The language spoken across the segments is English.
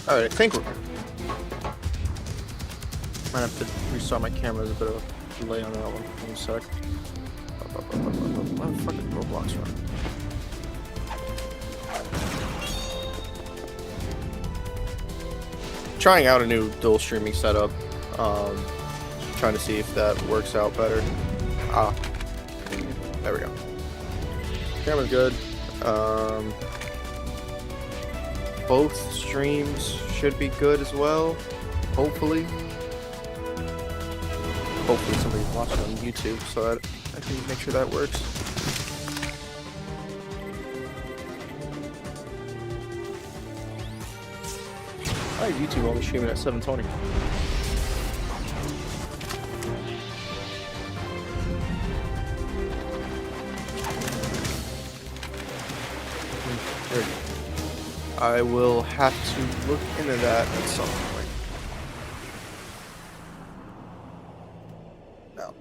Alright, I think we're good. Might have to restart my camera. There's a bit of a delay on that one. One sec. Why the fuck is Roblox running? Trying out a new dual streaming setup. Trying to see if that works out better. There we go. Camera's good. Both streams should be good as well. Hopefully. Hopefully somebody's watching on YouTube so that I can make sure that works. Why is YouTube only streaming at 720? I will have to look into that at some point. No.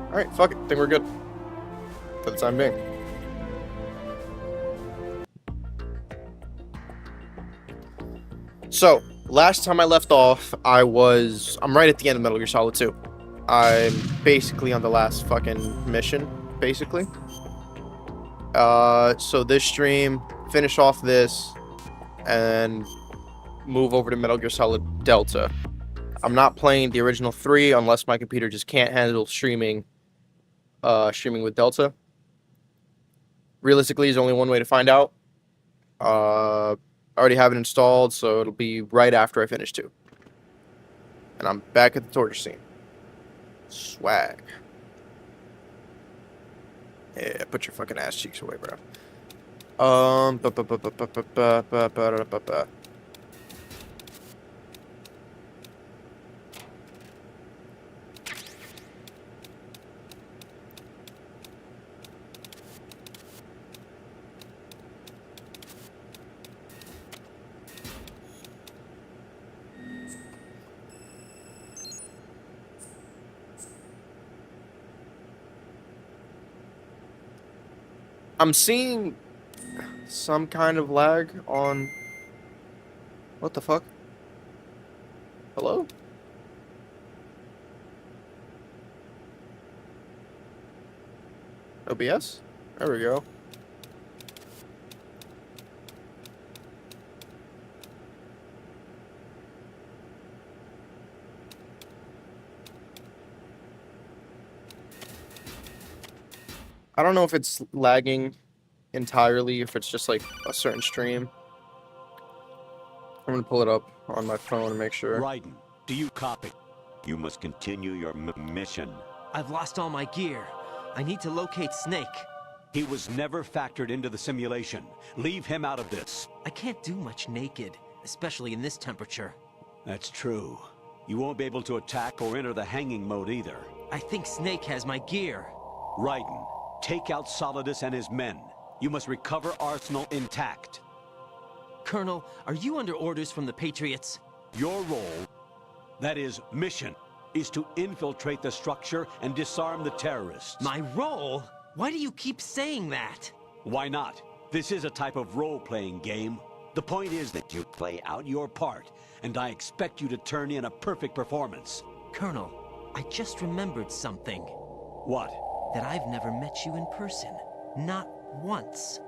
Alright, fuck it. I think we're good. For the time being. So, last time I left off, I'm right at the end of Metal Gear Solid 2. I'm basically on the last fucking mission, basically. So this stream, finish off this, and move over to Metal Gear Solid Delta. I'm not playing the original 3 unless my computer just can't handle streaming with Delta. Realistically, there's only one way to find out. I already have it installed, so it'll be right after I finish 2. And I'm back at the torture scene. Swag. Yeah, put your fucking ass cheeks away, bro. I'm seeing some kind of lag on... What the fuck? Hello? OBS? There we go. I don't know if it's lagging entirely, if it's just like a certain stream. I'm gonna pull it up on my phone and make sure. Raiden, do you copy? You must continue your mission. I've lost all my gear. I need to locate Snake. He was never factored into the simulation. Leave him out of this. I can't do much naked, especially in this temperature. That's true. You won't be able to attack or enter the hanging mode either. I think Snake has my gear. Raiden, take out Solidus and his men. You must recover Arsenal intact. Colonel, are you under orders from the Patriots? Your role, that is, mission, is to infiltrate the structure and disarm the terrorists. My role? Why do you keep saying that? Why not? This is a type of role-playing game. The point is that you play out your part, and I expect you to turn in a perfect performance. Colonel, I just remembered something. What? That I've never met you in person. Not once.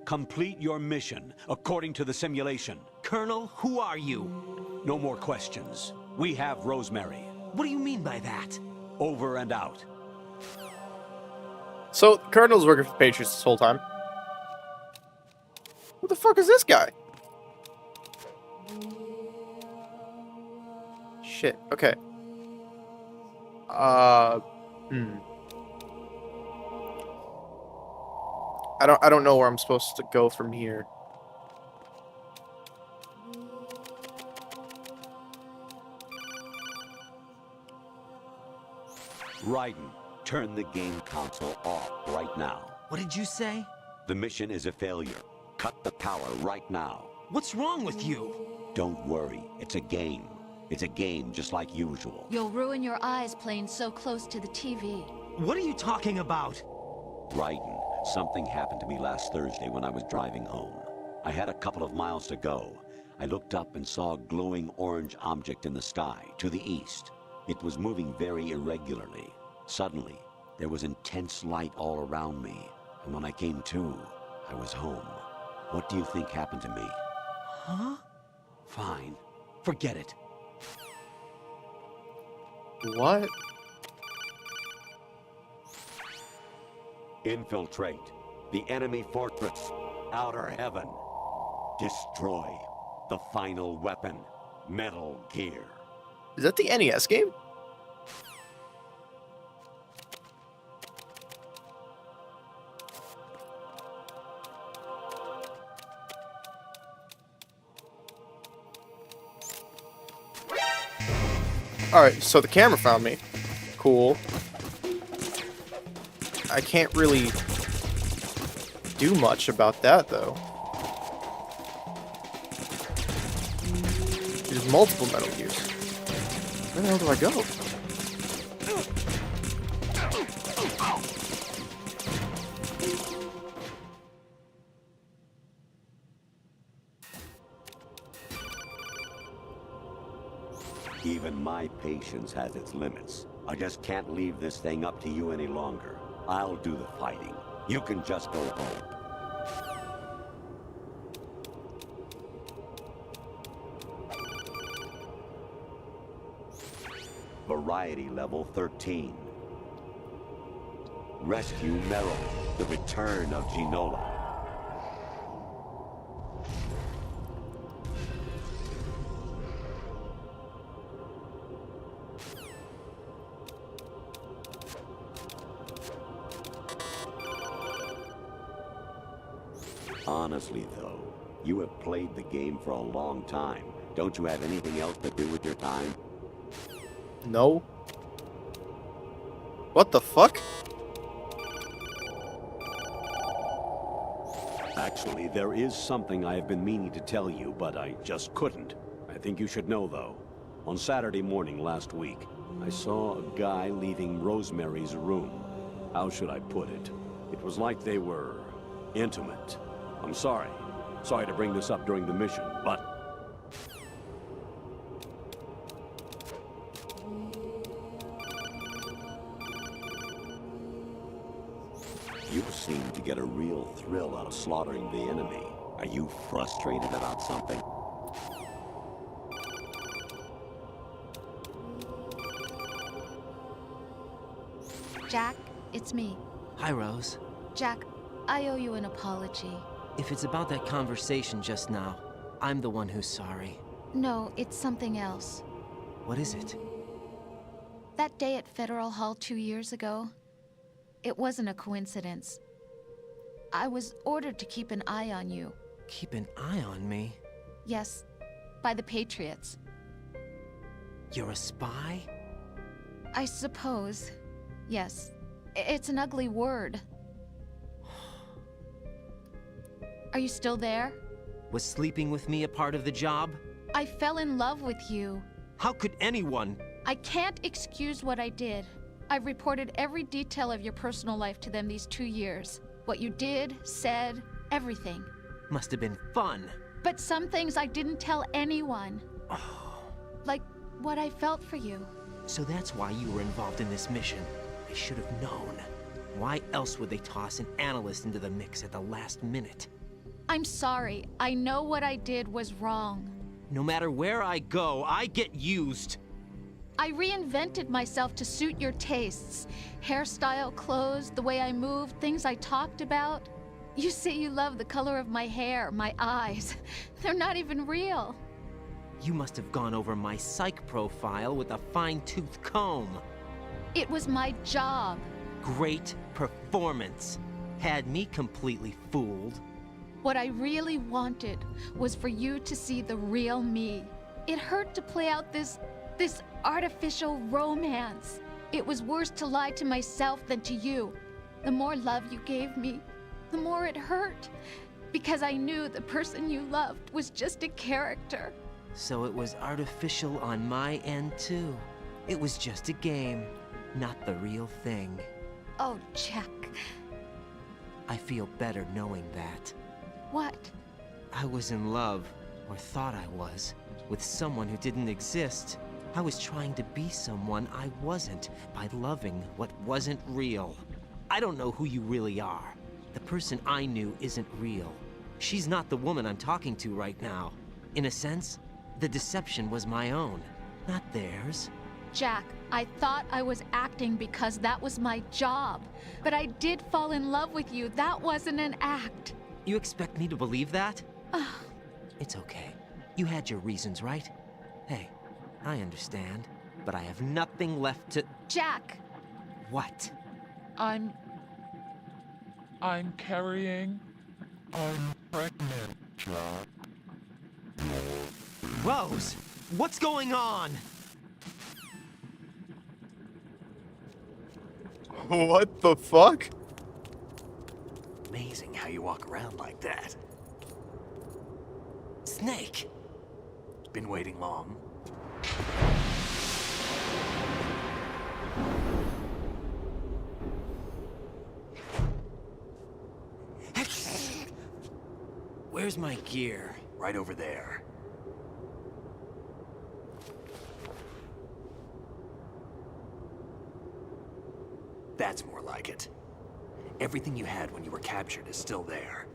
Complete your mission, according to the simulation. Colonel, who are you? No more questions. We have Rosemary. What do you mean by that? Over and out. So, Colonel's working for the Patriots this whole time. Who the fuck is this guy? Shit, okay. I don't know where I'm supposed to go from here. Raiden, turn the game console off right now. What did you say? The mission is a failure. Cut the power right now. What's wrong with you? Don't worry, it's a game. It's a game just like usual. You'll ruin your eyes playing so close to the TV. What are you talking about? Raiden, something happened to me last Thursday when I was driving home. I had a couple of miles to go. I looked up and saw a glowing orange object in the sky, to the east. It was moving very irregularly. Suddenly, there was intense light all around me, and when I came to, I was home. What do you think happened to me? Huh? Fine. Forget it. What? Infiltrate the enemy fortress. Outer Heaven. Destroy the final weapon. Metal Gear. Is that the NES game? Alright, so the camera found me. Cool. I can't really do much about that, though. There's multiple Metal Gears. Where the hell do I go? Even my patience has its limits. I just can't leave this thing up to you any longer. I'll do the fighting. You can just go home. Variety level 13. Rescue Meryl, the return of Ginola. Honestly, though, you have played the game for a long time. Don't you have anything else to do with your time? No. What the fuck? Actually, there is something I have been meaning to tell you, but I just couldn't. I think you should know, though. On Saturday morning last week, I saw a guy leaving Rosemary's room. How should I put it? It was like they were intimate. I'm sorry. Sorry to bring this up during the mission, but... You seem to get a real thrill out of slaughtering the enemy. Are you frustrated about something? Jack, it's me. Hi, Rose. Jack, I owe you an apology. If it's about that conversation just now, I'm the one who's sorry. No, it's something else. What is it? That day at Federal Hall 2 years ago, it wasn't a coincidence. I was ordered to keep an eye on you. Keep an eye on me? Yes, by the Patriots. You're a spy? I suppose. Yes. It's an ugly word. Are you still there? Was sleeping with me a part of the job? I fell in love with you. How could anyone? I can't excuse what I did. I've reported every detail of your personal life to them these 2 years. What you did, said, everything. Must have been fun. But some things I didn't tell anyone. Like what I felt for you. So that's why you were involved in this mission. I should have known. Why else would they toss an analyst into the mix at the last minute? I'm sorry. I know what I did was wrong. No matter where I go, I get used. I reinvented myself to suit your tastes. Hairstyle, clothes, the way I moved, things I talked about. You say you love the color of my hair, my eyes. They're not even real. You must have gone over my psych profile with a fine-tooth comb. It was my job. Great performance. Had me completely fooled. What I really wanted was for you to see the real me. It hurt to play out this artificial romance. It was worse to lie to myself than to you. The more love you gave me, the more it hurt. Because I knew the person you loved was just a character. So it was artificial on my end too. It was just a game, not the real thing. Oh, Jack. I feel better knowing that. What? I was in love, or thought I was, with someone who didn't exist. I was trying to be someone I wasn't by loving what wasn't real. I don't know who you really are. The person I knew isn't real. She's not the woman I'm talking to right now. In a sense, the deception was my own, not theirs. Jack, I thought I was acting because that was my job. But I did fall in love with you. That wasn't an act. You expect me to believe that? It's okay. You had your reasons, right? Hey, I understand, but I have nothing left to... Jack! What? I'm carrying. I'm pregnant, Jack. Rose! What's going on? What the fuck? Amazing how you walk around like that. Snake! Been waiting long? Where's my gear? Right over there. That's more like it. Everything you had when you were captured is still there.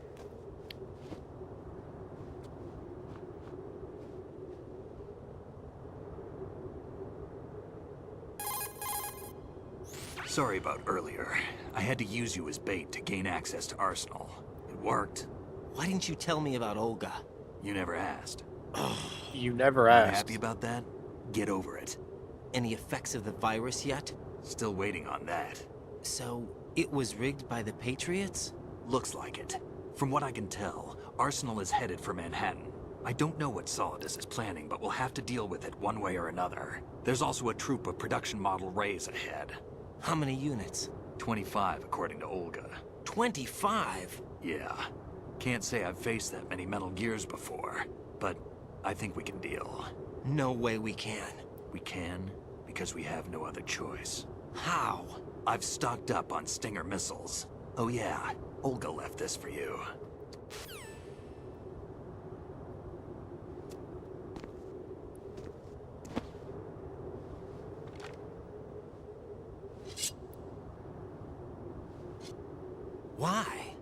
Sorry about earlier. I had to use you as bait to gain access to Arsenal. It worked. Why didn't you tell me about Olga? You never asked. You never Not asked. happy about that? Get over it. Any effects of the virus yet? Still waiting on that. So, it was rigged by the Patriots? Looks like it. From what I can tell, Arsenal is headed for Manhattan. I don't know what Solidus is planning, but we'll have to deal with it one way or another. There's also a troop of production model Rays ahead. How many units? 25, according to Olga. 25? Yeah. Can't say I've faced that many Metal Gears before, but I think we can deal. No way we can. We can, because we have no other choice. How? I've stocked up on Stinger missiles. Oh yeah, Olga left this for you. Why?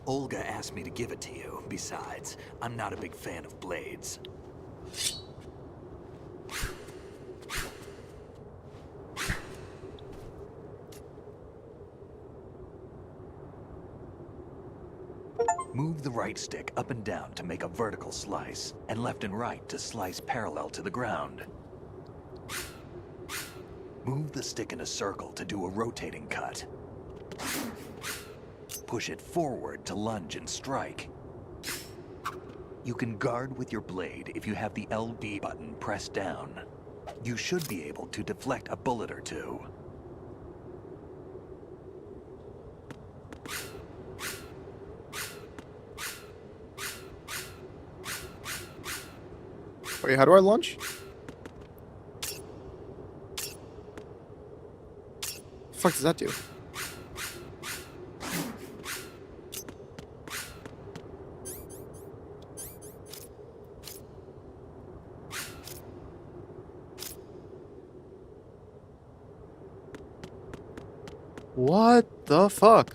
Olga asked me to give it to you. Besides, I'm not a big fan of blades. Move the right stick up and down to make a vertical slice, and left and right to slice parallel to the ground. Move the stick in a circle to do a rotating cut. Push it forward to lunge and strike. You can guard with your blade if you have the LB button pressed down. You should be able to deflect a bullet or two. Wait, how do I launch? The fuck does that do? What the fuck?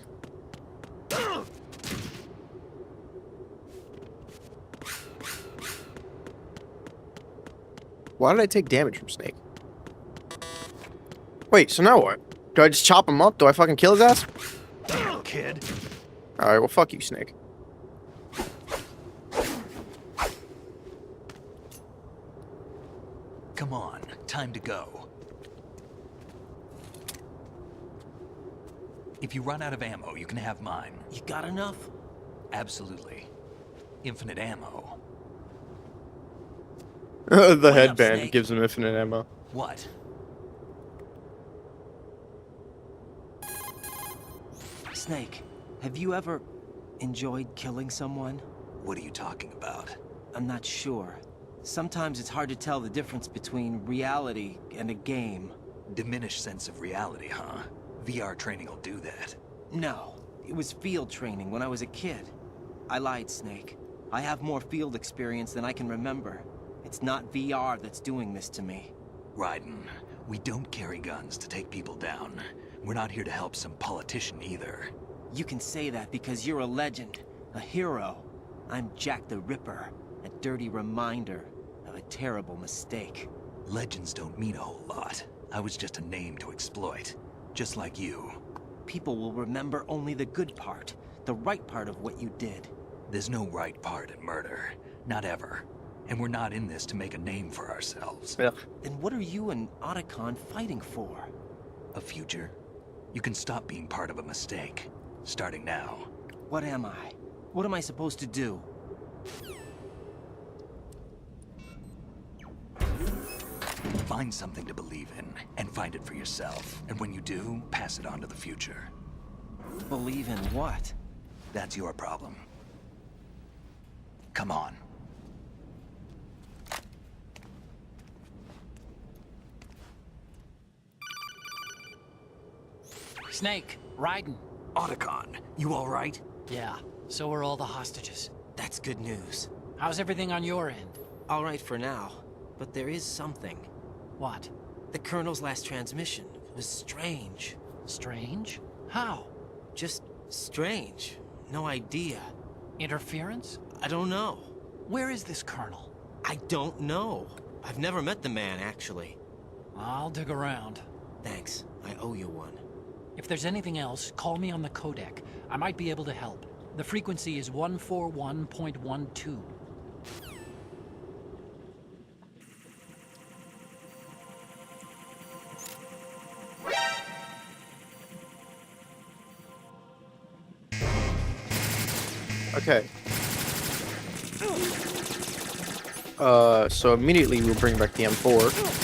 Why did I take damage from Snake? Wait, so now what? Do I just chop him up? Do I fucking kill his ass? Kid. Alright, well fuck you, Snake. Come on, time to go. If you run out of ammo, you can have mine. You got enough? Absolutely. Infinite ammo. The Wait up, headband Snake. gives him infinite ammo. What? Snake, have you ever enjoyed killing someone? What are you talking about? I'm not sure. Sometimes it's hard to tell the difference between reality and a game. Diminished sense of reality, huh? VR training will do that. No, it was field training when I was a kid. I lied, Snake. I have more field experience than I can remember. It's not VR that's doing this to me. Raiden, we don't carry guns to take people down. We're not here to help some politician either. You can say that because you're a legend, a hero. I'm Jack the Ripper, a dirty reminder of a terrible mistake. Legends don't mean a whole lot. I was just a name to exploit. Just like you. People will remember only the good part, the right part of what you did. There's no right part in murder. Not ever. And we're not in this to make a name for ourselves. Ugh. Then what are you and Otacon fighting for? A future? You can stop being part of a mistake. Starting now. What am I? What am I supposed to do? Find something to believe in, and find it for yourself. And when you do, pass it on to the future. Believe in what? That's your problem. Come on. Snake, Raiden. Otacon, you alright? Yeah, so are all the hostages. That's good news. How's everything on your end? All right for now, but there is something. What? The Colonel's last transmission was strange. Strange? How? Just strange. No idea. Interference? I don't know. Where is this Colonel? I don't know. I've never met the man, actually. I'll dig around. Thanks. I owe you one. If there's anything else, call me on the codec. I might be able to help. The frequency is 141.12. Okay. So immediately we'll bring back the M4.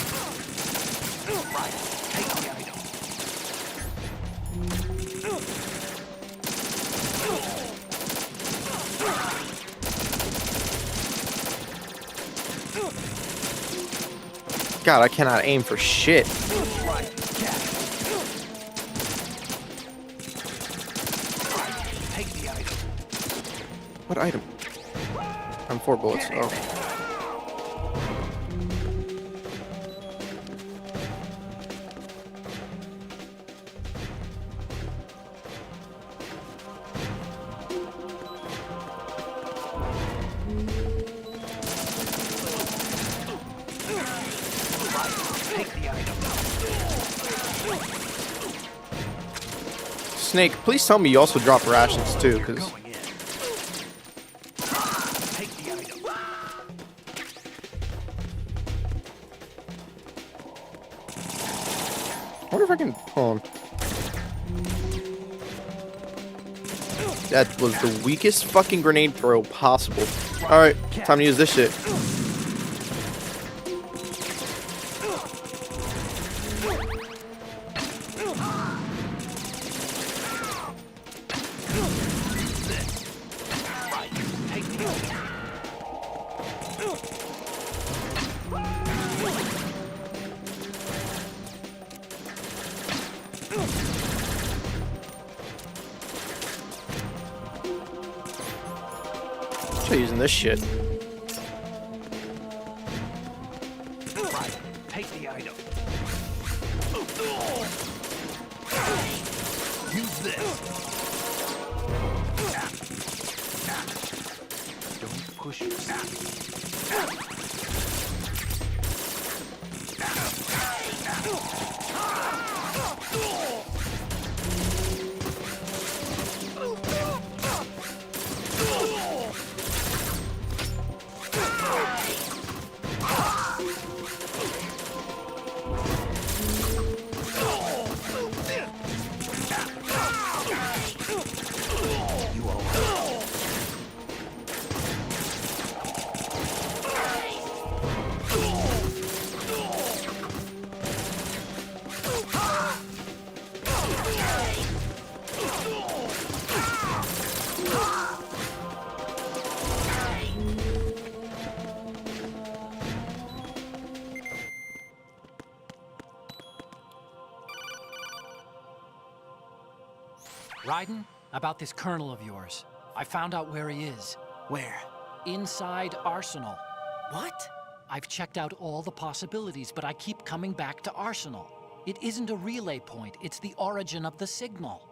God, I cannot aim for shit. What item? I'm 4 bullets. Oh. Snake, please tell me you also drop rations too, because Going in. Take the item. I wonder if I can. Hold on. That was the weakest fucking grenade throw possible. Alright, time to use this shit. Try using this shit. Take the item. Use this. Don't push yourself. Raiden, about this colonel of yours. I found out where he is. Where? Inside Arsenal. What? I've checked out all the possibilities, but I keep coming back to Arsenal. It isn't a relay point, it's the origin of the signal.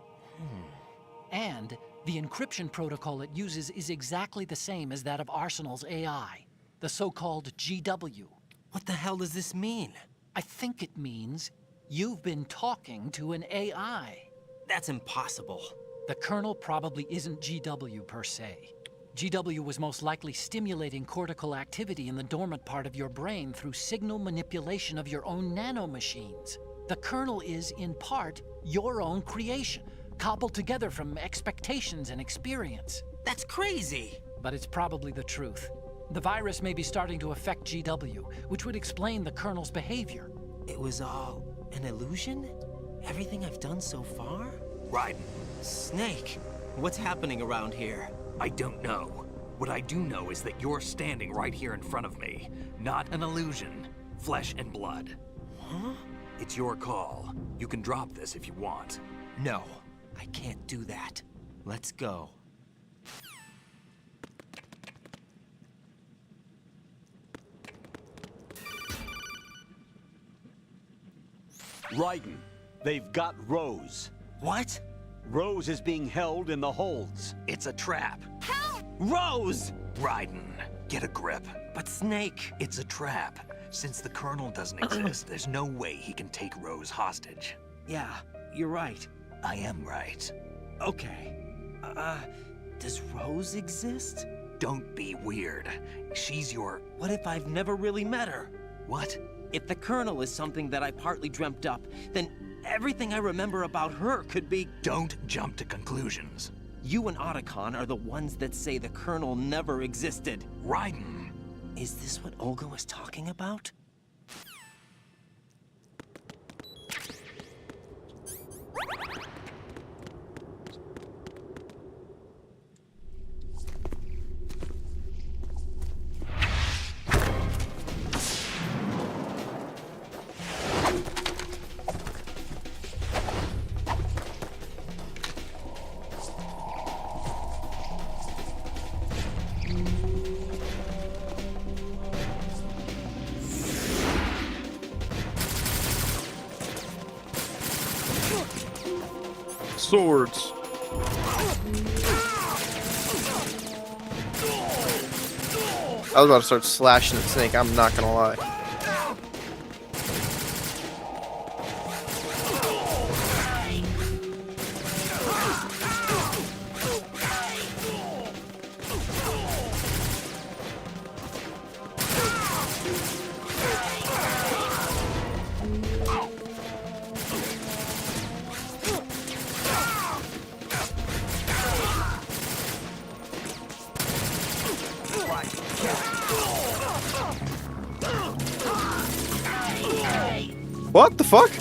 And the encryption protocol it uses is exactly the same as that of Arsenal's AI, the so-called GW. What the hell does this mean? I think it means you've been talking to an AI. That's impossible. The Colonel probably isn't GW per se. GW was most likely stimulating cortical activity in the dormant part of your brain through signal manipulation of your own nanomachines. The Colonel is, in part, your own creation, cobbled together from expectations and experience. That's crazy. But it's probably the truth. The virus may be starting to affect GW, which would explain the Colonel's behavior. It was all an illusion? Everything I've done so far? Raiden, Snake, what's happening around here? I don't know. What I do know is that you're standing right here in front of me. Not an illusion. Flesh and blood. Huh? It's your call. You can drop this if you want. No, I can't do that. Let's go. Raiden, they've got Rose. What? Rose is being held in the holds. It's a trap. Rose! Raiden, get a grip. But Snake... It's a trap. Since the Colonel doesn't exist, there's no way he can take Rose hostage. Yeah, you're right. I am right. Okay. Does Rose exist? Don't be weird. She's your... What if I've never really met her? What? If the Colonel is something that I partly dreamt up, then everything I remember about her could be... Don't jump to conclusions. You and Otacon are the ones that say the Colonel never existed. Raiden. Is this what Olga was talking about? swords. I was about to start slashing at Snake, I'm not gonna lie. What the fuck?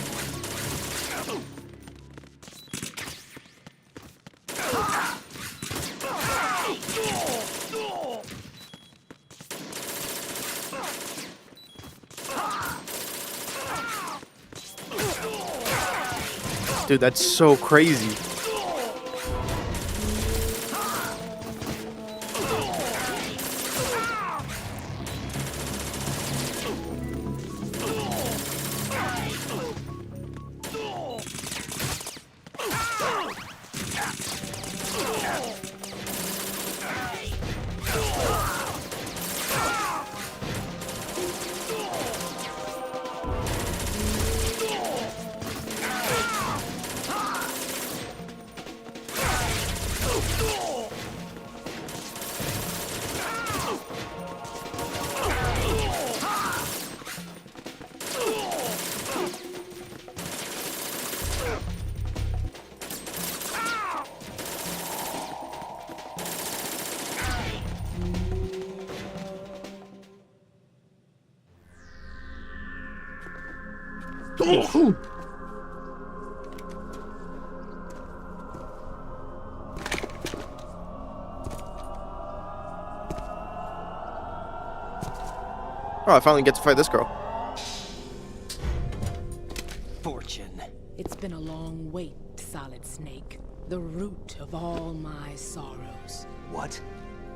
Dude, that's so crazy. Oh, I finally get to fight this girl. Fortune. It's been a long wait, Solid Snake. The root of all my sorrows. What?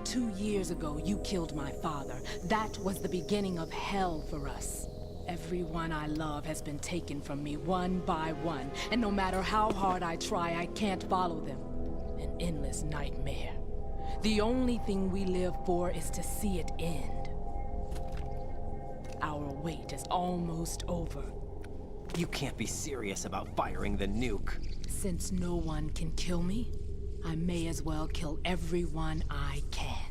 2 years ago, you killed my father. That was the beginning of hell for us. Everyone I love has been taken from me one by one, and no matter how hard I try, I can't follow them. An endless nightmare. The only thing we live for is to see it end. Our wait is almost over. You can't be serious about firing the nuke. Since no one can kill me, I may as well kill everyone I can.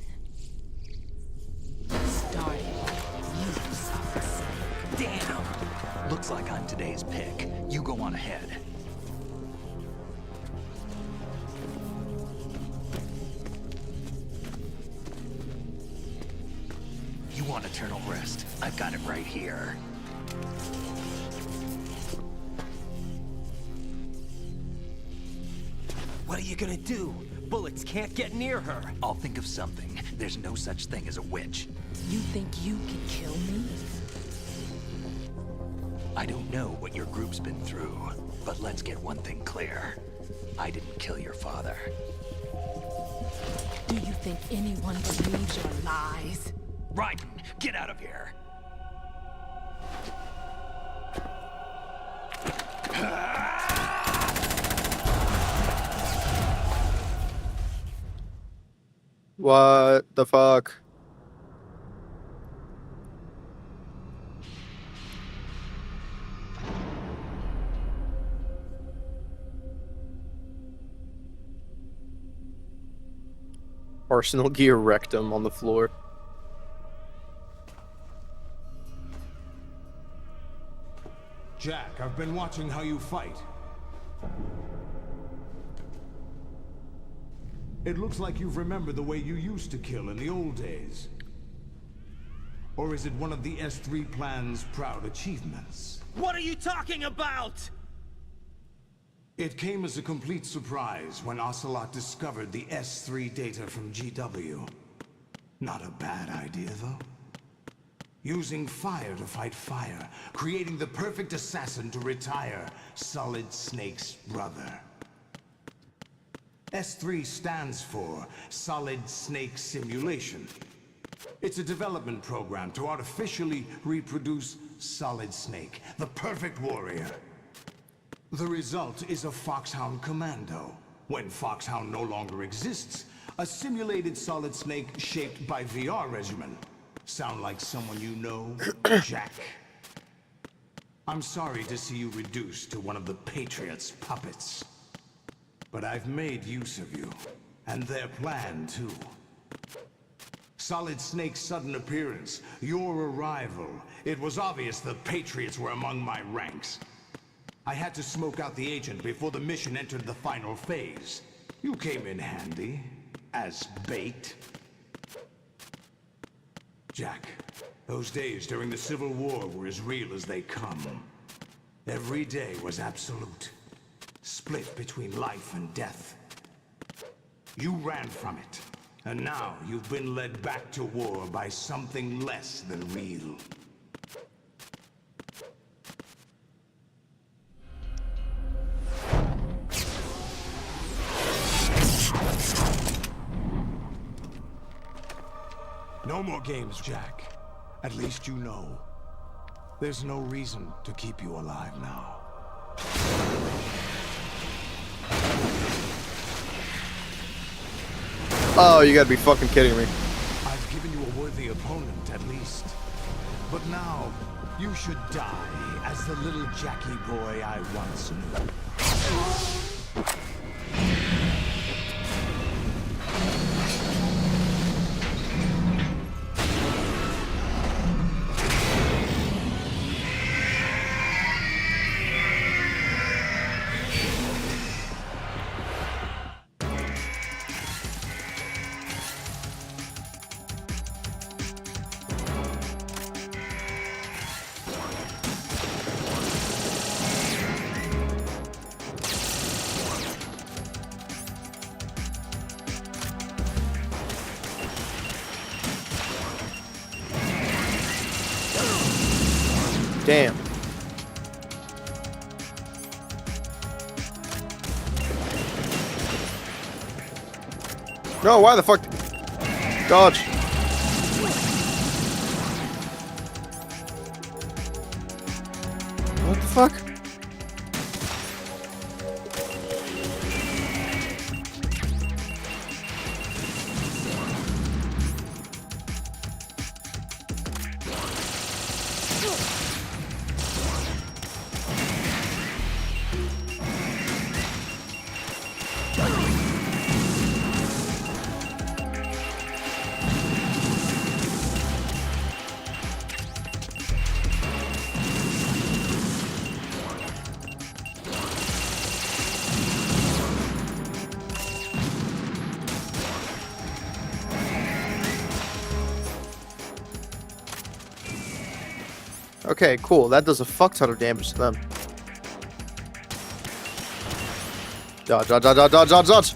Starting with you, Solid Snake. Damn! Looks like I'm today's pick. You go on ahead. You want eternal rest? I've got it right here. What are you gonna do? Bullets can't get near her. I'll think of something. There's no such thing as a witch. You think you can kill me? I don't know what your group's been through, but let's get one thing clear. I didn't kill your father. Do you think anyone believes your lies? Raiden, get out of here! What the fuck? Arsenal gear wrecked him on the floor. Jack, I've been watching how you fight. It looks like you've remembered the way you used to kill in the old days. Or is it one of the S3 plan's proud achievements? What are you talking about? It came as a complete surprise when Ocelot discovered the S3 data from GW. Not a bad idea, though. Using fire to fight fire, creating the perfect assassin to retire Solid Snake's brother. S3 stands for Solid Snake Simulation. It's a development program to artificially reproduce Solid Snake, the perfect warrior. The result is a Foxhound Commando. When Foxhound no longer exists, a simulated Solid Snake shaped by VR regimen. Sound like someone you know, Jack? I'm sorry to see you reduced to one of the Patriots' puppets. But I've made use of you, and their plan too. Solid Snake's sudden appearance, your arrival, it was obvious the Patriots were among my ranks. I had to smoke out the agent before the mission entered the final phase. You came in handy, as bait. Jack, those days during the Civil War were as real as they come. Every day was absolute, split between life and death. You ran from it, and now you've been led back to war by something less than real. No more games, Jack. At least you know. There's no reason to keep you alive now. Oh, you gotta be fucking kidding me. I've given you a worthy opponent, at least. But now, you should die as the little Jackie boy I once knew. Damn. No, why the fuck? Dodge. What the fuck? Okay, cool. That does a fuck ton of damage to them. Dodge, dodge, dodge, dodge, dodge, dodge.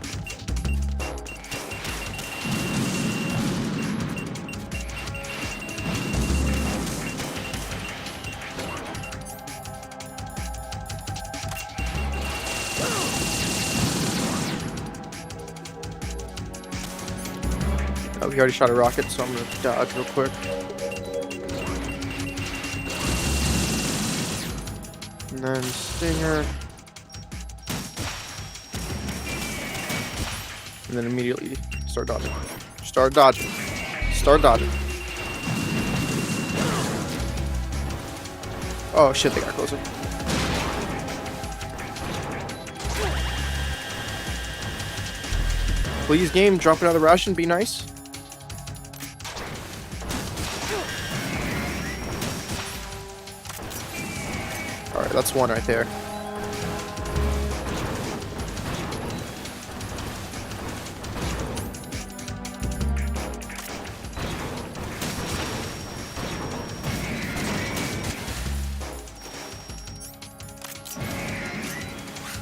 Oh, he already shot a rocket, so I'm gonna dodge real quick. And then Stinger. And then immediately start dodging. Start dodging. Start dodging. Oh shit, they got closer. Please, game, drop another ration, be nice. Alright, that's one right there.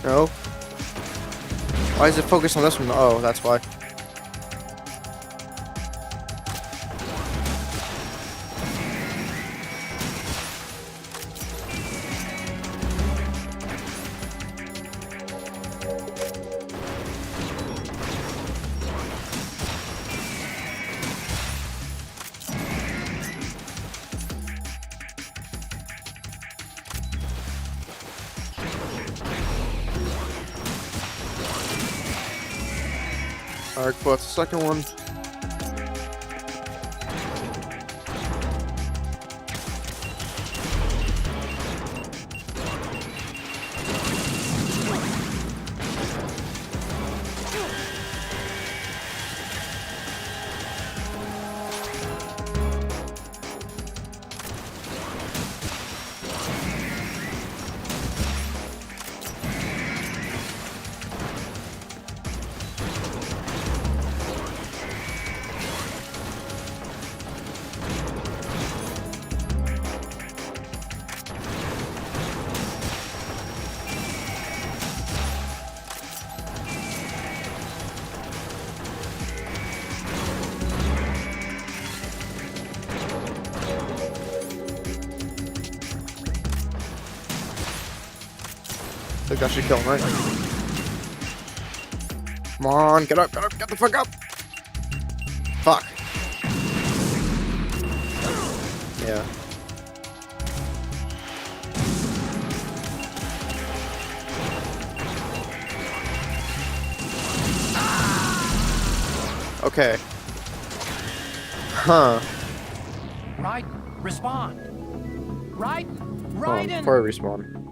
No. Why is it focused on this one? Oh, that's why. Alright, cool. That's the second one. I think I should kill him, right? Come on, get up, get the fuck up! Fuck. Yeah. Okay. Huh. Raiden, respond. Raiden, Hold on, Raiden. before I respawn.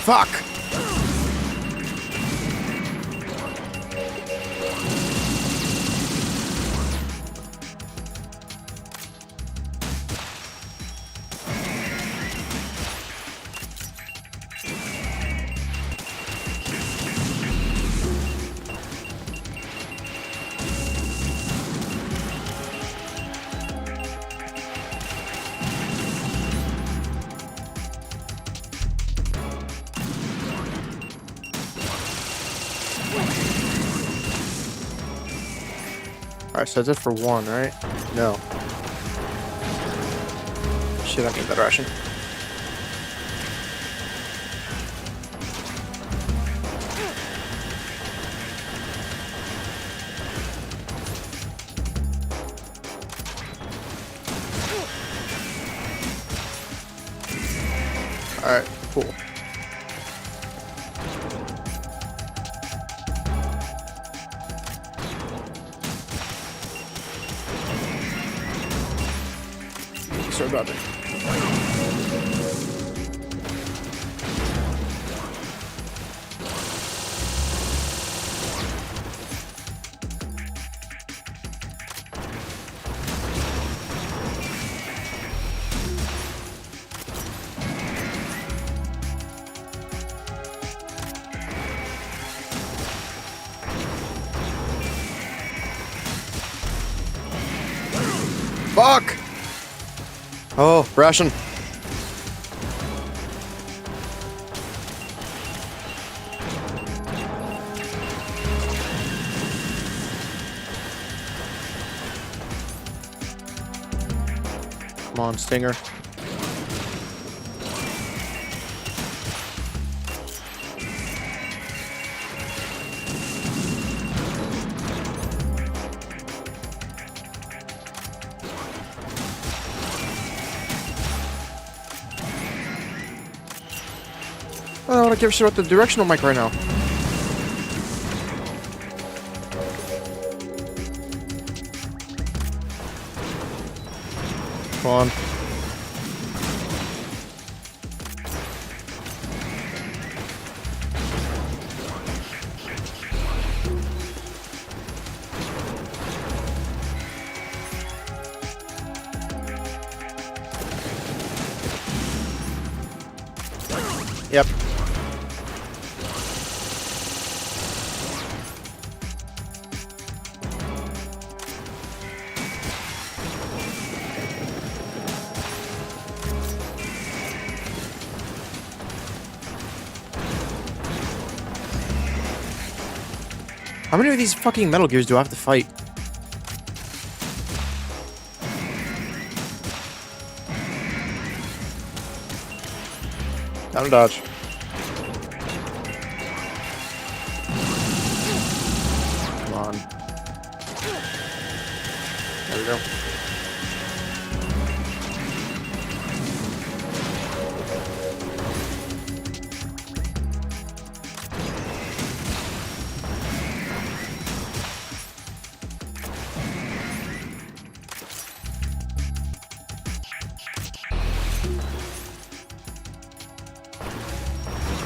Fuck! Alright, so that's it for one, right? No. Shit, I need that ration. Alright, cool. Sorry about that. Fuck! Oh, ration. Come on, Stinger. I don't want to give a shit about the directional mic right now. Come on. Yep. How many of these fucking Metal Gears do I have to fight? Down and dodge. Come on. There we go.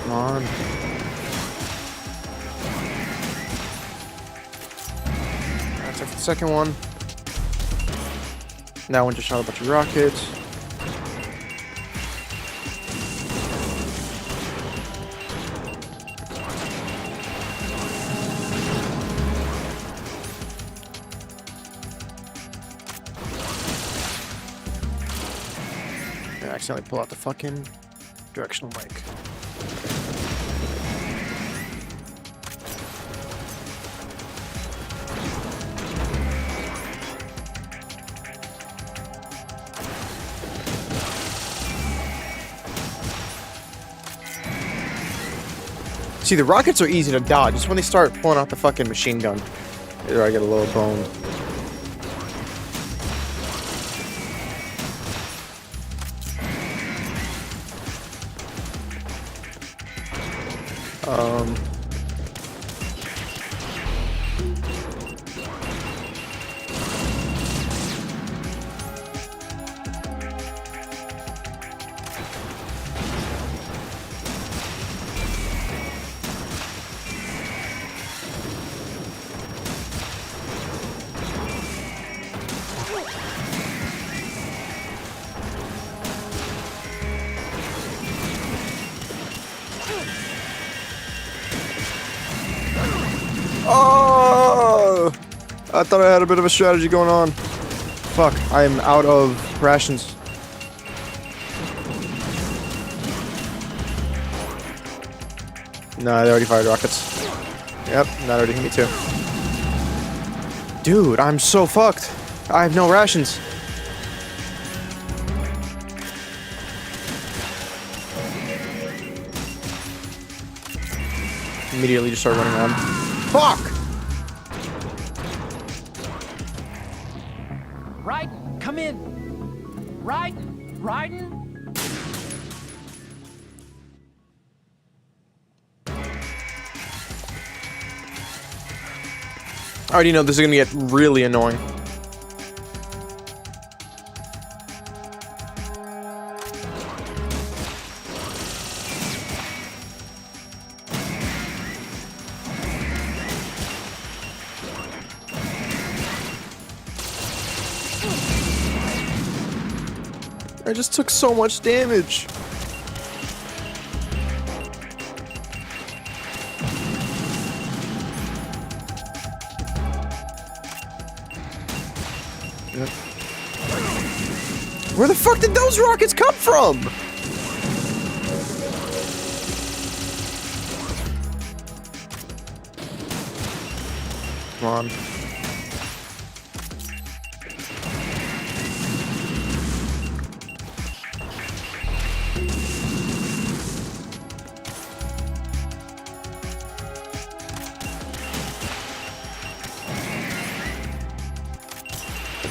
Come on. That's the second one. Now one just shot a bunch of rockets. I accidentally pull out the fucking directional mic. See, the rockets are easy to dodge. It's when they start pulling out the fucking machine gun. There, I get a little bone. Oh! I thought I had a bit of a strategy going on. Fuck, I am out of rations. No, they already fired rockets. Yep, that already hit me too. Dude, I'm so fucked. I have no rations. Immediately just start running around. Fuck! Raiden, come in. Raiden, Raiden. I already know this is gonna get really annoying. I just took so much damage. Yep. Where the fuck did those rockets come from? Come on.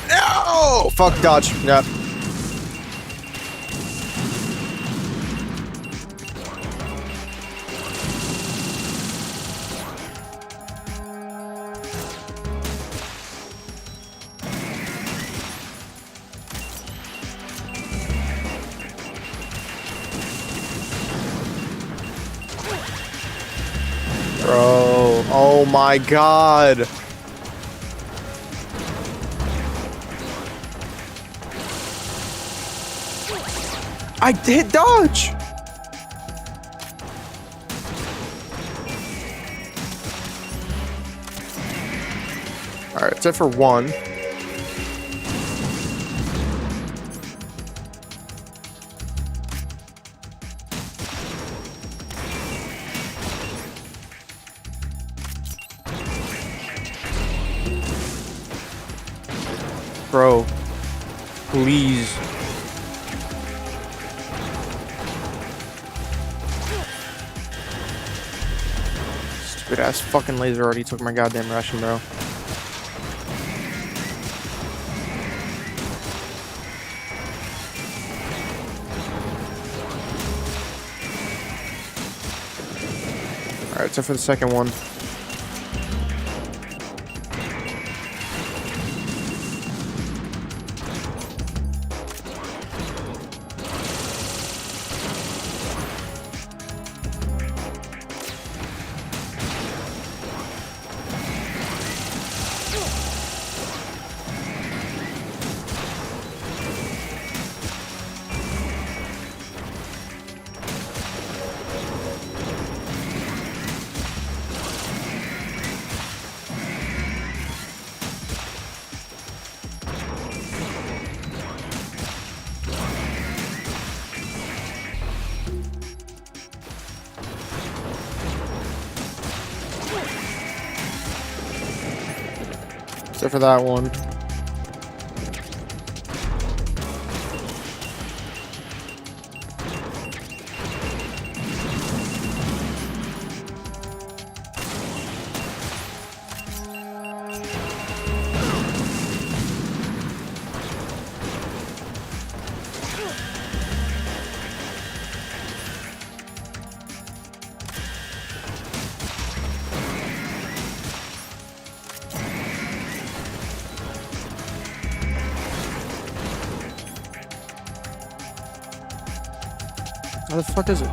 No! Fuck, dodge. Yep. Bro, oh my god. I hit dodge. Alright, it's it for one. Bro, please. Stupid ass fucking laser already took my goddamn ration, bro. Alright, so for the second one. Except for that one. How the fuck is it?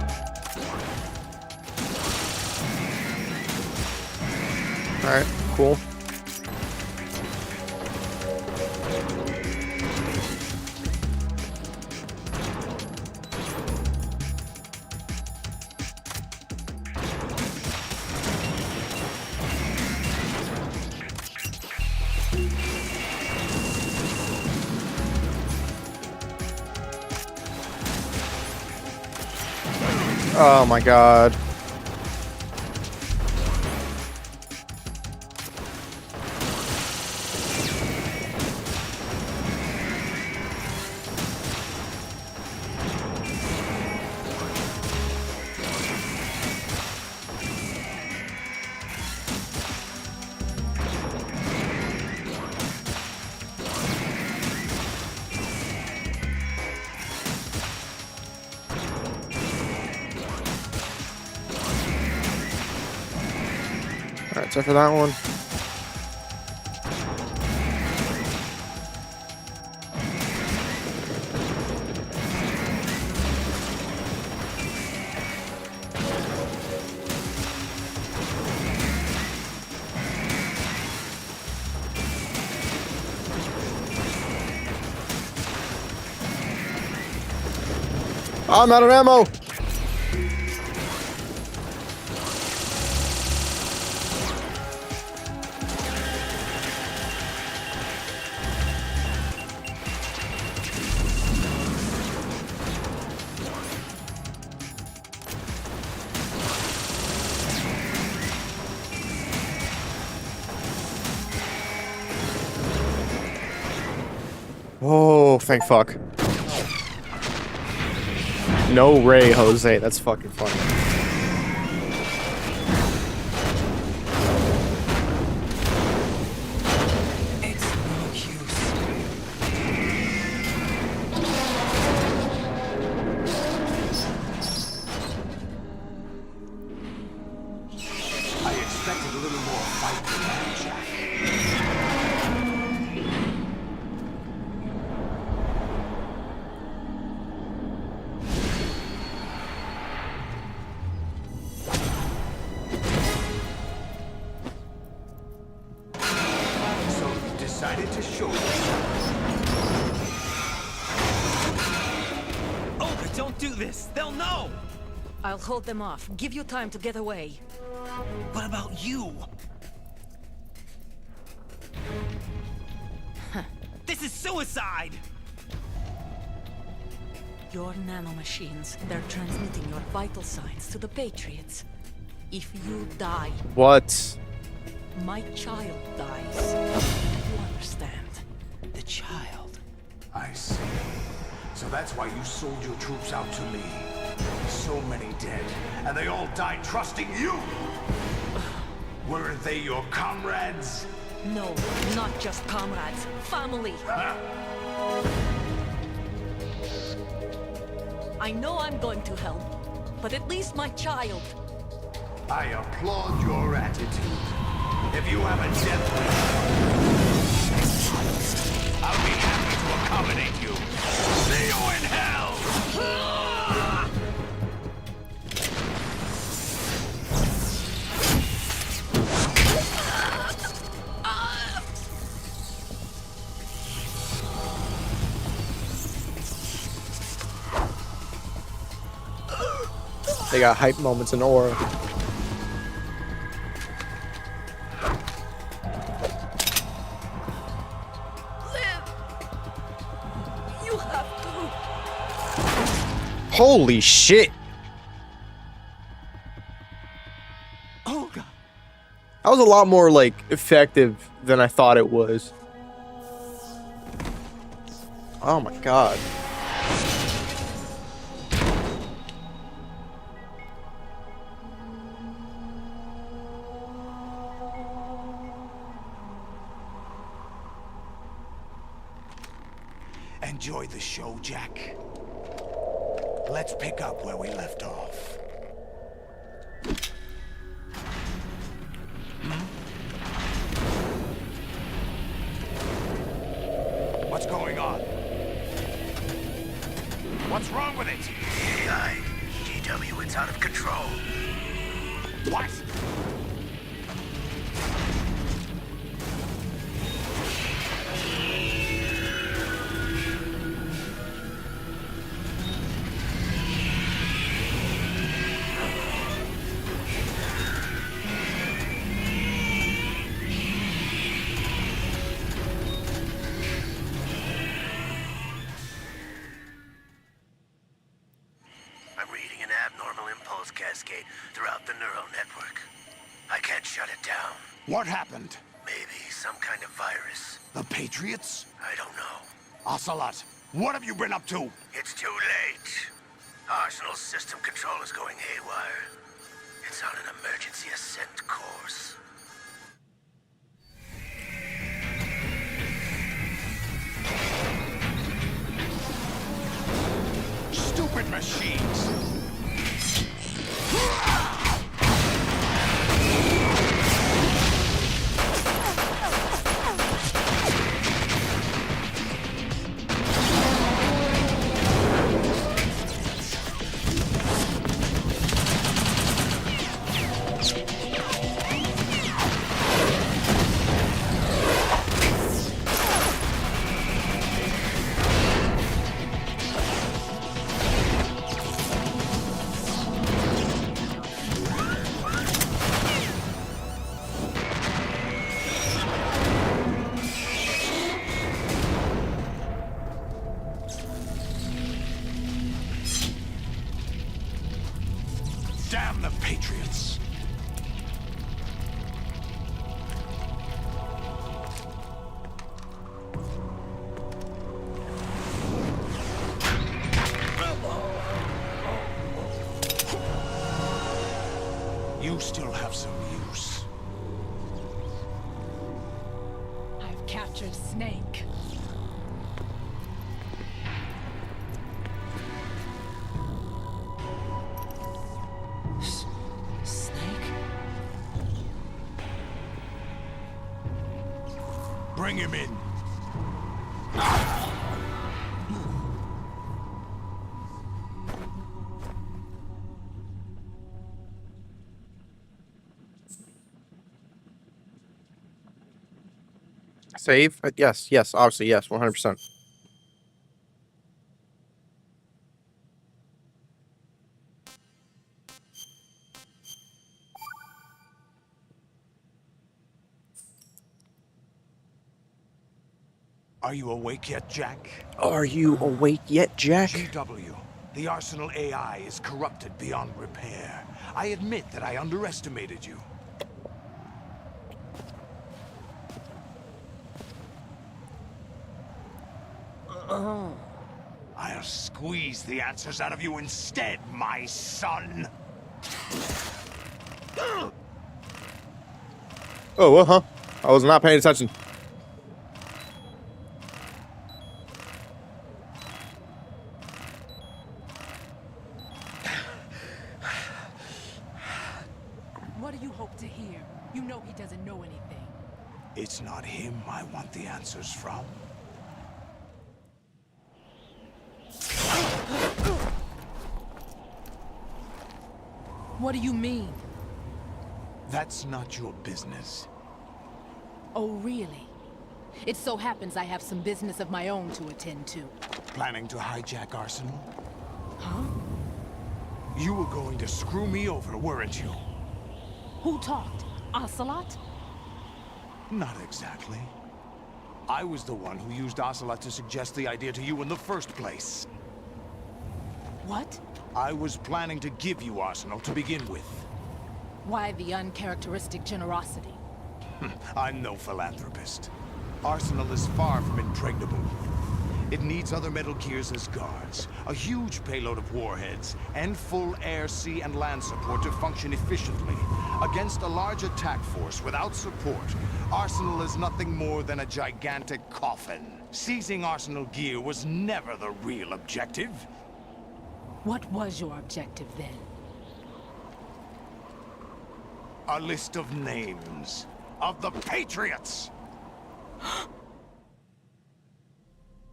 Alright, cool. Oh my god. Alright, so for that one. I'm out of ammo! Oh, thank fuck. No Ray, Jose. That's fucking funny. I expected a little more fight than that, Jack. So you decided to show yourself. Oh, but don't do this! They'll know! I'll hold them off. Give you time to get away. What about you? This is suicide! Your nanomachines, they're transmitting your vital signs to the Patriots. If you die, What? my child dies. You understand? The child. I see. So that's why you sold your troops out to me. So many dead, and they all died trusting you! Weren't they your comrades? No, not just comrades. Family. I know I'm going to hell, but at least my child. I applaud your attitude. If you have a death wish, I'll be happy to accommodate you. See you in hell! They got hype moments in Aura. You have to. Holy shit! Oh god. That was a lot more, like, effective than I thought it was. Oh my god. Enjoy the show, Jack. Let's pick up where we left off. What's going on? What's wrong with it? GW, it's out of control. What? Cascade throughout the neural network. I can't shut it down. What happened? Maybe some kind of virus. The Patriots? I don't know. Ocelot, what have you been up to? It's too late. Arsenal's system control is going haywire. It's on an emergency ascent course. Stupid machines! Damn the Patriots! You still have some use. I've captured Snake. Snake? Bring him in. Save? Yes, yes, obviously, yes, 100%. Are you awake yet, Jack? Are you awake yet, Jack? GW, the Arsenal AI is corrupted beyond repair. I admit that I underestimated you. I'll squeeze the answers out of you instead, my son. Oh, uh-huh. I was not paying attention. What do you hope to hear? You know he doesn't know anything. It's not him I want the answers from. What do you mean? That's not your business. Oh, really? It so happens I have some business of my own to attend to. Planning to hijack Arsenal? Huh? You were going to screw me over, weren't you? Who talked? Ocelot? Not exactly. I was the one who used Ocelot to suggest the idea to you in the first place. What? I was planning to give you Arsenal to begin with. Why the uncharacteristic generosity? I'm no philanthropist. Arsenal is far from impregnable. It needs other Metal Gears as guards, a huge payload of warheads, and full air, sea, and land support to function efficiently. Against a large attack force without support, Arsenal is nothing more than a gigantic coffin. Seizing Arsenal gear was never the real objective. What was your objective then? A list of names of the Patriots!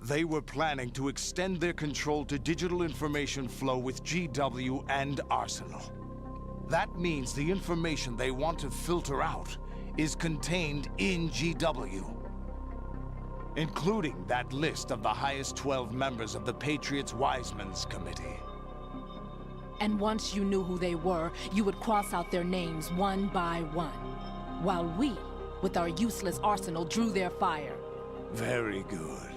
They were planning to extend their control to digital information flow with GW and Arsenal. That means the information they want to filter out is contained in GW, including that list of the highest 12 members of the Patriots Wiseman's Committee. And once you knew who they were, you would cross out their names one by one, while we, with our useless arsenal, drew their fire. Very good.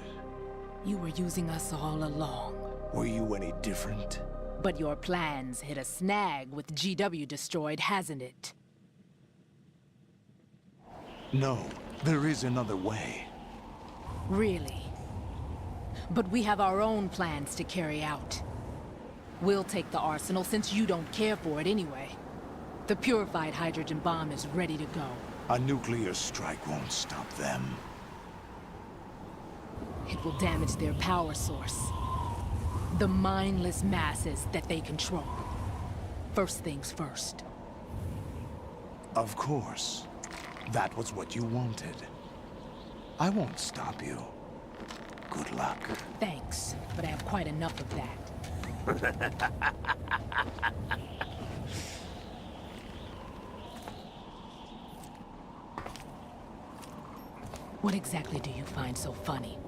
You were using us all along. Were you any different? But your plans hit a snag with GW destroyed, hasn't it? No, there is another way. Really? But we have our own plans to carry out. We'll take the arsenal since you don't care for it anyway. The purified hydrogen bomb is ready to go. A nuclear strike won't stop them. It will damage their power source. The mindless masses that they control. First things first. Of course. That was what you wanted. I won't stop you. Good luck. Thanks, but I have quite enough of that. What exactly do you find so funny?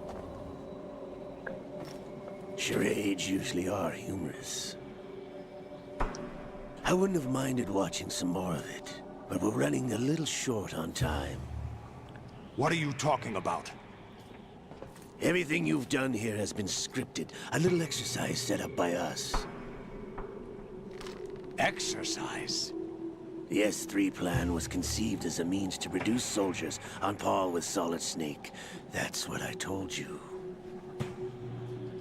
Charades usually are humorous. I wouldn't have minded watching some more of it, but we're running a little short on time. What are you talking about? Everything you've done here has been scripted. A little exercise set up by us. Exercise? The S3 plan was conceived as a means to produce soldiers on par with Solid Snake. That's what I told you.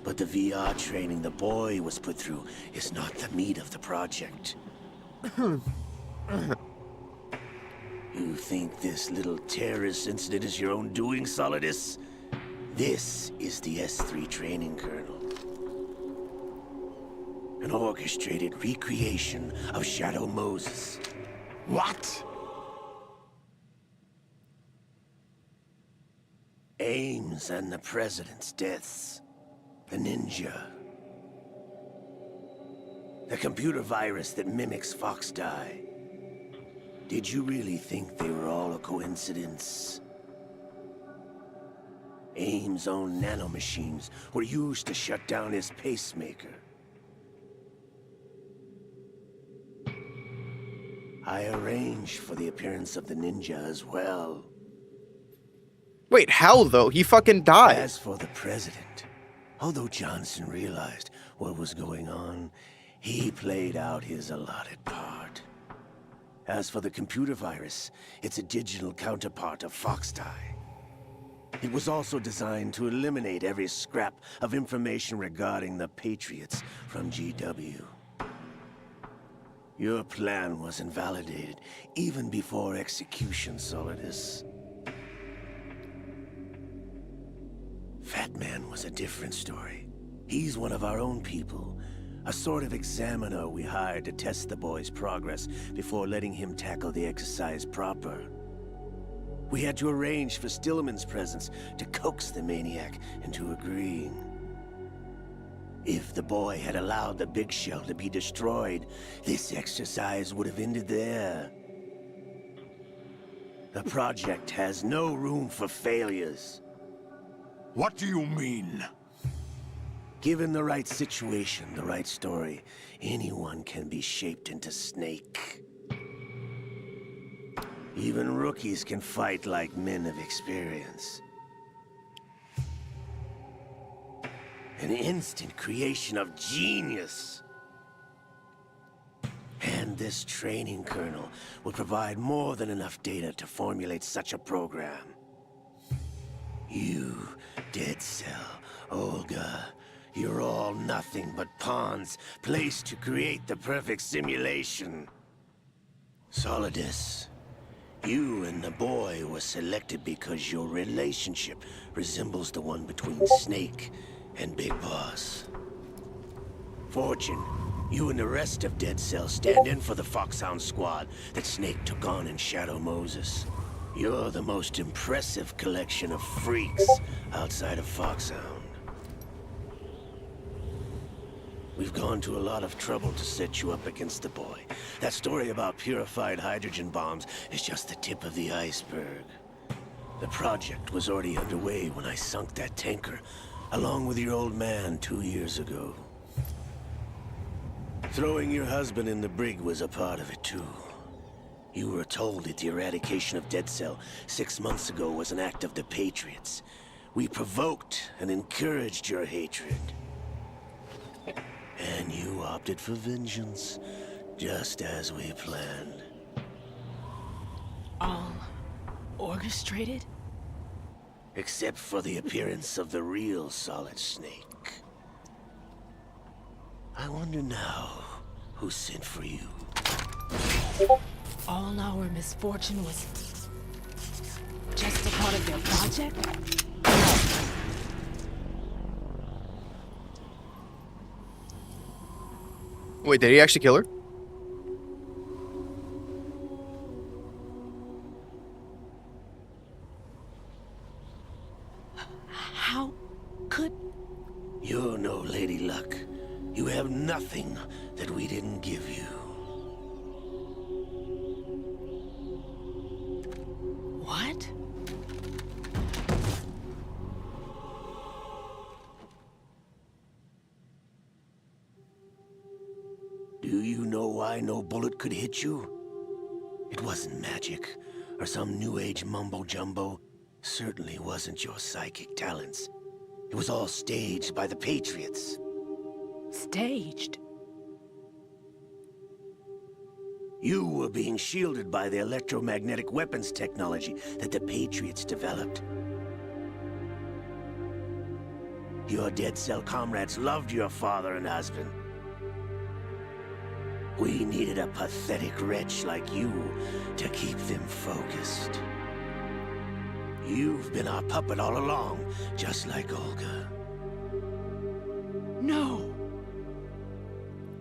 But the VR training the boy was put through is not the meat of the project. You think this little terrorist incident is your own doing, Solidus? This is the S3 training kernel. An orchestrated recreation of Shadow Moses. What? Ames and the President's deaths. The Ninja. The computer virus that mimics Foxdie. Did you really think they were all a coincidence? Ames' own nanomachines were used to shut down his pacemaker. I arranged for the appearance of the Ninja as well. Wait, how though? He fucking died. As for the president, although Johnson realized what was going on, he played out his allotted part. As for the computer virus, it's a digital counterpart of Foxtie. It was also designed to eliminate every scrap of information regarding the Patriots from GW. Your plan was invalidated even before execution, Solidus. Fat Man was a different story. He's one of our own people. A sort of examiner we hired to test the boy's progress before letting him tackle the exercise proper. We had to arrange for Stillman's presence to coax the maniac into agreeing. If the boy had allowed the big shell to be destroyed, this exercise would have ended there. The project has no room for failures. What do you mean? Given the right situation, the right story, anyone can be shaped into Snake. Even rookies can fight like men of experience. An instant creation of genius. And this training kernel will provide more than enough data to formulate such a program. You, Dead Cell, Olga, you're all nothing but pawns placed to create the perfect simulation. Solidus, you and the boy were selected because your relationship resembles the one between Snake and Big Boss. Fortune, you and the rest of Dead Cell stand in for the Foxhound squad that Snake took on in Shadow Moses. You're the most impressive collection of freaks outside of Foxhound. We've gone to a lot of trouble to set you up against the boy. That story about purified hydrogen bombs is just the tip of the iceberg. The project was already underway when I sunk that tanker, along with your old man 2 years ago. Throwing your husband in the brig was a part of it too. You were told that the eradication of Dead Cell 6 months ago was an act of the Patriots. We provoked and encouraged your hatred. And you opted for vengeance, just as we planned. All orchestrated? Except for the appearance of the real Solid Snake. I wonder now who sent for you. All our misfortune was just a part of their project? Wait, did he actually kill her? How could... You're no Lady Luck. You have nothing that we didn't give you. What? Do you know why no bullet could hit you? It wasn't magic, or some new age mumbo-jumbo. Certainly wasn't your psychic talents. It was all staged by the Patriots. Staged? You were being shielded by the electromagnetic weapons technology that the Patriots developed. Your Dead Cell comrades loved your father and husband. We needed a pathetic wretch like you to keep them focused. You've been our puppet all along, just like Olga. No!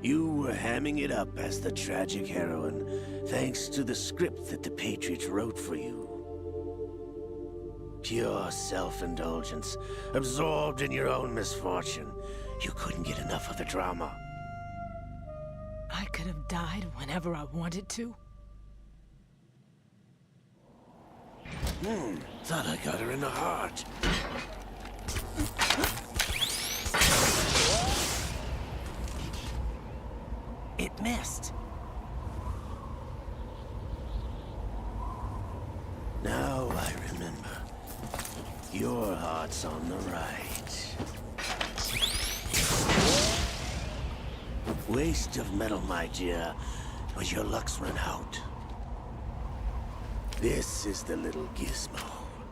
You were hamming it up as the tragic heroine, thanks to the script that the Patriots wrote for you. Pure self-indulgence, absorbed in your own misfortune. You couldn't get enough of the drama. I could have died whenever I wanted to. Thought I got her in the heart. It missed. Now I remember. Your heart's on the right. Waste of metal, my dear, but your luck's run out. This is the little gizmo.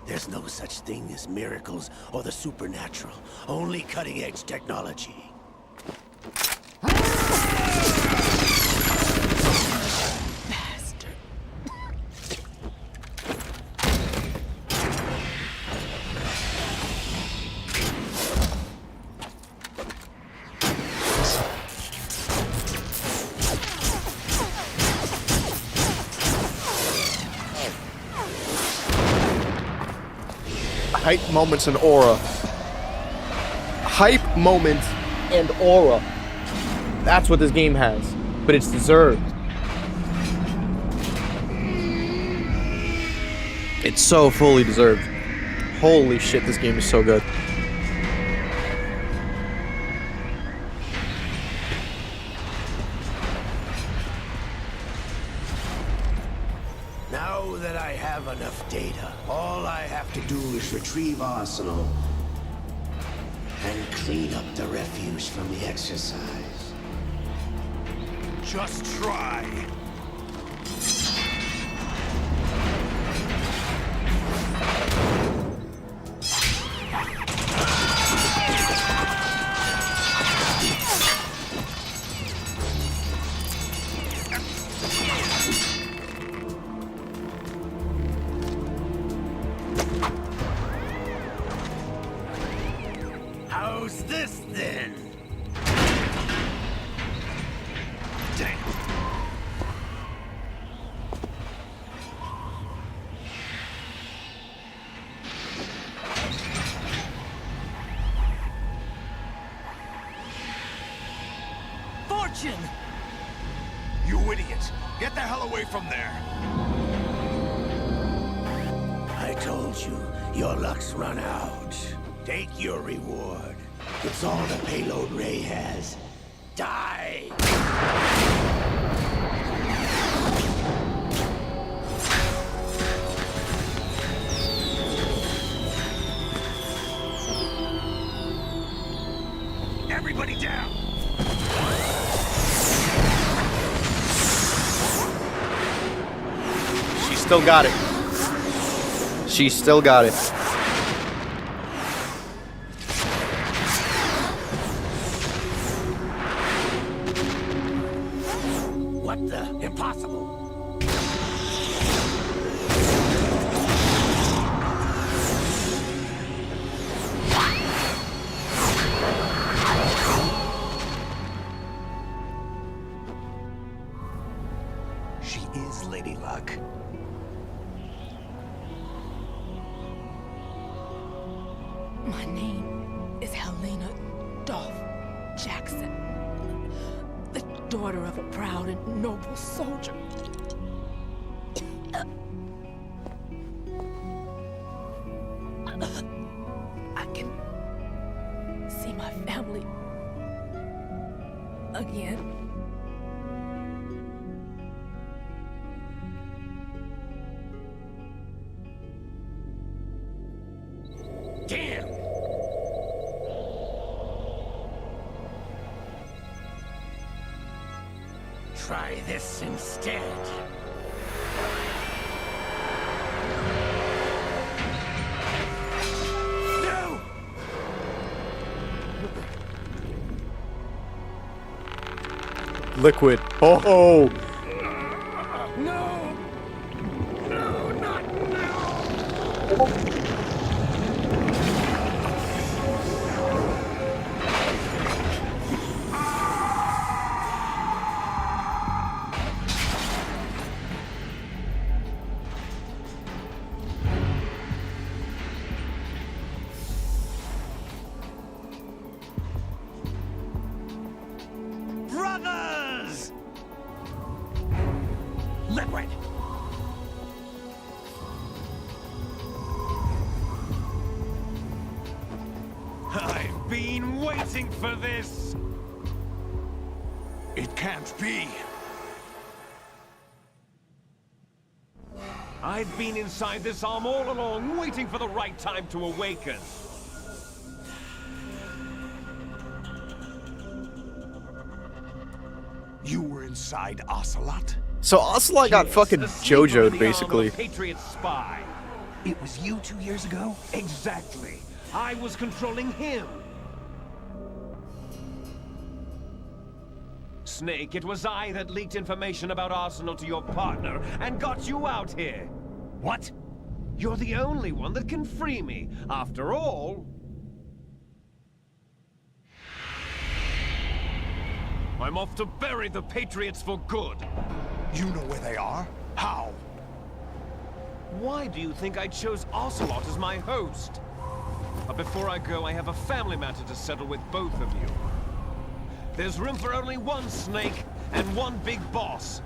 There's no such thing as miracles or the supernatural. Only cutting-edge technology. Hype moments and aura. Hype moments and aura. That's what this game has, but it's deserved. It's so fully deserved. Holy shit, this game is so good. Now that I have enough data, all I have to do is retrieve Arsenal and clean up the refuse from the exercise. Just try. How's this then? Damn. Fortune! You idiot! Get the hell away from there! I told you, your luck's run out. Take your reward. It's all the payload Ray has. Die! Everybody down! She still got it. She still got it. What the? Impossible! She is Lady Luck. My name is Helena Dolph Jackson, the daughter of a proud and noble soldier. I can see my family again. Damn! Try this instead. No! Liquid. Oh, oh. No! No, not now! Brothers! Liquid! I've been waiting for this! It can't be! I've been inside this arm all along, waiting for the right time to awaken. You were inside Ocelot? So Ocelot got Yes, fucking a sleeper in the arm of JoJo'd, a basically. Patriot spy. It was you 2 years ago? Exactly. I was controlling him. Snake, it was I that leaked information about Arsenal to your partner and got you out here. What? You're the only one that can free me. After all... I'm off to bury the Patriots for good. You know where they are? How? Why do you think I chose Ocelot as my host? But before I go, I have a family matter to settle with both of you. There's room for only one Snake and one big boss.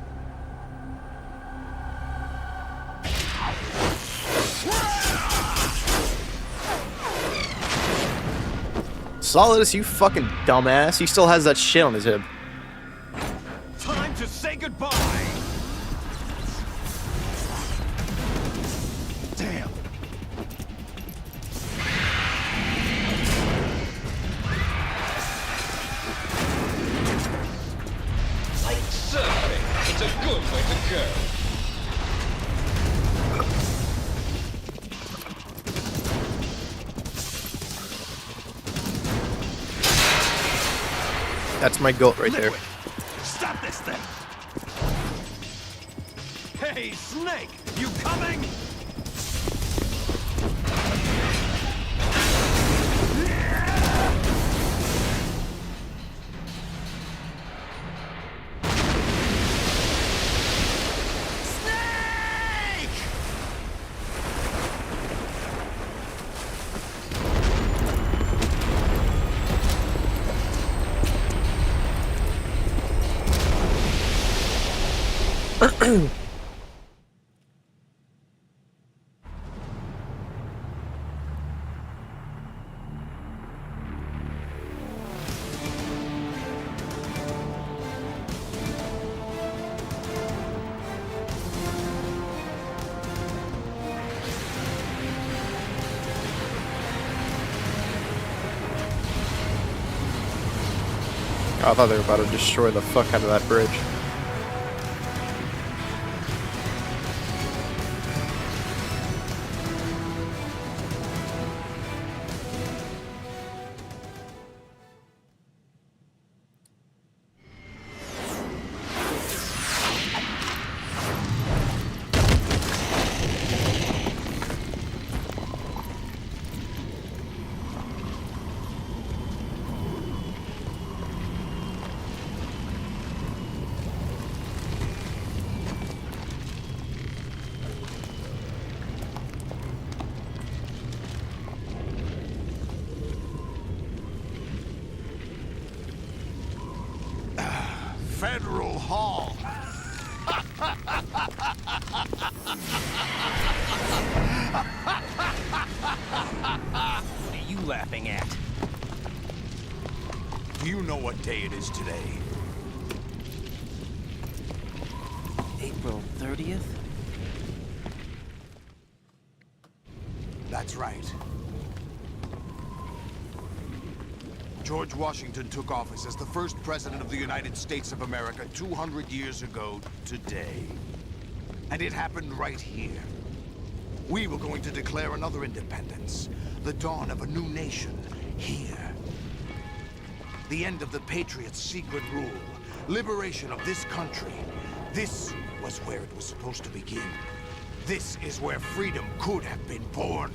Solidus, you fucking dumbass. He still has that shit on his hip. Time to say goodbye! Damn. Like surfing, it's a good way to go. That's my goat right there. Stop this thing! Hey, Snake! You coming? I thought they were about to destroy the fuck out of that bridge. Federal Hall. What are you laughing at? Do you know what day it is today? April 30th? That's right. George Washington took office as the first president of the United States of America 200 years ago today. And it happened right here. We were going to declare another independence, the dawn of a new nation, here. The end of the Patriots' secret rule, liberation of this country. This was where it was supposed to begin. This is where freedom could have been born.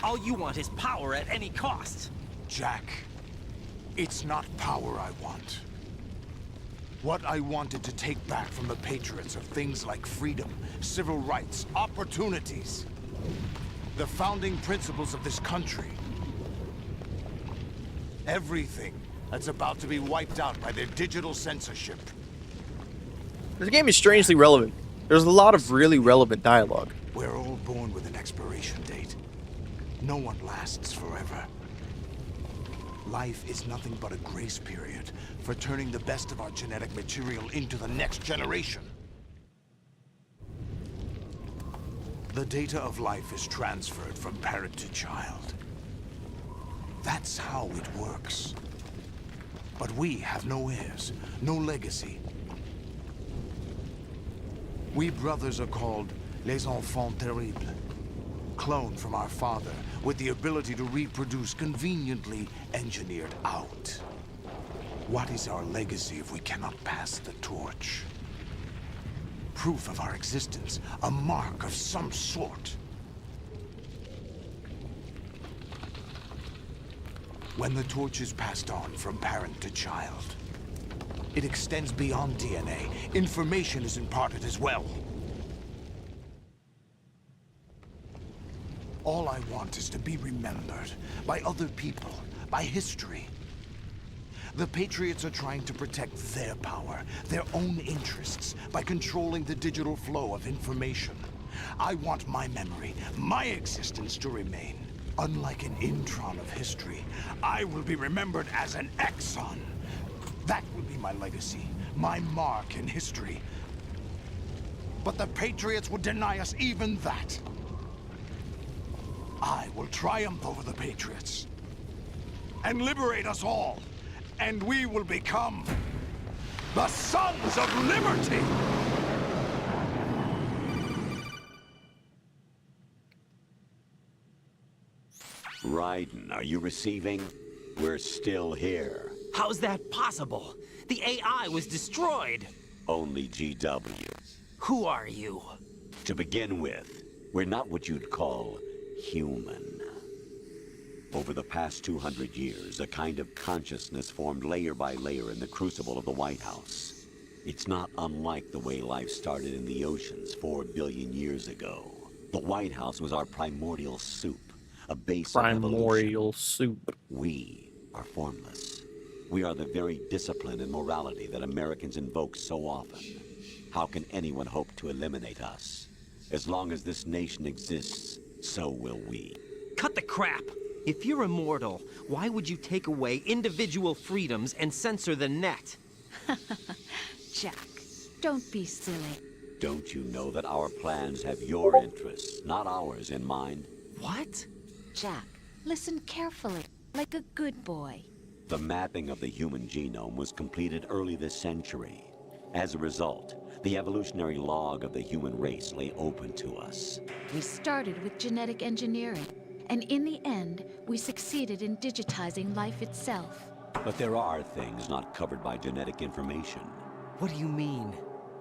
All you want is power at any cost. Jack, it's not power I want. What I wanted to take back from the Patriots are things like freedom, civil rights, opportunities. The founding principles of this country. Everything that's about to be wiped out by their digital censorship. This game is strangely relevant. There's a lot of really relevant dialogue. We're all born with an expiration date. No one lasts forever. life is nothing but a grace period for turning the best of our genetic material into the next generation. The data of life is transferred from parent to child. That's how it works. But we have no heirs, no legacy. We brothers are called les enfants terribles. Cloned from our father, with the ability to reproduce conveniently engineered out. What is our legacy if we cannot pass the torch? Proof of our existence, a mark of some sort. When the torch is passed on from parent to child, it extends beyond DNA. Information is imparted as well. All I want is to be remembered by other people, by history. The Patriots are trying to protect their power, their own interests, by controlling the digital flow of information. I want my memory, my existence to remain. Unlike an intron of history, I will be remembered as an exon. That will be my legacy, my mark in history. But the Patriots would deny us even that. I will triumph over the Patriots and liberate us all, and we will become the Sons of Liberty! Raiden, are you receiving? We're still here. How's that possible? The AI was destroyed. Only GW. Who are you? To begin with, we're not what you'd call human. Over the past 200 years, a kind of consciousness formed layer by layer in the crucible of the White House. It's not unlike the way life started in the oceans 4 billion years ago. The White House was our primordial soup, a base of evolution. Primordial soup. We are formless. We are the very discipline and morality that Americans invoke so often. How can anyone hope to eliminate us? As long as this nation exists, so will we. Cut the crap! If you're immortal, why would you take away individual freedoms and censor the net? Jack, don't be silly. Don't you know that our plans have your interests, not ours, in mind? What? Jack, listen carefully, like a good boy. The mapping of the human genome was completed early this century. As a result, the evolutionary log of the human race lay open to us. We started with genetic engineering, and in the end, we succeeded in digitizing life itself. But there are things not covered by genetic information. What do you mean?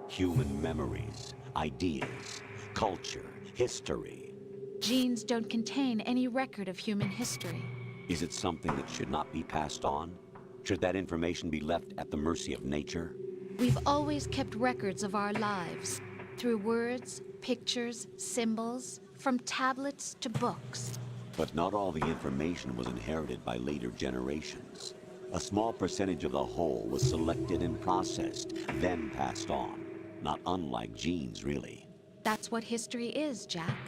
Human memories, ideas, culture, history. Genes don't contain any record of human history. Is it something that should not be passed on? Should that information be left at the mercy of nature? We've always kept records of our lives, through words, pictures, symbols, from tablets to books. But not all the information was inherited by later generations. A small percentage of the whole was selected and processed, then passed on. Not unlike genes, really. That's what history is, Jack.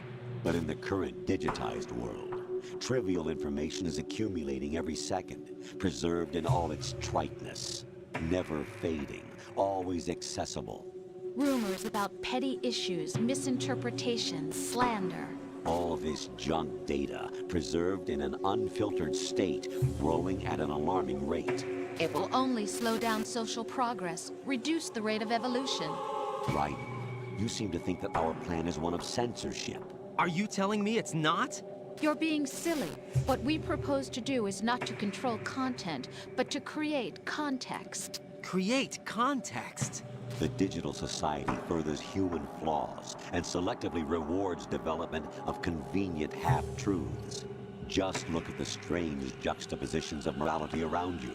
But in the current digitized world, trivial information is accumulating every second, preserved in all its triteness, never fading, always accessible. Rumors about petty issues, misinterpretations, slander. All this junk data, preserved in an unfiltered state, growing at an alarming rate. It will only slow down social progress, reduce the rate of evolution. Right. You seem to think that our plan is one of censorship. Are you telling me it's not? You're being silly. What we propose to do is not to control content, but to create context. Create context? The digital society furthers human flaws and selectively rewards development of convenient half-truths. Just look at the strange juxtapositions of morality around you.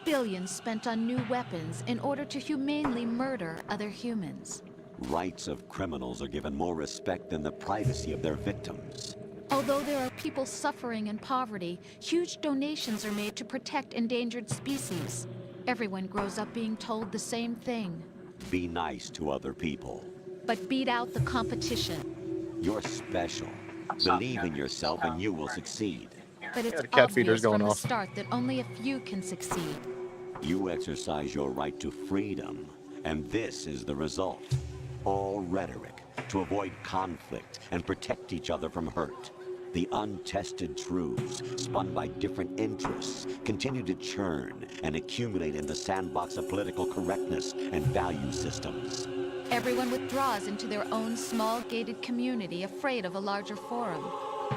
Billions spent on new weapons in order to humanely murder other humans. Rights of criminals are given more respect than the privacy of their victims. Although there are people suffering in poverty, huge donations are made to protect endangered species. Everyone grows up being told the same thing. Be nice to other people. But beat out the competition. You're special. Believe in yourself and you will succeed. But it's the cat feeder's obvious going from the off. start that only a few can succeed. You exercise your right to freedom, and this is the result. All rhetoric to avoid conflict and protect each other from hurt. The untested truths, spun by different interests, continue to churn and accumulate in the sandbox of political correctness and value systems. Everyone withdraws into their own small gated community, afraid of a larger forum.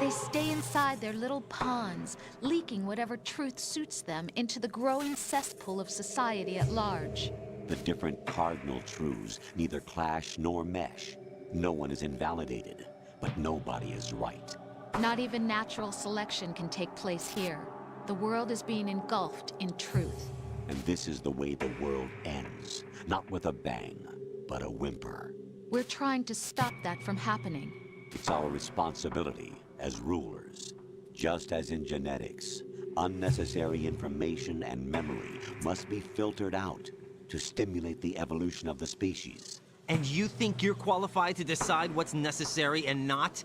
They stay inside their little ponds, leaking whatever truth suits them into the growing cesspool of society at large. The different cardinal truths neither clash nor mesh. No one is invalidated, but nobody is right. Not even natural selection can take place here. The world is being engulfed in truth. And this is the way the world ends. Not with a bang, but a whimper. We're trying to stop that from happening. It's our responsibility as rulers. Just as in genetics, unnecessary information and memory must be filtered out to stimulate the evolution of the species. And you think you're qualified to decide what's necessary and not?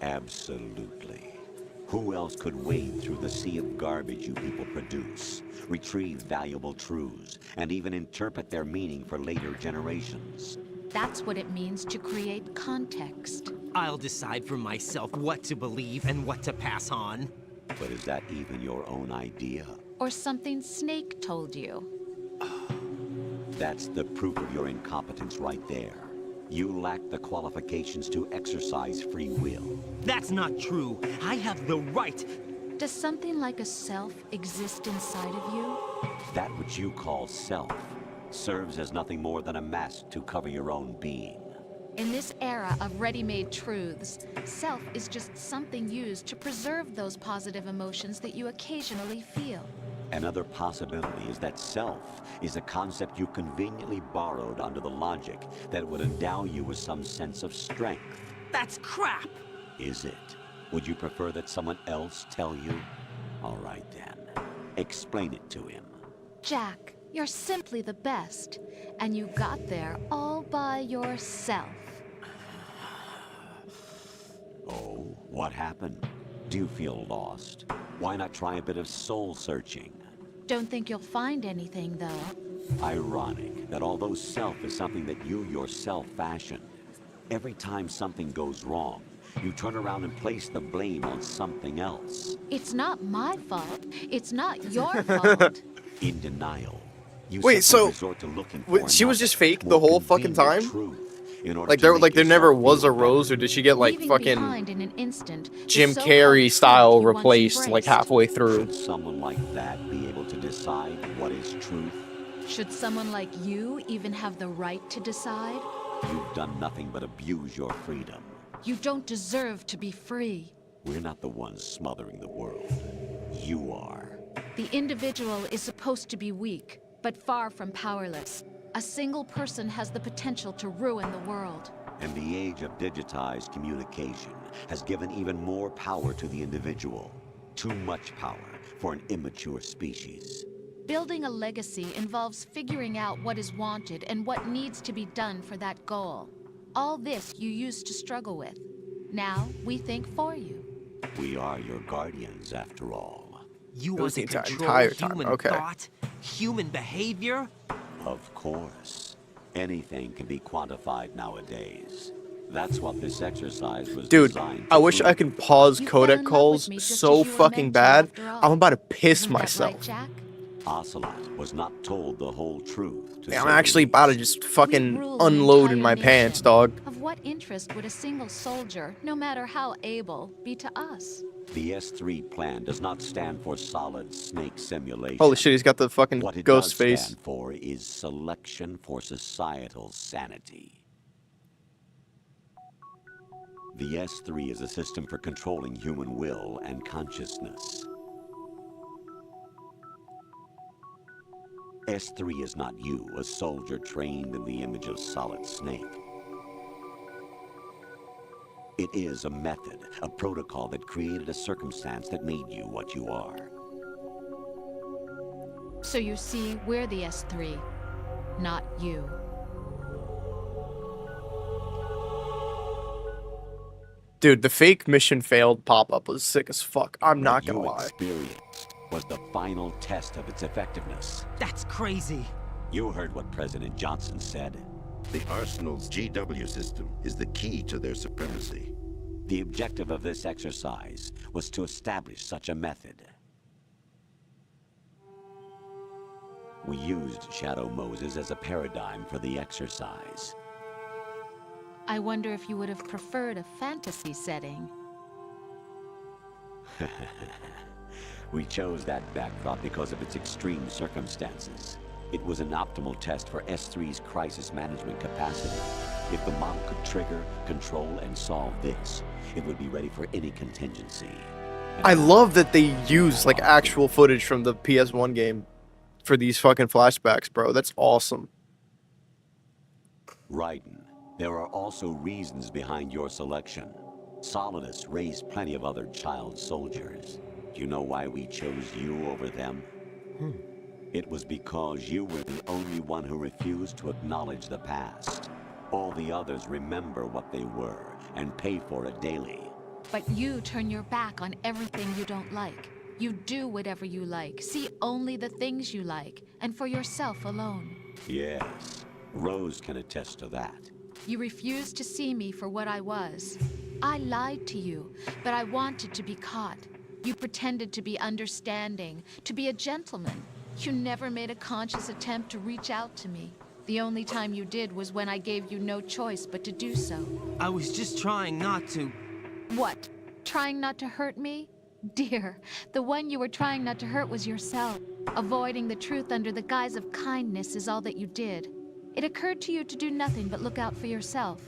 Absolutely. Who else could wade through the sea of garbage you people produce, retrieve valuable truths, and even interpret their meaning for later generations? That's what it means to create context. I'll decide for myself what to believe and what to pass on. But is that even your own idea? Or something Snake told you. That's the proof of your incompetence right there. You lack the qualifications to exercise free will. That's not true. I have the right. Does something like a self exist inside of you? That which you call self serves as nothing more than a mask to cover your own being. In this era of ready-made truths, self is just something used to preserve those positive emotions that you occasionally feel. Another possibility is that self is a concept you conveniently borrowed under the logic that would endow you with some sense of strength. That's crap! Is it? Would you prefer that someone else tell you? All right then. Explain it to him. Jack, you're simply the best, and you got there all by yourself. Oh, what happened? Do you feel lost? Why not try a bit of soul searching? Don't think you'll find anything, though. Ironic that although self is something that you yourself fashioned, every time something goes wrong, you turn around and place the blame on something else. It's not my fault. It's not your fault. In denial. You Wait, simply so resort to looking for she was another, just fake more the whole fucking convenient time? truth in order Like to make there never yourself was feel a Rose, or better. did she get like Leaving fucking behind in an instant, the Jim so-called Carrey truth style you once replaced like embraced. halfway through? Should someone like that be able to decide what is truth? Should someone like you even have the right to decide? You've done nothing but abuse your freedom. You don't deserve to be free. We're not the ones smothering the world. You are. The individual is supposed to be weak, but far from powerless. A single person has the potential to ruin the world. And the age of digitized communication has given even more power to the individual. Too much power for an immature species. Building a legacy involves figuring out what is wanted and what needs to be done for that goal. All this you used to struggle with. Now, we think for you. We are your guardians, after all. You It was want to the control entire time, human okay. thought, human behavior? Of course. Anything can be quantified nowadays. That's what this exercise was Dude, designed I to wish I prove. could pause You fell in codec love calls with me just so as you were fucking meant to, bad. after all. I'm about to piss Isn't that myself. right, Jack? Ocelot was not told the whole truth. To Yeah, I'm say actually the about to least. just fucking We rule an unload in entire my pants, nation. dog. Of what interest would a single soldier, no matter how able, be to us? The S3 plan does not stand for solid snake simulation. Holy shit, he's got the fucking What it ghost does face. stand for is selection for societal sanity. The S3 is a system for controlling human will and consciousness. S3 is not you, a soldier trained in the image of Solid Snake. It is a method, a protocol that created a circumstance that made you what you are. So you see, we're the S3, not you. Dude, the fake mission failed pop-up was sick as fuck. I'm not gonna What lie. you experienced was the final test of its effectiveness. That's crazy. You heard what President Johnson said. The Arsenal's GW system is the key to their supremacy. The objective of this exercise was to establish such a method. We used Shadow Moses as a paradigm for the exercise. I wonder if you would have preferred a fantasy setting. We chose that backdrop because of its extreme circumstances. It was an optimal test for S3's crisis management capacity. If the model could trigger, control, and solve this, it would be ready for any contingency. I love that they use like actual footage from the PS1 game for these fucking flashbacks, bro. That's awesome. Raiden, there are also reasons behind your selection. Solidus raised plenty of other child soldiers. Do you know why we chose you over them? It was because you were the only one who refused to acknowledge the past. All the others remember what they were and pay for it daily. But you turn your back on everything you don't like. You do whatever you like, see only the things you like, and for yourself alone. Yes, Rose can attest to that. You refused to see me for what I was. I lied to you, but I wanted to be caught. You pretended to be understanding, to be a gentleman. You never made a conscious attempt to reach out to me. The only time you did was when I gave you no choice but to do so. I was just trying not to. What? Trying not to hurt me? Dear, the one you were trying not to hurt was yourself. Avoiding the truth under the guise of kindness is all that you did. It occurred to you to do nothing but look out for yourself.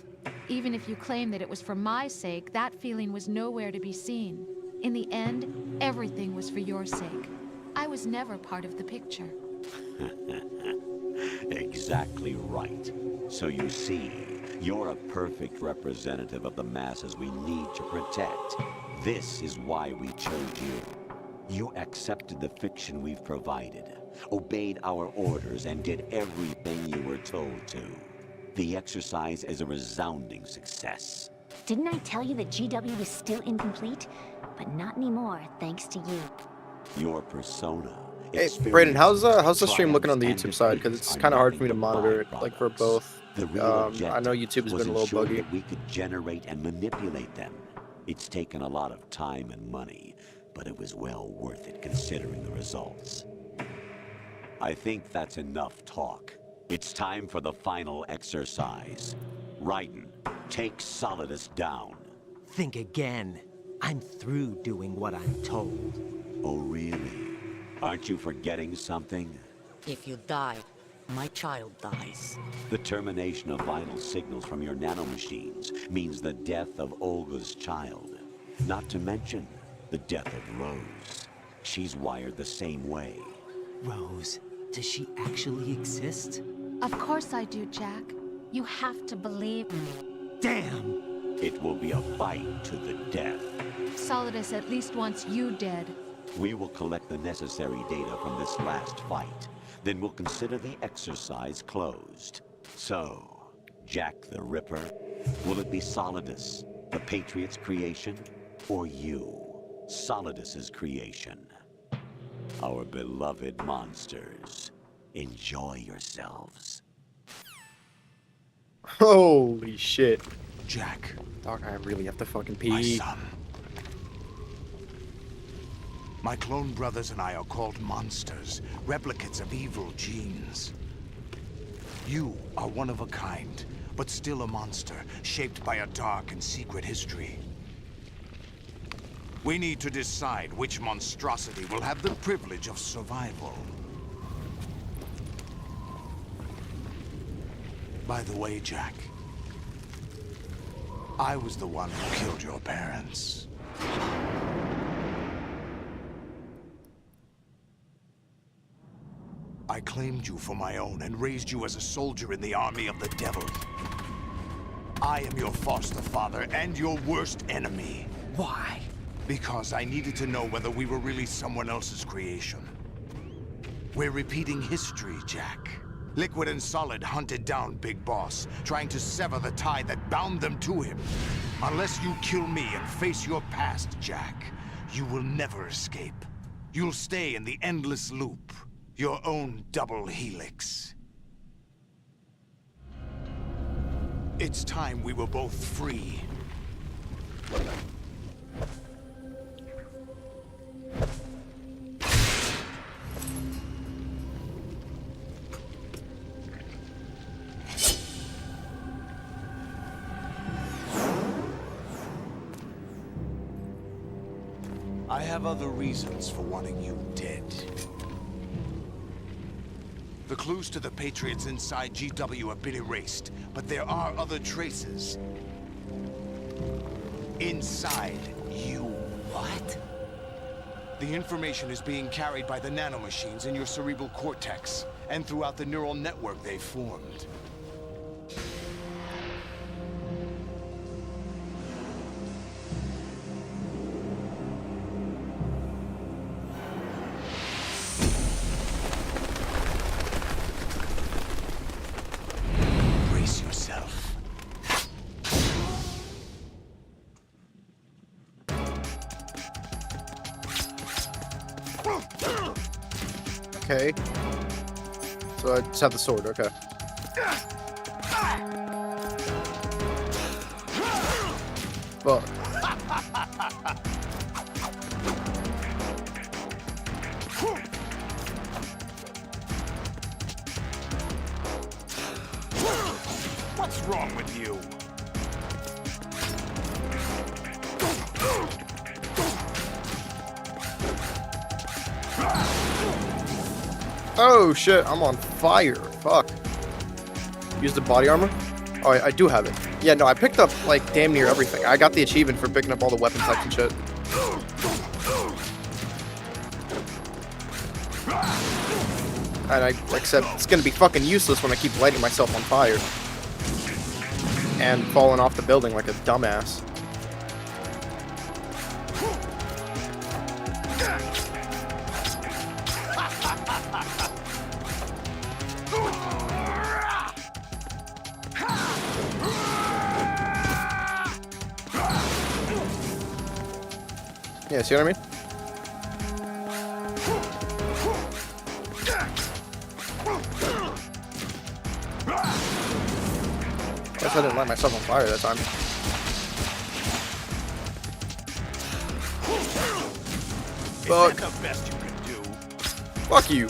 Even if you claim that it was for my sake, that feeling was nowhere to be seen. In the end, everything was for your sake. I was never part of the picture. Exactly right. So you see, you're a perfect representative of the masses we need to protect. This is why we chose you. You accepted the fiction we've provided, obeyed our orders, and did everything you were told to. The exercise is a resounding success. Didn't I tell you that GW was still incomplete? But not anymore, thanks to you. Your persona. Hey, Brayden, how's the stream looking on the YouTube side? Because it's kind of hard for me to monitor it, like for both. The real I know YouTube has was been a little ensuring buggy. that we could generate and manipulate them. It's taken a lot of time and money, but it was well worth it considering the results. I think that's enough talk. It's time for the final exercise. Raiden, take Solidus down. Think again. I'm through doing what I'm told. Oh, really? Aren't you forgetting something? If you die, my child dies. The termination of vital signals from your nanomachines means the death of Olga's child. Not to mention the death of Rose. She's wired the same way. Rose, does she actually exist? Of course I do, Jack. You have to believe me. Damn! It will be a fight to the death. Solidus at least wants you dead. We will collect the necessary data from this last fight. Then we'll consider the exercise closed. So, Jack the Ripper, will it be Solidus, the Patriot's creation, or you, Solidus's creation? Our beloved monsters, enjoy yourselves. Holy shit. Jack. Dog, I really have to fucking My pee. son. My clone brothers and I are called monsters, replicates of evil genes. You are one of a kind, but still a monster, shaped by a dark and secret history. We need to decide which monstrosity will have the privilege of survival. By the way, Jack, I was the one who killed your parents. I claimed you for my own and raised you as a soldier in the army of the devil. I am your foster father and your worst enemy. Why? Because I needed to know whether we were really someone else's creation. We're repeating history, Jack. Liquid and Solid hunted down Big Boss, trying to sever the tie that bound them to him. Unless you kill me and face your past, Jack, you will never escape. You'll stay in the endless loop, your own double helix. It's time we were both free. I have other reasons for wanting you dead. The clues to the Patriots inside GW have been erased, but there are other traces. Inside you. What? The information is being carried by the nanomachines in your cerebral cortex, and throughout the neural network they've formed. Brace yourself. Okay. So I just have the sword, okay. Fuck. What's wrong with you? Oh shit, I'm on fire. Fuck. Use the body armor? Oh, I do have it. Yeah, no, I picked up, like, damn near everything. I got the achievement for picking up all the weapon types and shit. And except it's gonna be fucking useless when I keep lighting myself on fire. And falling off the building like a dumbass. Yeah, see what I mean? Guess I didn't light myself on fire that time. Fuck. Is that the best you can do? Fuck you.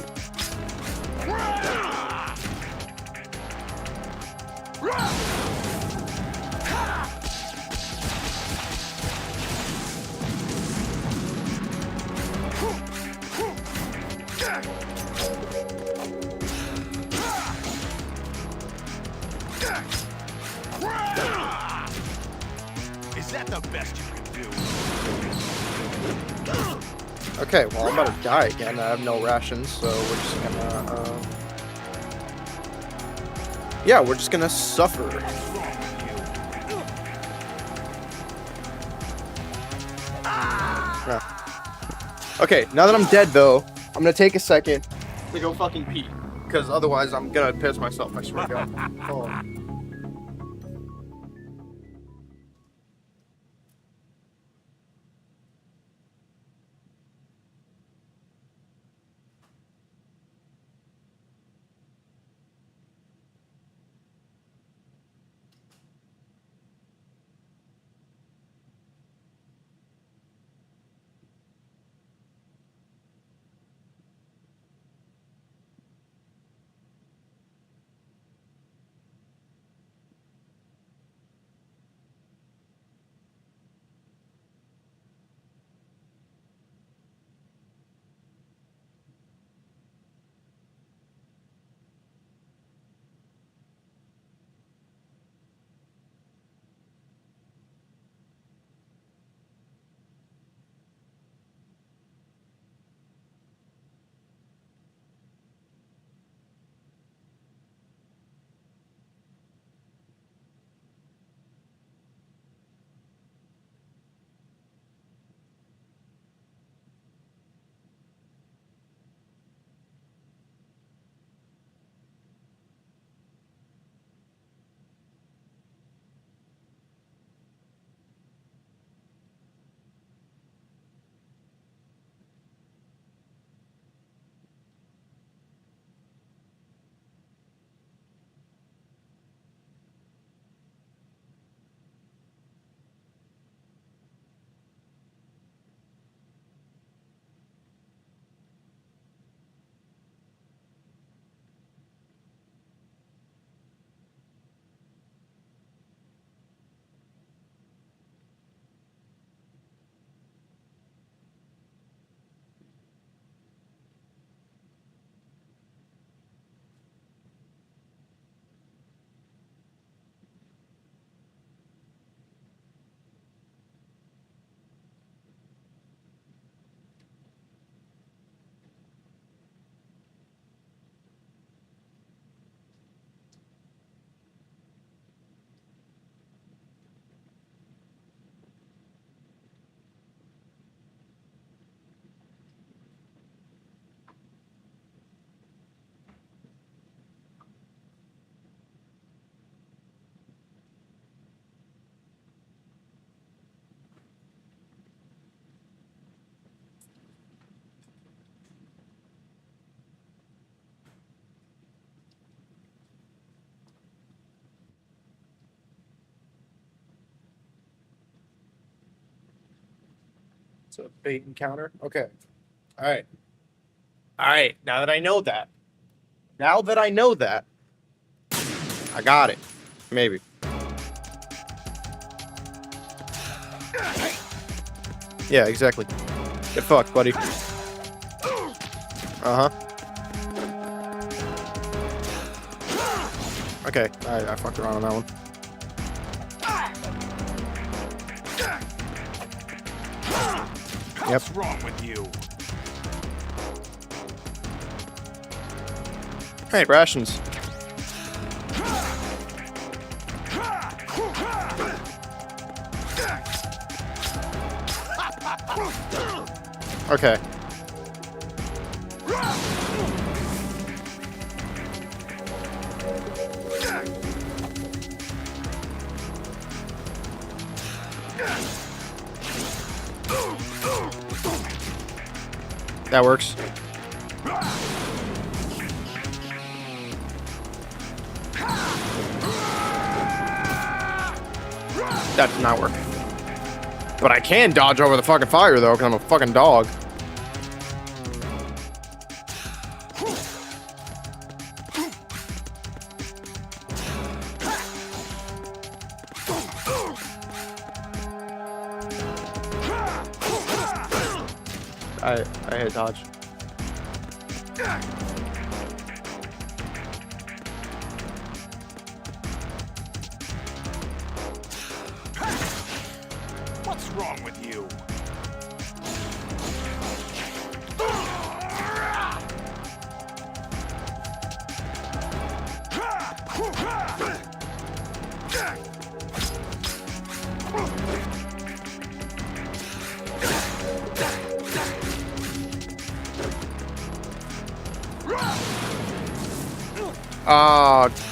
Is that the best you can do? Okay, well, I'm about to die again. I have no rations, so we're just gonna, yeah, we're just gonna suffer. Yeah. Okay, now that I'm dead, though, I'm gonna take a second to go fucking pee. Because otherwise, I'm gonna piss myself, I swear to God. Hold on. It's a bait encounter. Okay. All right. All right. Now that I know that. I got it. Maybe. Yeah, exactly. Get fucked, buddy. Uh-huh. Okay, I fucked around on that one. What's wrong with you? Hey, rations. Okay. That works. That did not work. But I can dodge over the fucking fire, though, because I'm a fucking dog. I hit dodge. What's wrong with you?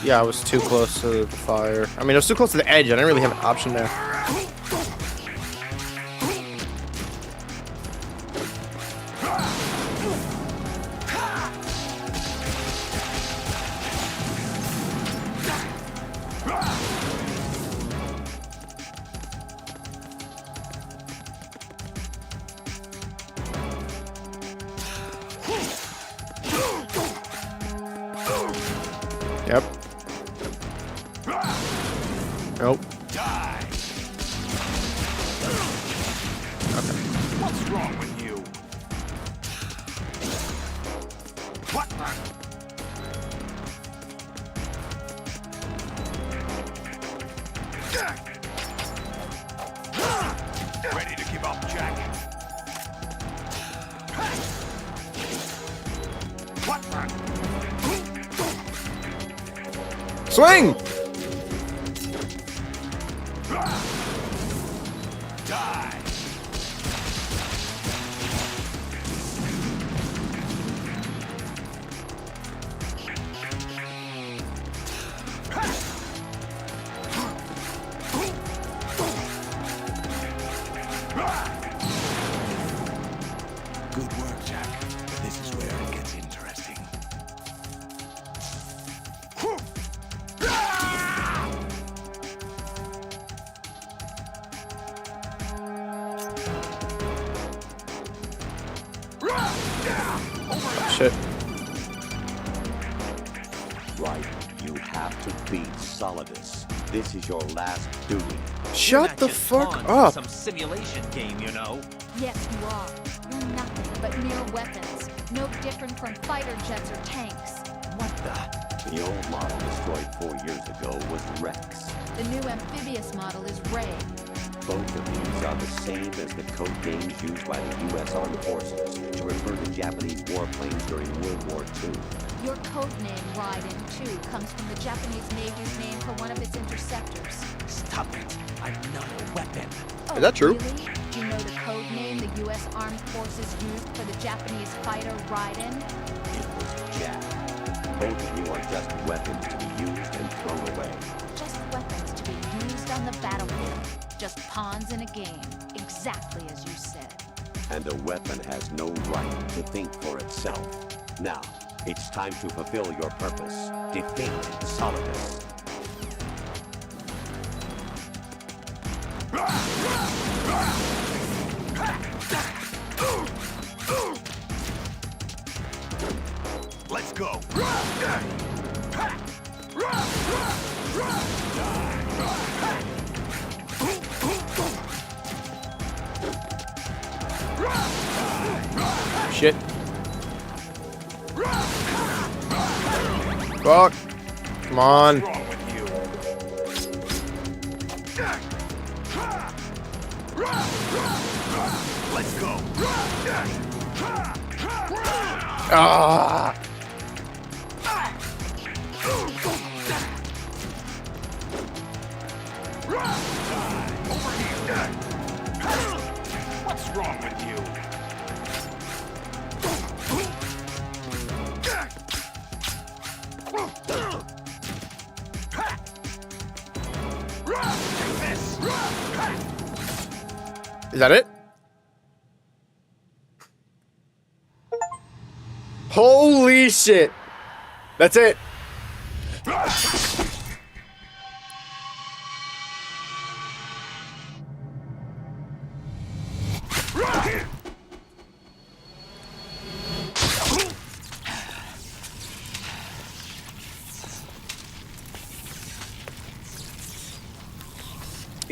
Yeah, I was too close to the fire. I mean, I was too close to the edge. I didn't really have an option there. Yep. Nope. Die. Okay. What's wrong with you? What? Ready to give up, Jack? What? Swing! Die! Good work, Jack. This is where it gets interesting. Shit. Right. You have to beat Solidus. This is your last duty. Shut the fuck up. Some simulation game, you know. Yes, you are. You're nothing but mere weapons. No different from fighter jets or tanks. What the? The old model destroyed 4 years ago was Rex. The new amphibious model is Ray. Both of these are the same as the code names used by the U.S. Armed Forces to refer to Japanese warplanes during World War II. Your code name, Raiden 2, comes from the Japanese Navy's name for one of its interceptors. Stop it. I'm not a weapon. Oh, Is that true? Really? Do you know the code name the U.S. Armed Forces used for the Japanese fighter Raiden? It was Jack. Both of you are just weapons to be used and thrown away. Just weapons to be used on the battlefield. Just pawns in a game, exactly as you said. And a weapon has no right to think for itself. Now, it's time to fulfill your purpose. Defeat Solidus. Let's go. Shit. Fuck. Come on. Let's go. Ah. What's wrong with you? Is that it? Holy shit. That's it.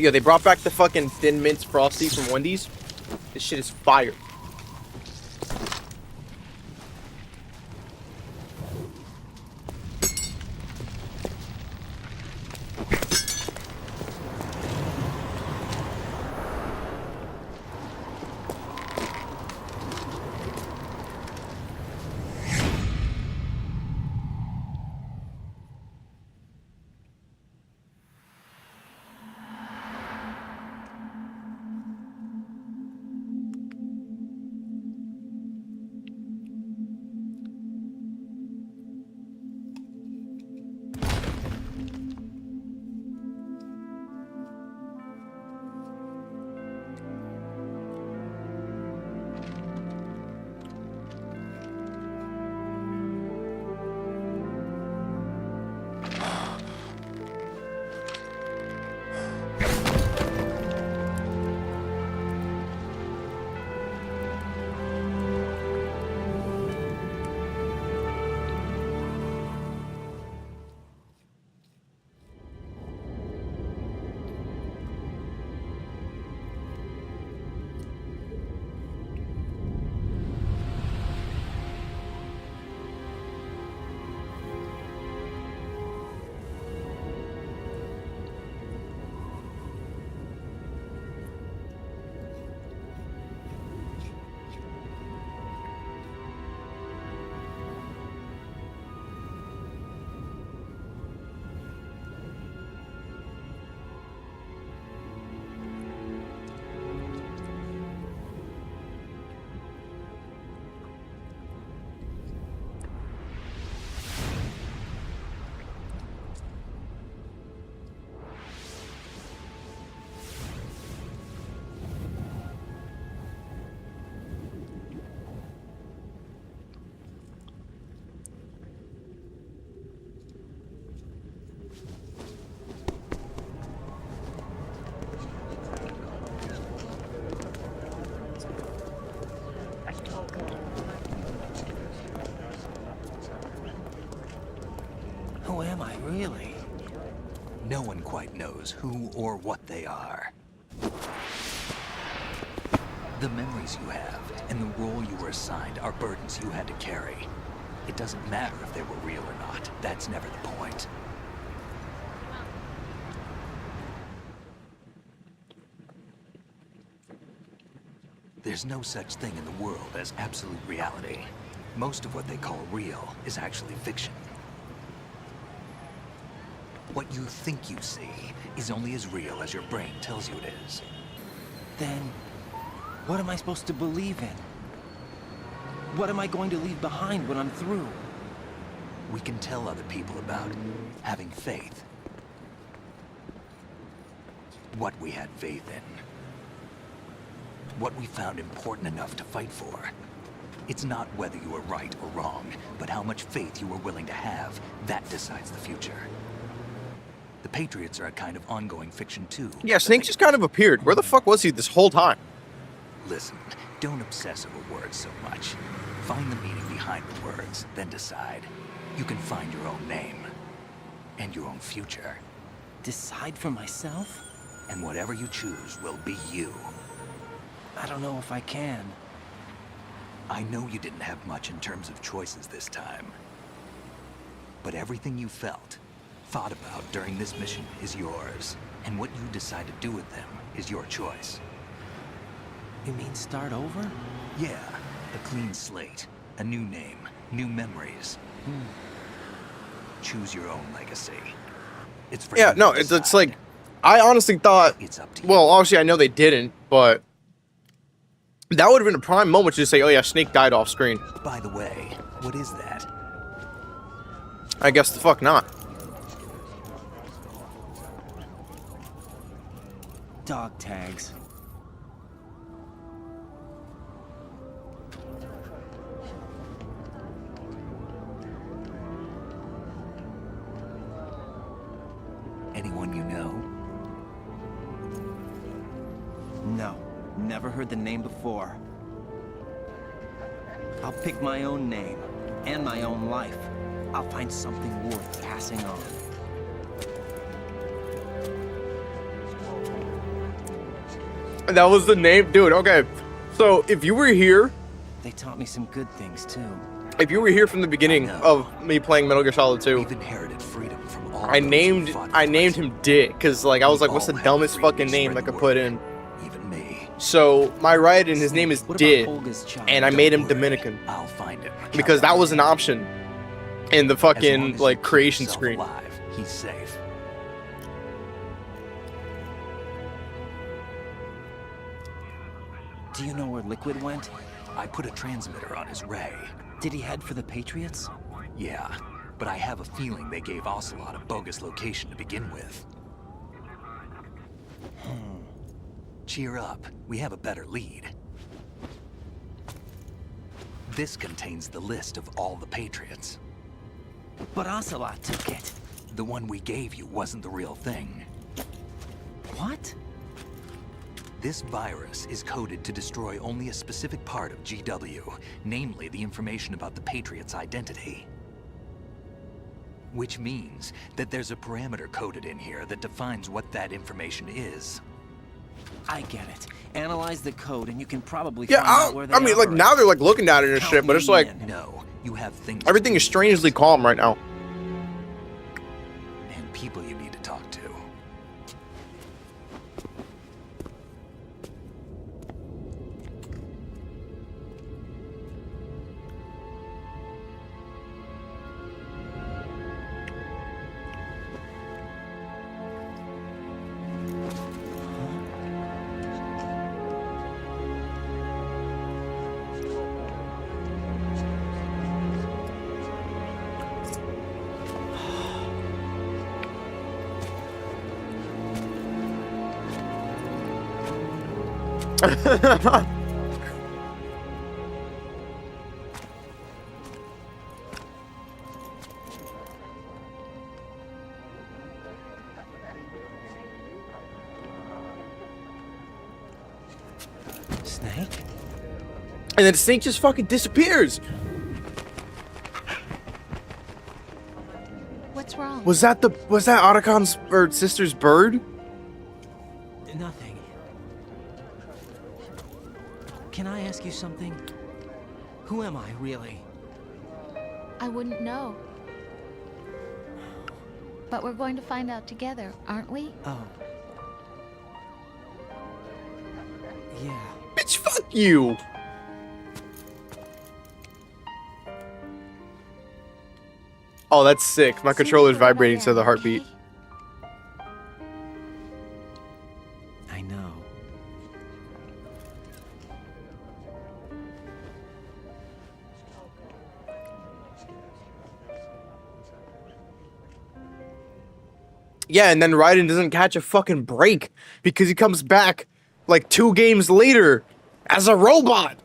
Yo, they brought back the fucking Thin Mints Frosty from Wendy's. This shit is fire. Who am I, really? No one quite knows who or what they are. The memories you have and the role you were assigned are burdens you had to carry. It doesn't matter if they were real or not. That's never the point. There's no such thing in the world as absolute reality. Most of what they call real is actually fiction. What you think you see is only as real as your brain tells you it is. Then, what am I supposed to believe in? What am I going to leave behind when I'm through? We can tell other people about having faith. What we had faith in. What we found important enough to fight for. It's not whether you were right or wrong, but how much faith you were willing to have. That decides the future. The Patriots are a kind of ongoing fiction too. Yeah, Snake just kind of appeared. Where the fuck was he this whole time? Listen, don't obsess over words so much. Find the meaning behind the words, then decide. You can find your own name. And your own future. Decide for myself? And whatever you choose will be you. I don't know if I can. I know you didn't have much in terms of choices this time. But everything you felt, thought about during this mission is yours. And what you decide to do with them is your choice. You mean start over? Yeah, a clean slate, a new name, new memories. Choose your own legacy. It's for Yeah, you no, to it's decide. like, I honestly thought, It's up to you. well, obviously I know they didn't, but that would have been a prime moment to just say, oh yeah, Snake died off screen. By the way, what is that? I guess the fuck not. Dog tags. Anyone you know? No, never heard the name before. I'll pick my own name and my own life. I'll find something worth passing on. That was the name? Dude, okay. So, if you were here, They taught me some good things too. if you were here from the beginning of me playing Metal Gear Solid 2, We've inherited freedom from all I those who named fought him Dick, because like I was like, what's the all have dumbest freely fucking name I spread could the put word. in? Even me. So my right and his name is What about Did, Olga's child? and I Don't made him worry, Dominican I'll find him. because that was an option in the As long fucking as like he keeps creation himself screen. alive, he's safe. Do you know where Liquid went? I put a transmitter on his ray. Did he head for the Patriots? Yeah, but I have a feeling they gave Ocelot a bogus location to begin with. Cheer up, we have a better lead. This contains the list of all the Patriots. But Ocelot took it. The one we gave you wasn't the real thing. What? This virus is coded to destroy only a specific part of GW, namely the information about the Patriot's identity. Which means that there's a parameter coded in here that defines what that information is. I get it. Analyze the code and you can probably Yeah, find out where they I mean, like operate. now they're like looking at it and Count shit, but it's me like in. No, you have things. everything is strangely calm right now. And people you need to talk to. Snake? And then Snake just fucking disappears. What's wrong? Was that Otacon's or sister's bird? Nothing. Can I ask you something? Who am I, really? I wouldn't know. But we're going to find out together, aren't we? Oh. Yeah. Bitch, fuck you. Oh, that's sick. My controller's vibrating to the heartbeat. I know. Yeah, and then Raiden doesn't catch a fucking break because he comes back like 2 games later as a robot.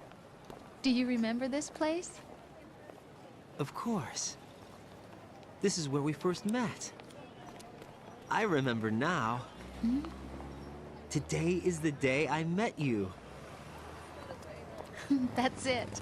Do you remember this place? Of course. This is where we first met. I remember now. Today is the day I met you. That's it.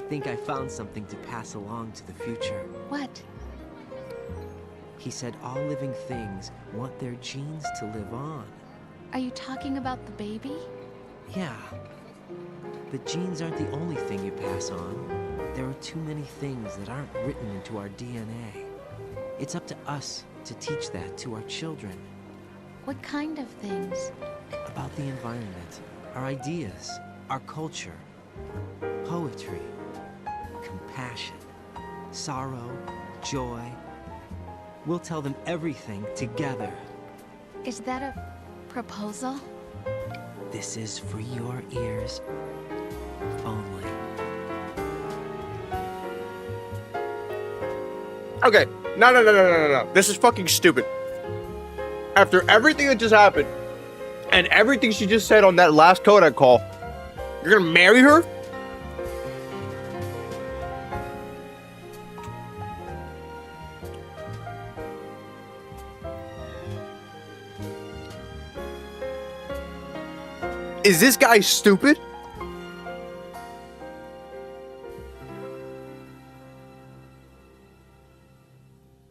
think I found something to pass along to the future. What? He said all living things want their genes to live on. Are you talking about the baby? Yeah. But genes aren't the only thing you pass on. There are too many things that aren't written into our DNA. It's up to us to teach that to our children. What kind of things? About the environment, our ideas, our culture, poetry, compassion, sorrow, joy. We'll tell them everything together. Is that a proposal? This is for your ears only. Okay, no. This is fucking stupid. After everything that just happened, and everything she just said on that last Kodak call, you're gonna marry her? Is this guy stupid?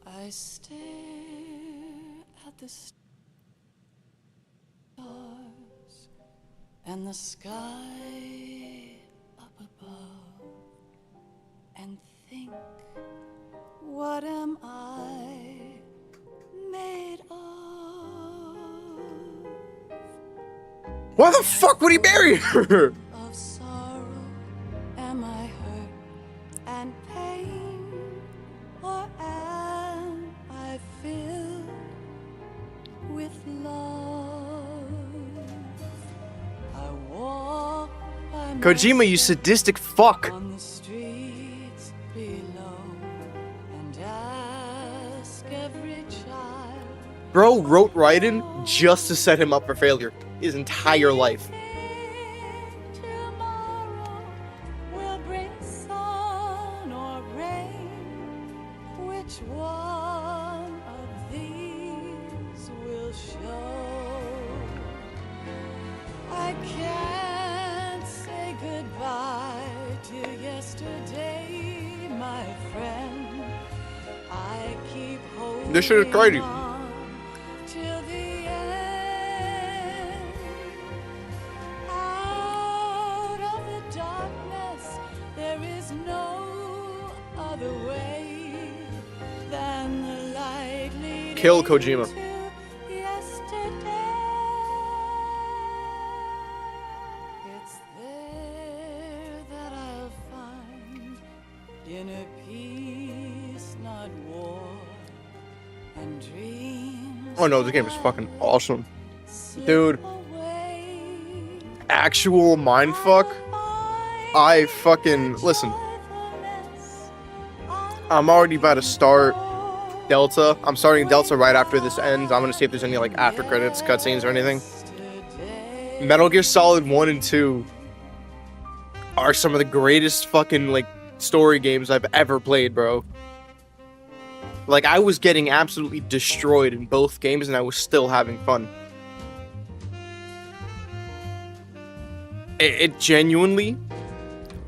I stare at the stars and the sky up above and think, what am I made of? Why the fuck would he marry her? Of sorrow am I hurt and pain, or am I filled with love? I walk by Kojima, you sadistic fuck. on the streets below and ask every child. Bro wrote Raiden just to set him up for failure his entire life. Will bring sun or rain. Which one of these will show? I can't say goodbye to yesterday, my friend. I keep holding This shit is crazy. on till the end. Out of the darkness, there is no other way than the light leading Kill Kojima. to yesterday. It's there that I'll find inner peace, not war, and dreams. Oh no, this game is fucking awesome. Dude. Actual mindfuck. I fucking listen. I'm already about to start Delta. I'm starting Delta right after this ends. I'm gonna see if there's any like after credits, cutscenes, or anything. Metal Gear Solid 1 and 2 are some of the greatest fucking like story games I've ever played, bro. Like I was getting absolutely destroyed in both games and I was still having fun. It genuinely,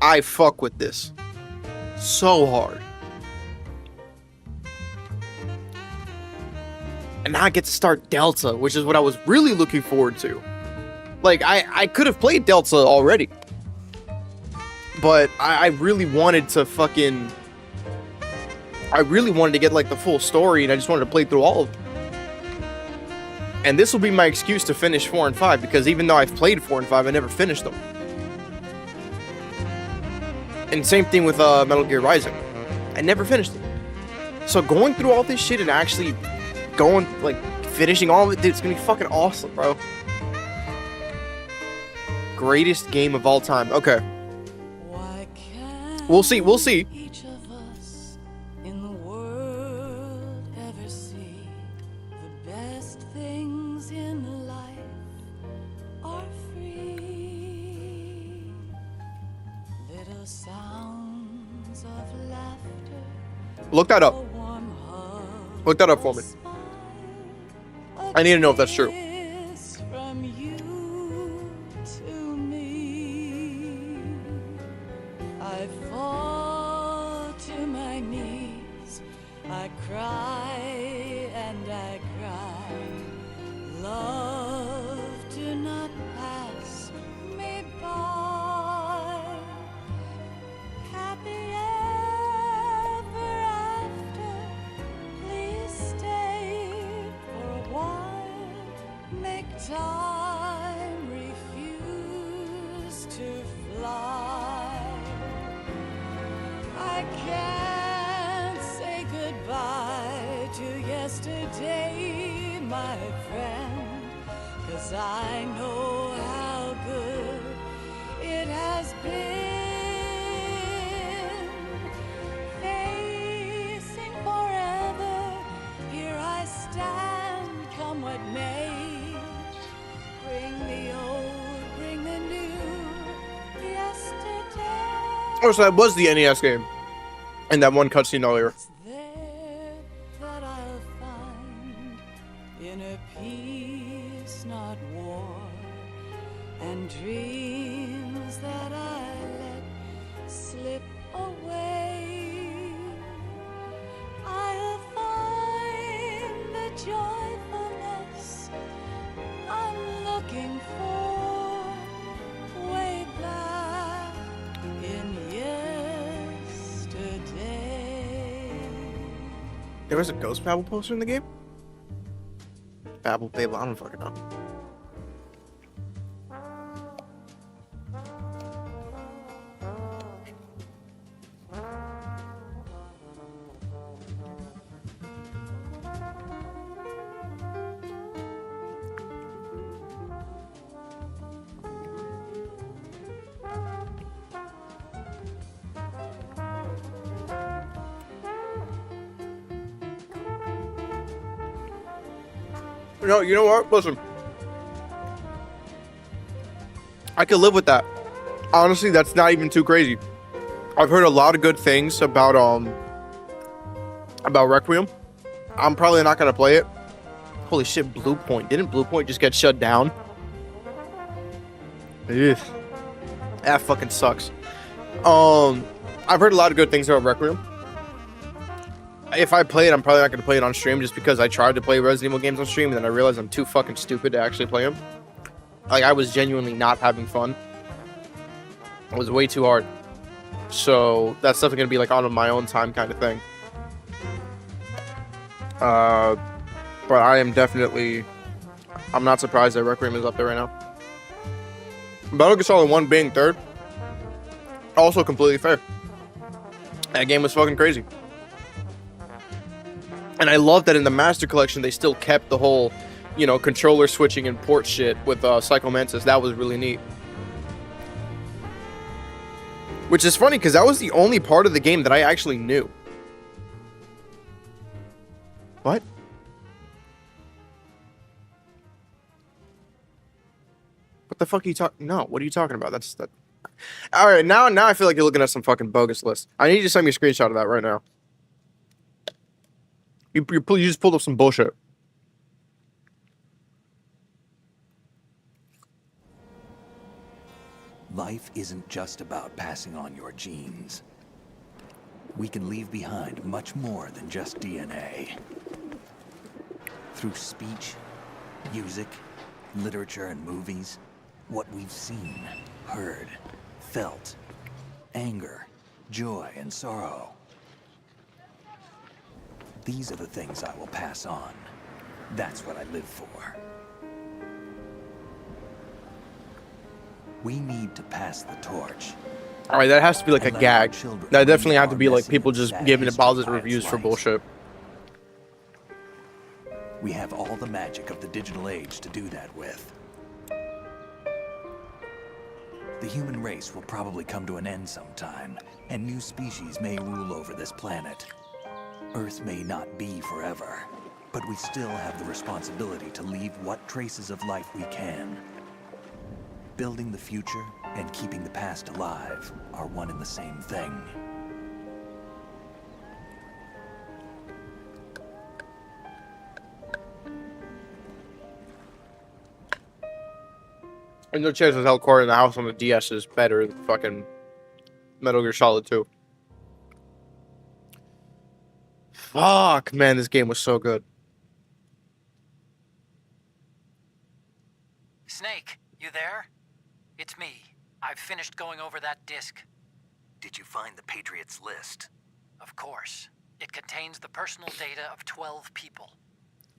I fuck with this so hard. And now I get to start Delta, which is what I was really looking forward to. Like, I could have played Delta already. But I really wanted to fucking... I really wanted to get, like, the full story, and I just wanted to play through all of them. And this will be my excuse to finish 4 and 5, because even though I've played 4 and 5, I never finished them. And same thing with Metal Gear Rising. I never finished it. So going through all this shit and actually going, like, finishing all of it, dude, it's gonna be fucking awesome, bro. Greatest game of all time. Okay. We'll see, we'll see. Each of us in the world ever see the best things in life are free. Little sounds of laughter. Look that up. Look that up for me. I need to know if that's true. From you to me, I fall can't say goodbye to yesterday, my friend, 'cause I know how good it has been. Facing forever, here I stand, come what may. Bring the old, bring the new, yesterday. Oh, so that was the NES game. And that one cutscene earlier. There that I'll find inner peace, not war, and dreams that I let slip away. I'll find the joyfulness I'm looking for way back in yesterday. There was a Ghost Babel poster in the game? Babel, I don't fucking know. No, you know what? Listen. I could live with that. Honestly, that's not even too crazy. I've heard a lot of good things about Requiem. I'm probably not gonna play it. Holy shit, Blue Point. Didn't Blue Point just get shut down? Ugh. That fucking sucks. I've heard a lot of good things about Requiem. If I play it, I'm probably not going to play it on stream just because I tried to play Resident Evil games on stream and then I realized I'm too fucking stupid to actually play them. Like, I was genuinely not having fun. It was way too hard. So, that's definitely going to be like on my own time kind of thing. But I am definitely... I'm not surprised that Requiem is up there right now. Metal Gear Solid 1 being third. Also completely fair. That game was fucking crazy. And I love that in the Master Collection, they still kept the whole, you know, controller switching and port shit with Psycho Mantis. That was really neat. Which is funny, because that was the only part of the game that I actually knew. What? What the fuck are you talking? No, what are you talking about? That's that. All right, now I feel like you're looking at some fucking bogus list. I need you to send me a screenshot of that right now. You just pulled up some bullshit. Life isn't just about passing on your genes. We can leave behind much more than just DNA. Through speech, music, literature, and movies, what we've seen, heard, felt, anger, joy, and sorrow. These are the things I will pass on. That's what I live for. We need to pass the torch. All right, that has to be like a gag. That definitely have to be like people just giving it positive reviews for bullshit. We have all the magic of the digital age to do that with. The human race will probably come to an end sometime, and new species may rule over this planet. Earth may not be forever, but we still have the responsibility to leave what traces of life we can. Building the future and keeping the past alive are one and the same thing. And no chance of Hellcore in the house on the DS is better than fucking Metal Gear Solid 2. Fuck, man, this game was so good. Snake, you there? It's me. I've finished going over that disc. Did you find the Patriots list? Of course. It contains the personal data of 12 people.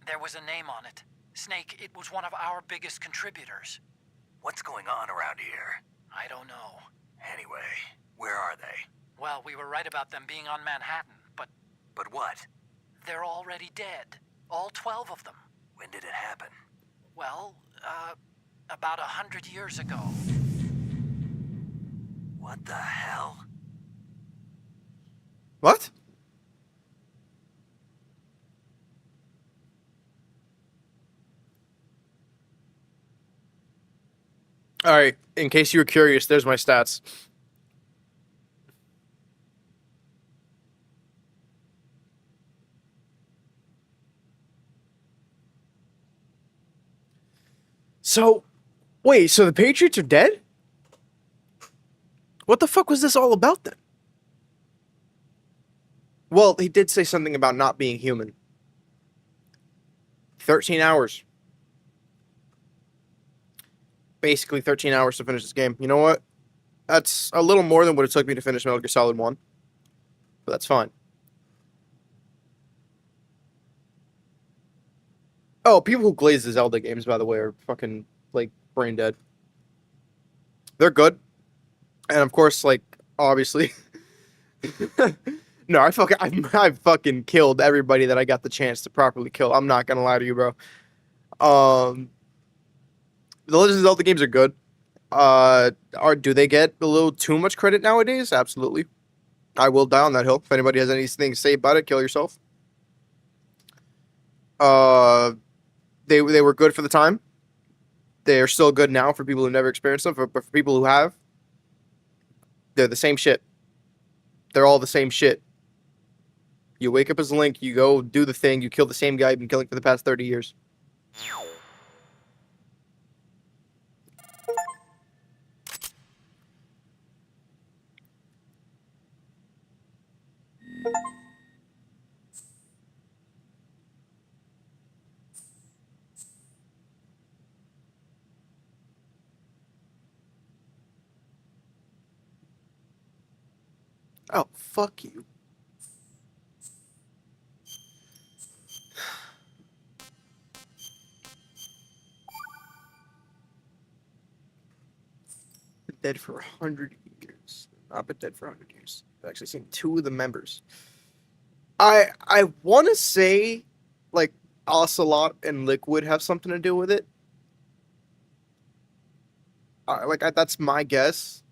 There was a name on it. Snake, it was one of our biggest contributors. What's going on around here? I don't know. Anyway, where are they? Well, Well, we were right about them being on Manhattan, but... But what? They're already dead. All 12 of them. When did it happen? Well, about 100 years ago. What the hell? What? Alright, in case you were curious, there's my stats. So, wait, so the Patriots are dead? What the fuck was this all about then? Well, he did say something about not being human. 13 hours. Basically 13 hours to finish this game. You know what? That's a little more than what it took me to finish Metal Gear Solid 1. But that's fine. Oh, people who glaze the Zelda games, by the way, are fucking, like, brain dead. They're good. And, of course, like, obviously... No, I fucking killed everybody that I got the chance to properly kill. I'm not gonna lie to you, bro. The Legend of Zelda games are good. Do they get a little too much credit nowadays? Absolutely. I will die on that hill. If anybody has anything to say about it, kill yourself. They were good for the time. They are still good now for people who never experienced them. But for people who have, they're the same shit. They're all the same shit. You wake up as Link, you go do the thing, you kill the same guy you've been killing for the past 30 years. Oh, fuck you. Been dead for 100 years. Not been dead for 100 years. I've actually seen 2 of the members. I want to say, like, Ocelot and Liquid have something to do with it. That's my guess.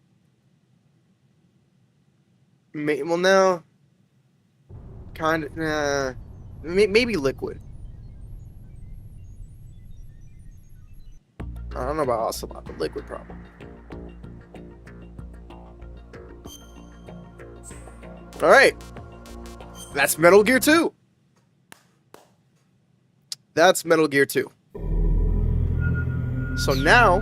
Well, no. Kind of, maybe Liquid. I don't know about Ocelot, but Liquid probably. Alright. That's Metal Gear 2. That's Metal Gear 2. So now,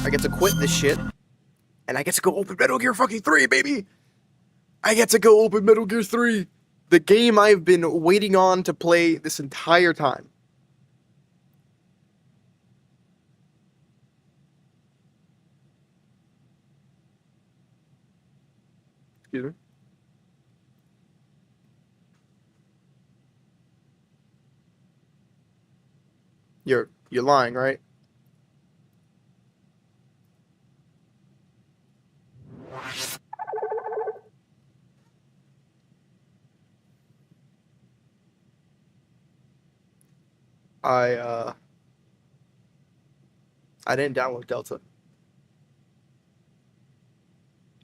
I get to quit this shit. And I get to go open Metal Gear fucking 3, baby! I get to go open Metal Gear 3! The game I've been waiting on to play this entire time. Excuse me? You're lying, right? I didn't download Delta.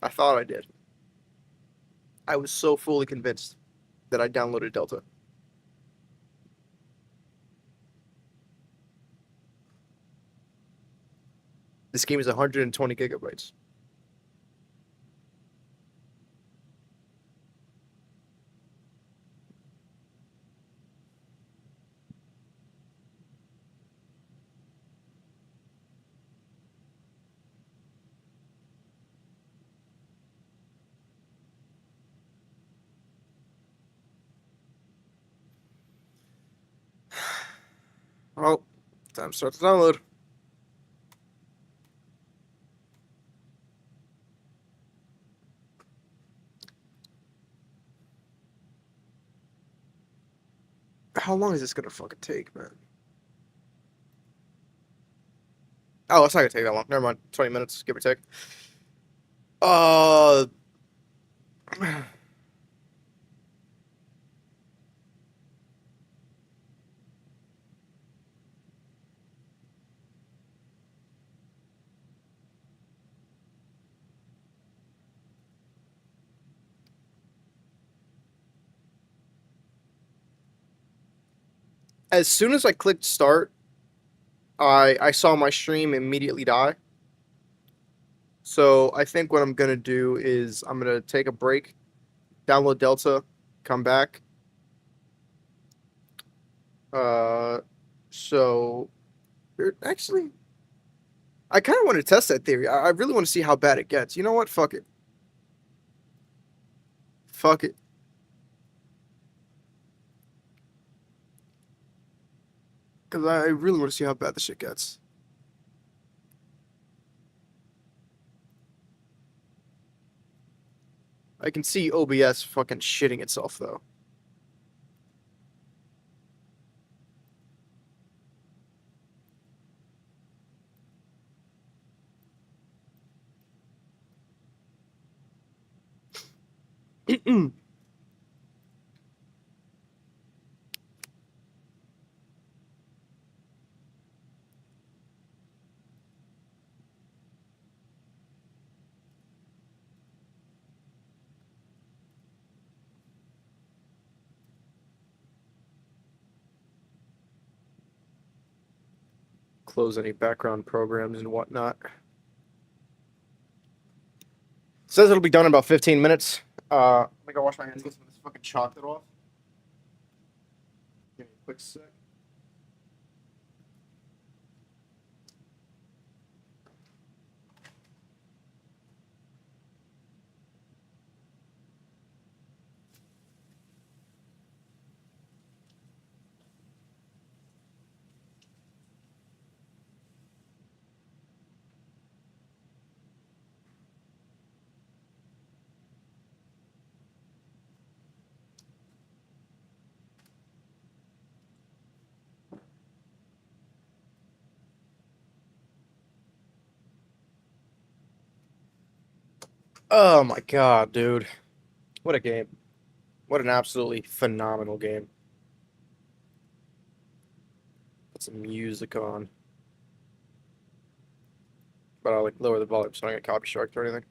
I thought I did. I was so fully convinced that I downloaded Delta. This game is 120 gigabytes. Well, time to start the download. How long is this gonna fucking take, man? Oh, it's not gonna take that long. Never mind. 20 minutes, give or take. Uh, as soon as I clicked start, I saw my stream immediately die. So I think what I'm gonna do is I'm gonna take a break, download Delta, come back. So actually, I kind of want to test that theory. I really want to see how bad it gets. You know what? Fuck it. Fuck it. Because I really want to see how bad the shit gets. I can see OBS fucking shitting itself, though. Close any background programs and whatnot. Says it'll be done in about 15 minutes. Let me go wash my hands, get some of this fucking chocolate off. Give me a quick sec. Oh my god, dude. What a game. What an absolutely phenomenal game. Put some music on. But I'll like lower the volume so I don't get copy striked or anything.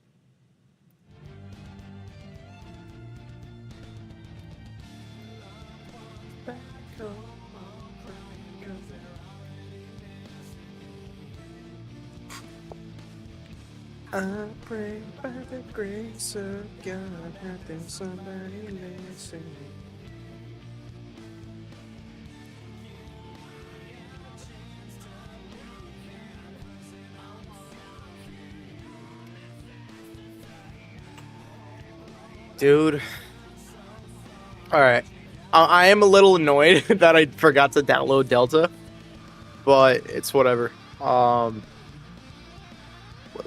I pray by the grace of God that there's somebody listening. Dude. Alright. I am a little annoyed that I forgot to download Delta. But it's whatever.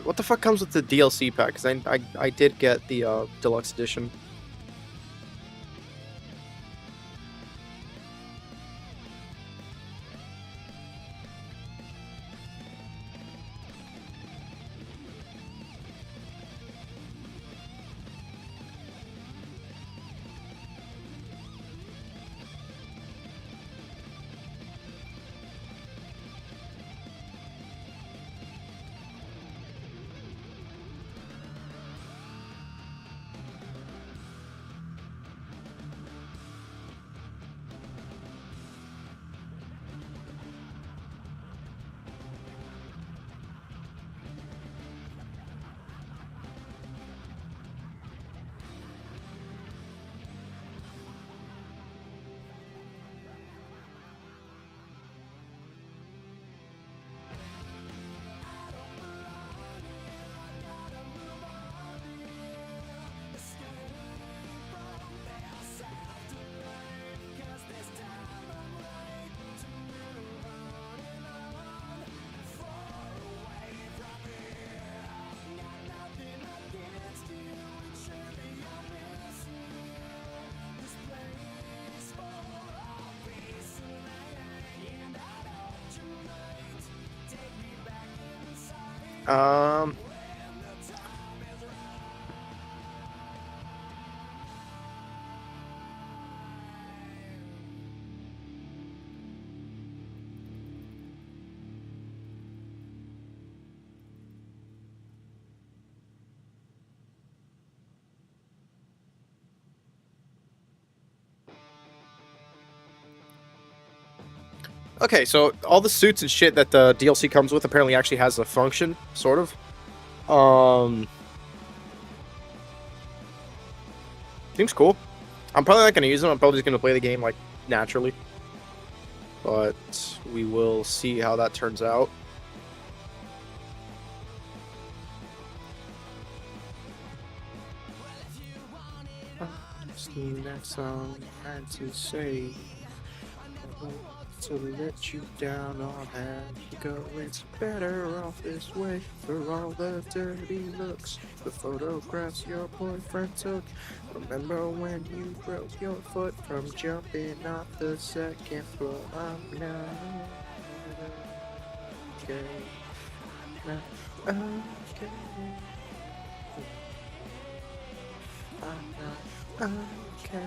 What the fuck comes with the DLC pack? Because I did get the deluxe edition. Okay, so all the suits and shit that the DLC comes with apparently actually has a function, sort of. Seems cool. I'm probably not gonna use them. I'm probably just gonna play the game like naturally. But we will see how that turns out. That song I had to say to let you down on how you go. It's better off this way for all the dirty looks, the photographs your boyfriend took. Remember when you broke your foot from jumping off the second floor? I'm not okay. Not okay. I'm not okay.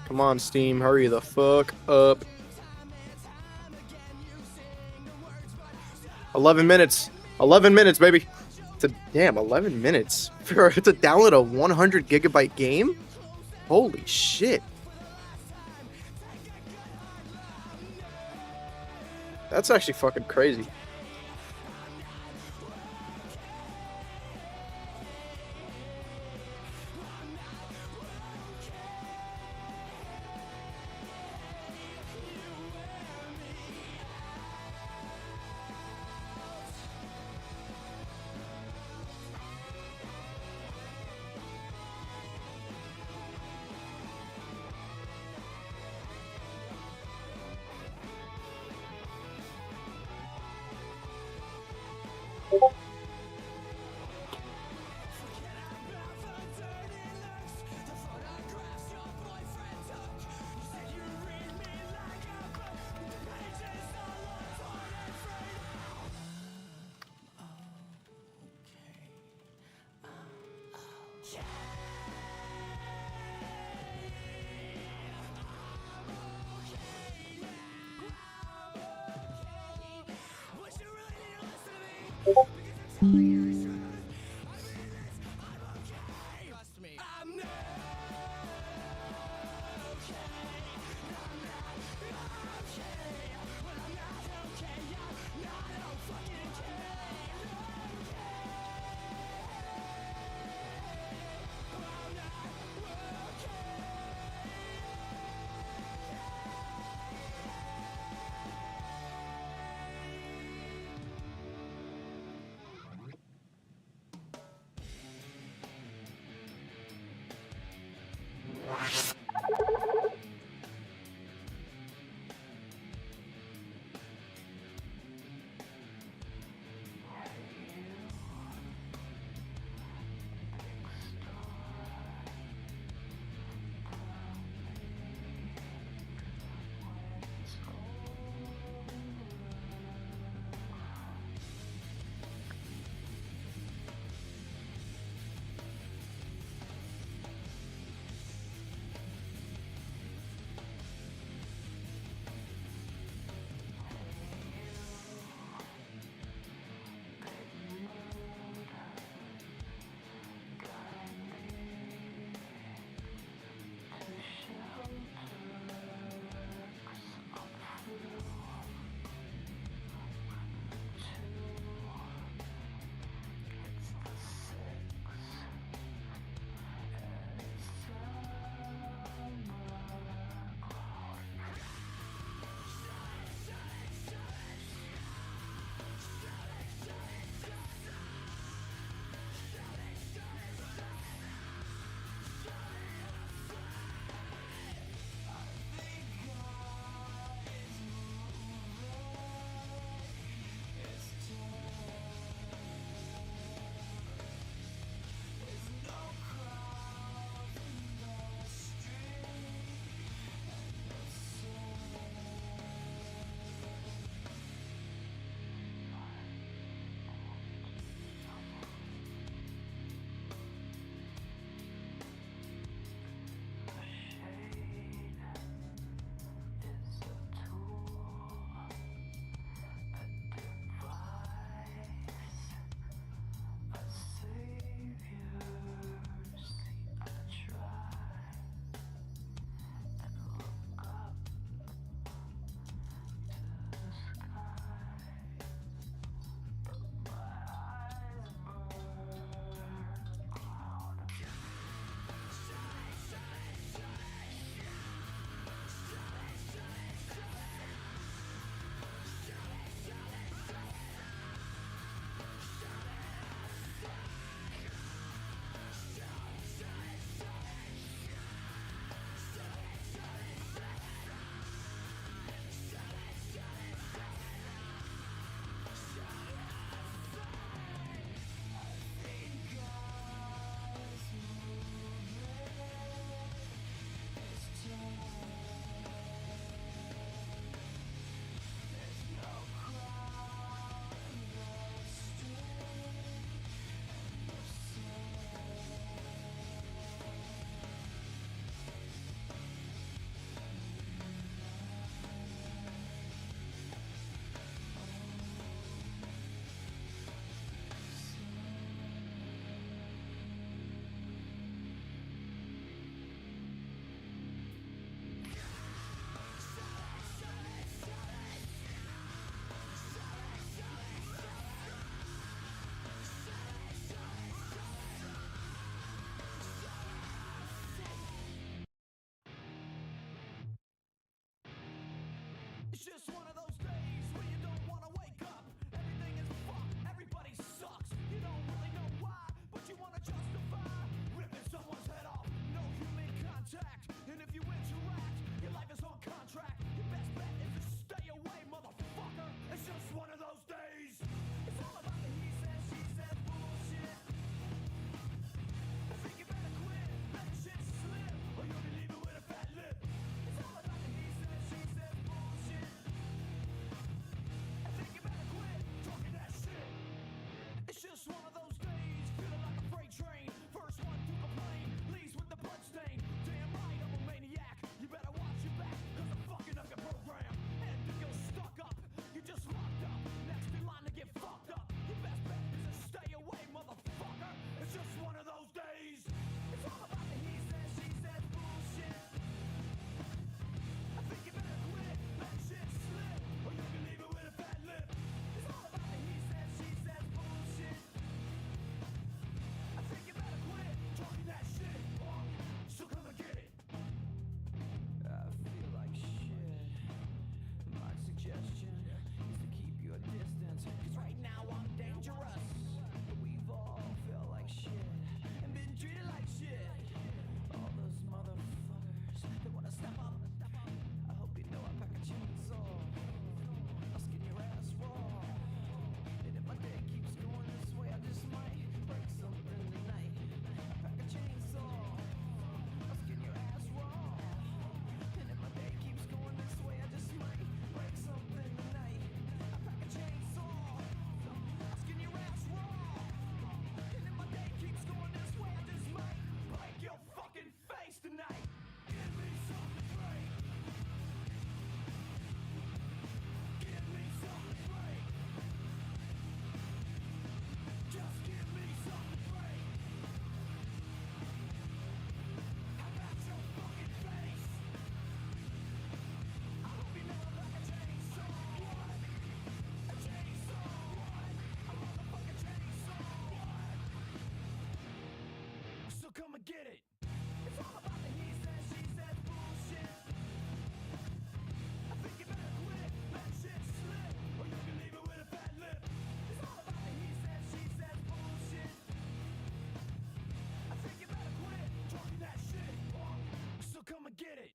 Come on, Steam, hurry the fuck up. 11 minutes. 11 minutes, baby. Damn, 11 minutes to download a 100 gigabyte game? Holy shit. That's actually fucking crazy. It's just one of those days where you don't want to wake up. Everything is fucked, everybody sucks. You don't really know why, but you want to justify ripping someone's head off. No human contact, and if you interact, your life is on contract. Your best bet is to stay away, motherfucker. It's just one of those days. It's all about the he said, she said bullshit. I think you better quit, let shit slip, or you'll be leaving with a fat lip. It's all about the he said, she said bullshit. I think you better quit talking that shit. It's just one of those days, feeling like a freight train. First one to complain, leaves with the blood stain. Damn right, I'm a maniac. You better watch your back, cause I'm fucking up your program. And if you're stuck up, you're just locked up. Next in line to get fucked up. Your best bet is to stay away, motherfucker. It's just one of those days. It's all about the he said, she said bullshit. I think you better quit, let shit slip, or you can leave it with a fat lip. It's all about the he said, she said bullshit. I think you better quit talking that shit, so come and get it. I feel like shit. My suggestion is to keep your distance, cause right now I'm dangerous. We've all felt like shit and been treated like shit. All those motherfuckers that wanna step up, I hope you know I pack a chainsaw. I'll skin your ass raw. And if my day keeps going this way, I just might break something tonight. I pack a chainsaw. I'll skin your ass raw. And if my day keeps going this way, I just might break something tonight. I pack a chainsaw. I'll skin your ass raw. And if my day keeps going this way, I just might break your fucking face tonight. Give me something to break. Give me something to break. Just give me something to break. I got your fucking face. I hope you know I'm like a chainsaw. What? A chainsaw. What? A motherfucking chainsaw. What? So come and get it. It's all about the he said, she said bullshit. I think you better quit, let shit slip, or you can leave it with a fat lip. It's all about the he said, she said bullshit. I think you better quit talking that shit, so come and get it.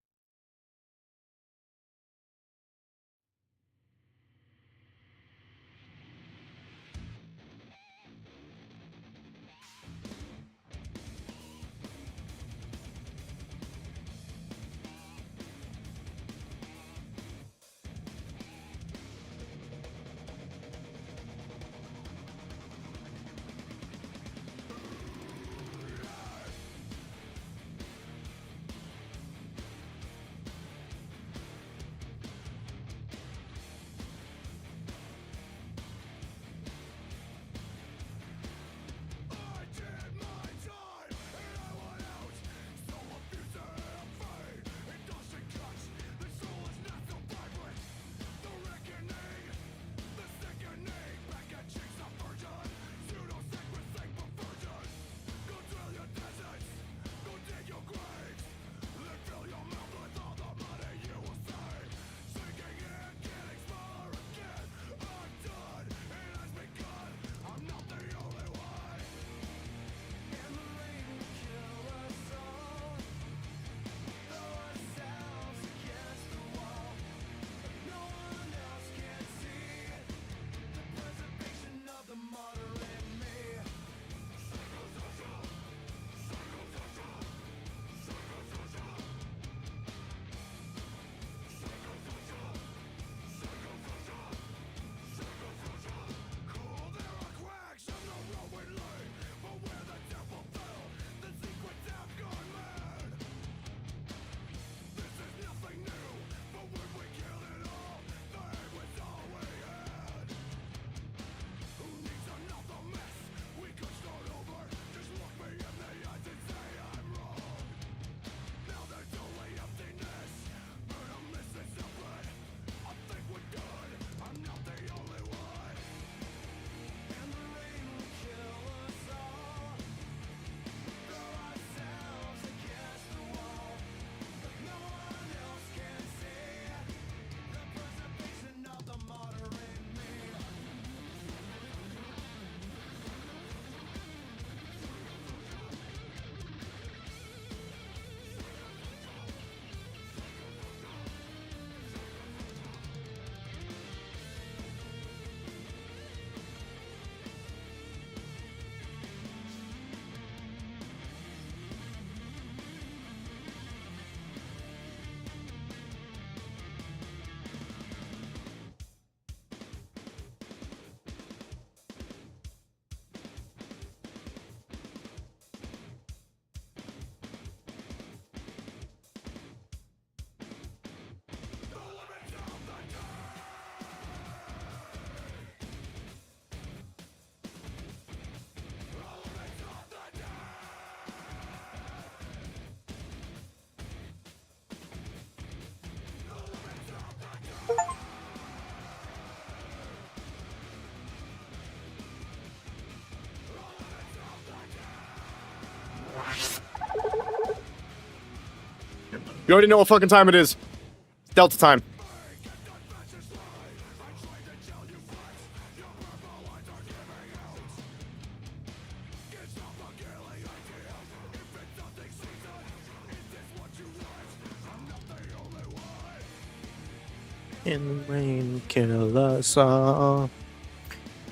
You already know what fucking time it is. It's Delta time. In the rain, kill us all.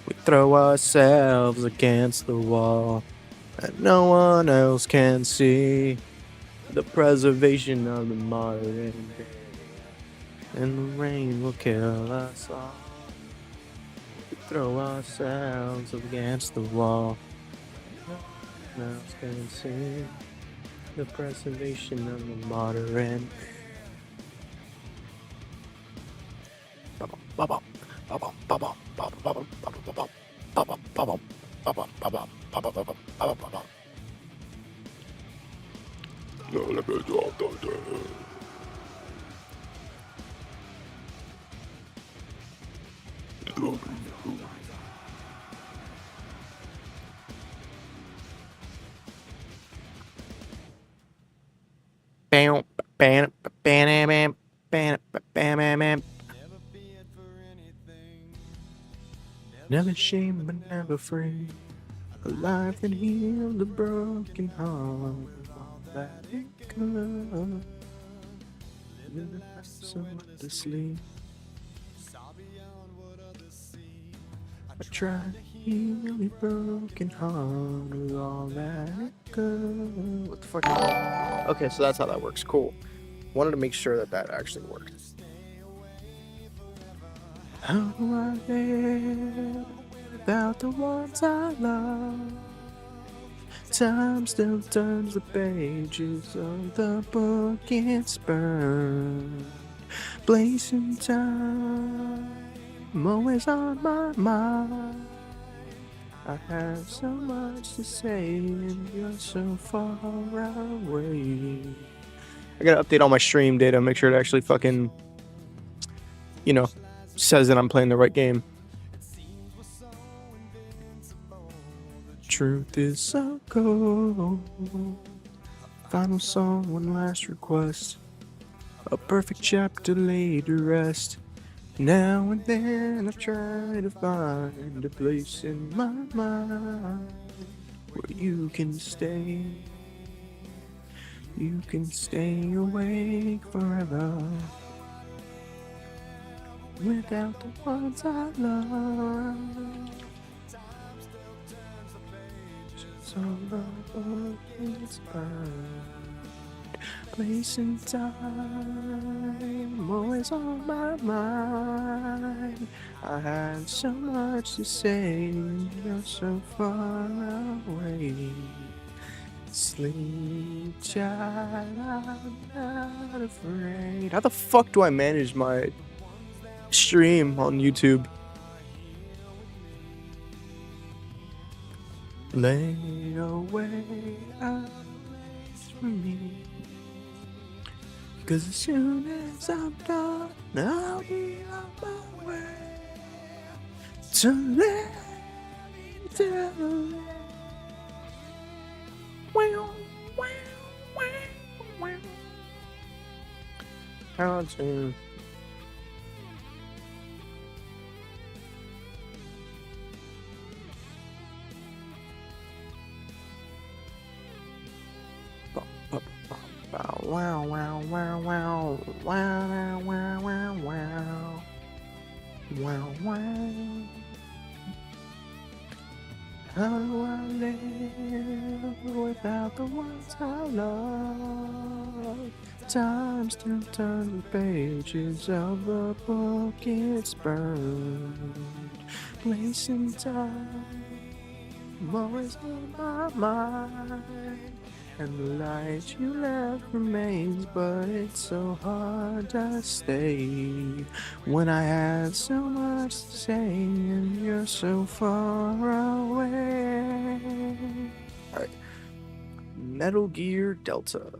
We throw ourselves against the wall, and no one else can see the preservation of the modern day. And the rain will kill us all. We throw ourselves against the wall, no one else can see the preservation of the modern day. Bam, bam, bam, bam, bam, bam, bam, bam. Never shame but never free. A life that healed the broken heart. All that it could. Someone to sleep. I tried to heal your broken heart with all that it could. What the fuck? Okay, so that's how that works. Cool. Wanted to make sure that that actually worked. How do I live without the ones I love? Time still turns the pages of the book, it's burned. Place and time, always on my mind. I have so much to say and you're so far away. I gotta update all my stream data, make sure it actually fucking, you know, says that I'm playing the right game. Truth is so cold. Final song, one last request. A perfect chapter laid to rest. Now and then I try to find a place in my mind where you can stay. You can stay awake forever. Without the ones I love. So love is burned. Place and time, always on my mind. I have so much to say, and you're so far away. Sleep, child, I'm not afraid. How the fuck do I manage my stream on YouTube? Lay away eyes from me, 'cause as soon as I'm done, I'll be on my way to let you down. How to wow, wow, wow, wow, wow, wow, wow, wow, wow, wow. How do I live without the ones I love? Time still turns the pages of the book, it's burned. Place and time, always on my mind. And the light you left remains, but it's so hard to stay when I had so much to say and you're so far away. Alright. Metal Gear Delta.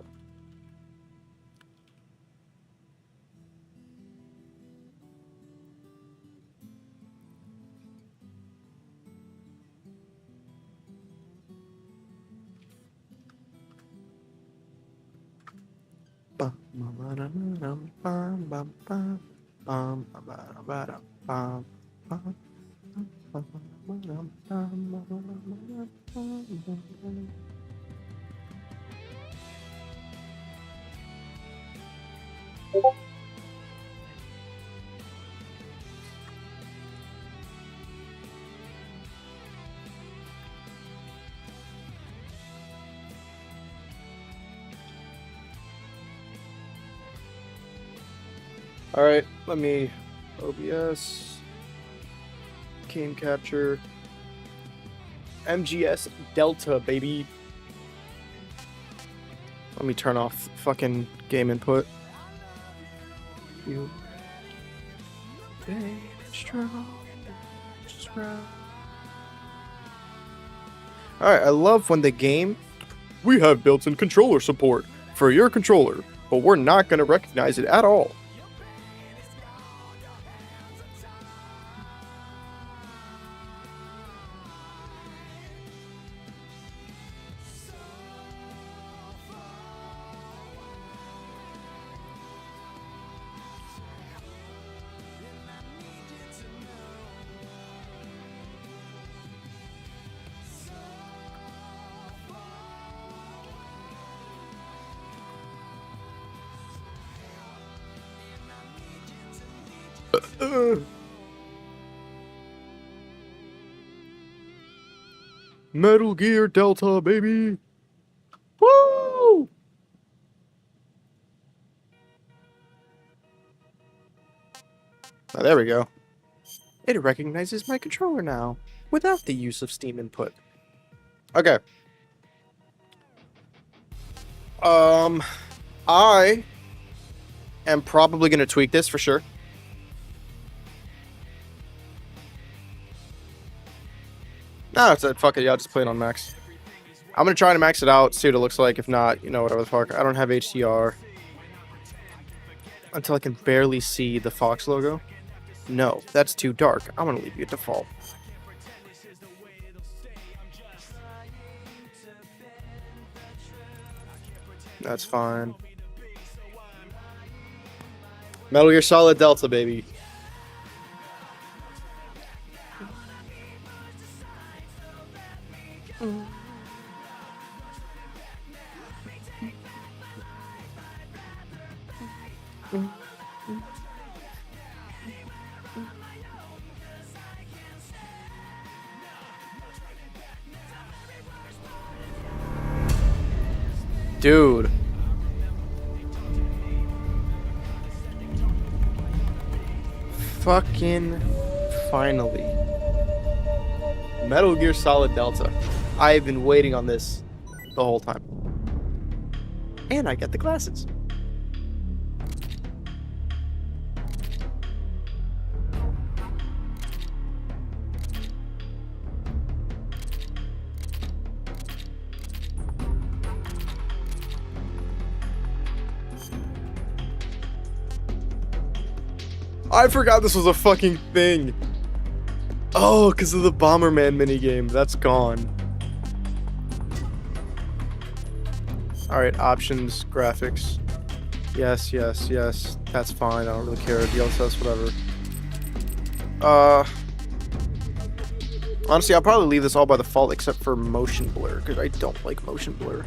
All right, let me OBS, game capture, MGS Delta, baby. Let me turn off fucking game input. You. Alright, I love when the game. We have built-in controller support for your controller, but we're not going to recognize it at all. Metal Gear Delta, baby! Woo! Oh, there we go. It recognizes my controller now, without the use of Steam input. Okay. I am probably going to tweak this for sure. No, it's fuck it, yeah, I'll just play it on max. I'm gonna try to max it out, see what it looks like. If not, you know, whatever the fuck. I don't have HDR. Until I can barely see the Fox logo. No, that's too dark. I'm gonna leave you at default. That's fine. Metal Gear Solid Delta, baby. Dude. Fucking finally. Metal Gear Solid Delta. I have been waiting on this the whole time. And I get the glasses. I forgot this was a fucking thing. Oh, because of the Bomberman minigame. That's gone. Alright, options, graphics. Yes, yes, yes. That's fine. I don't really care. DLSS, whatever. Honestly, I'll probably leave this all by default except for motion blur, because I don't like motion blur.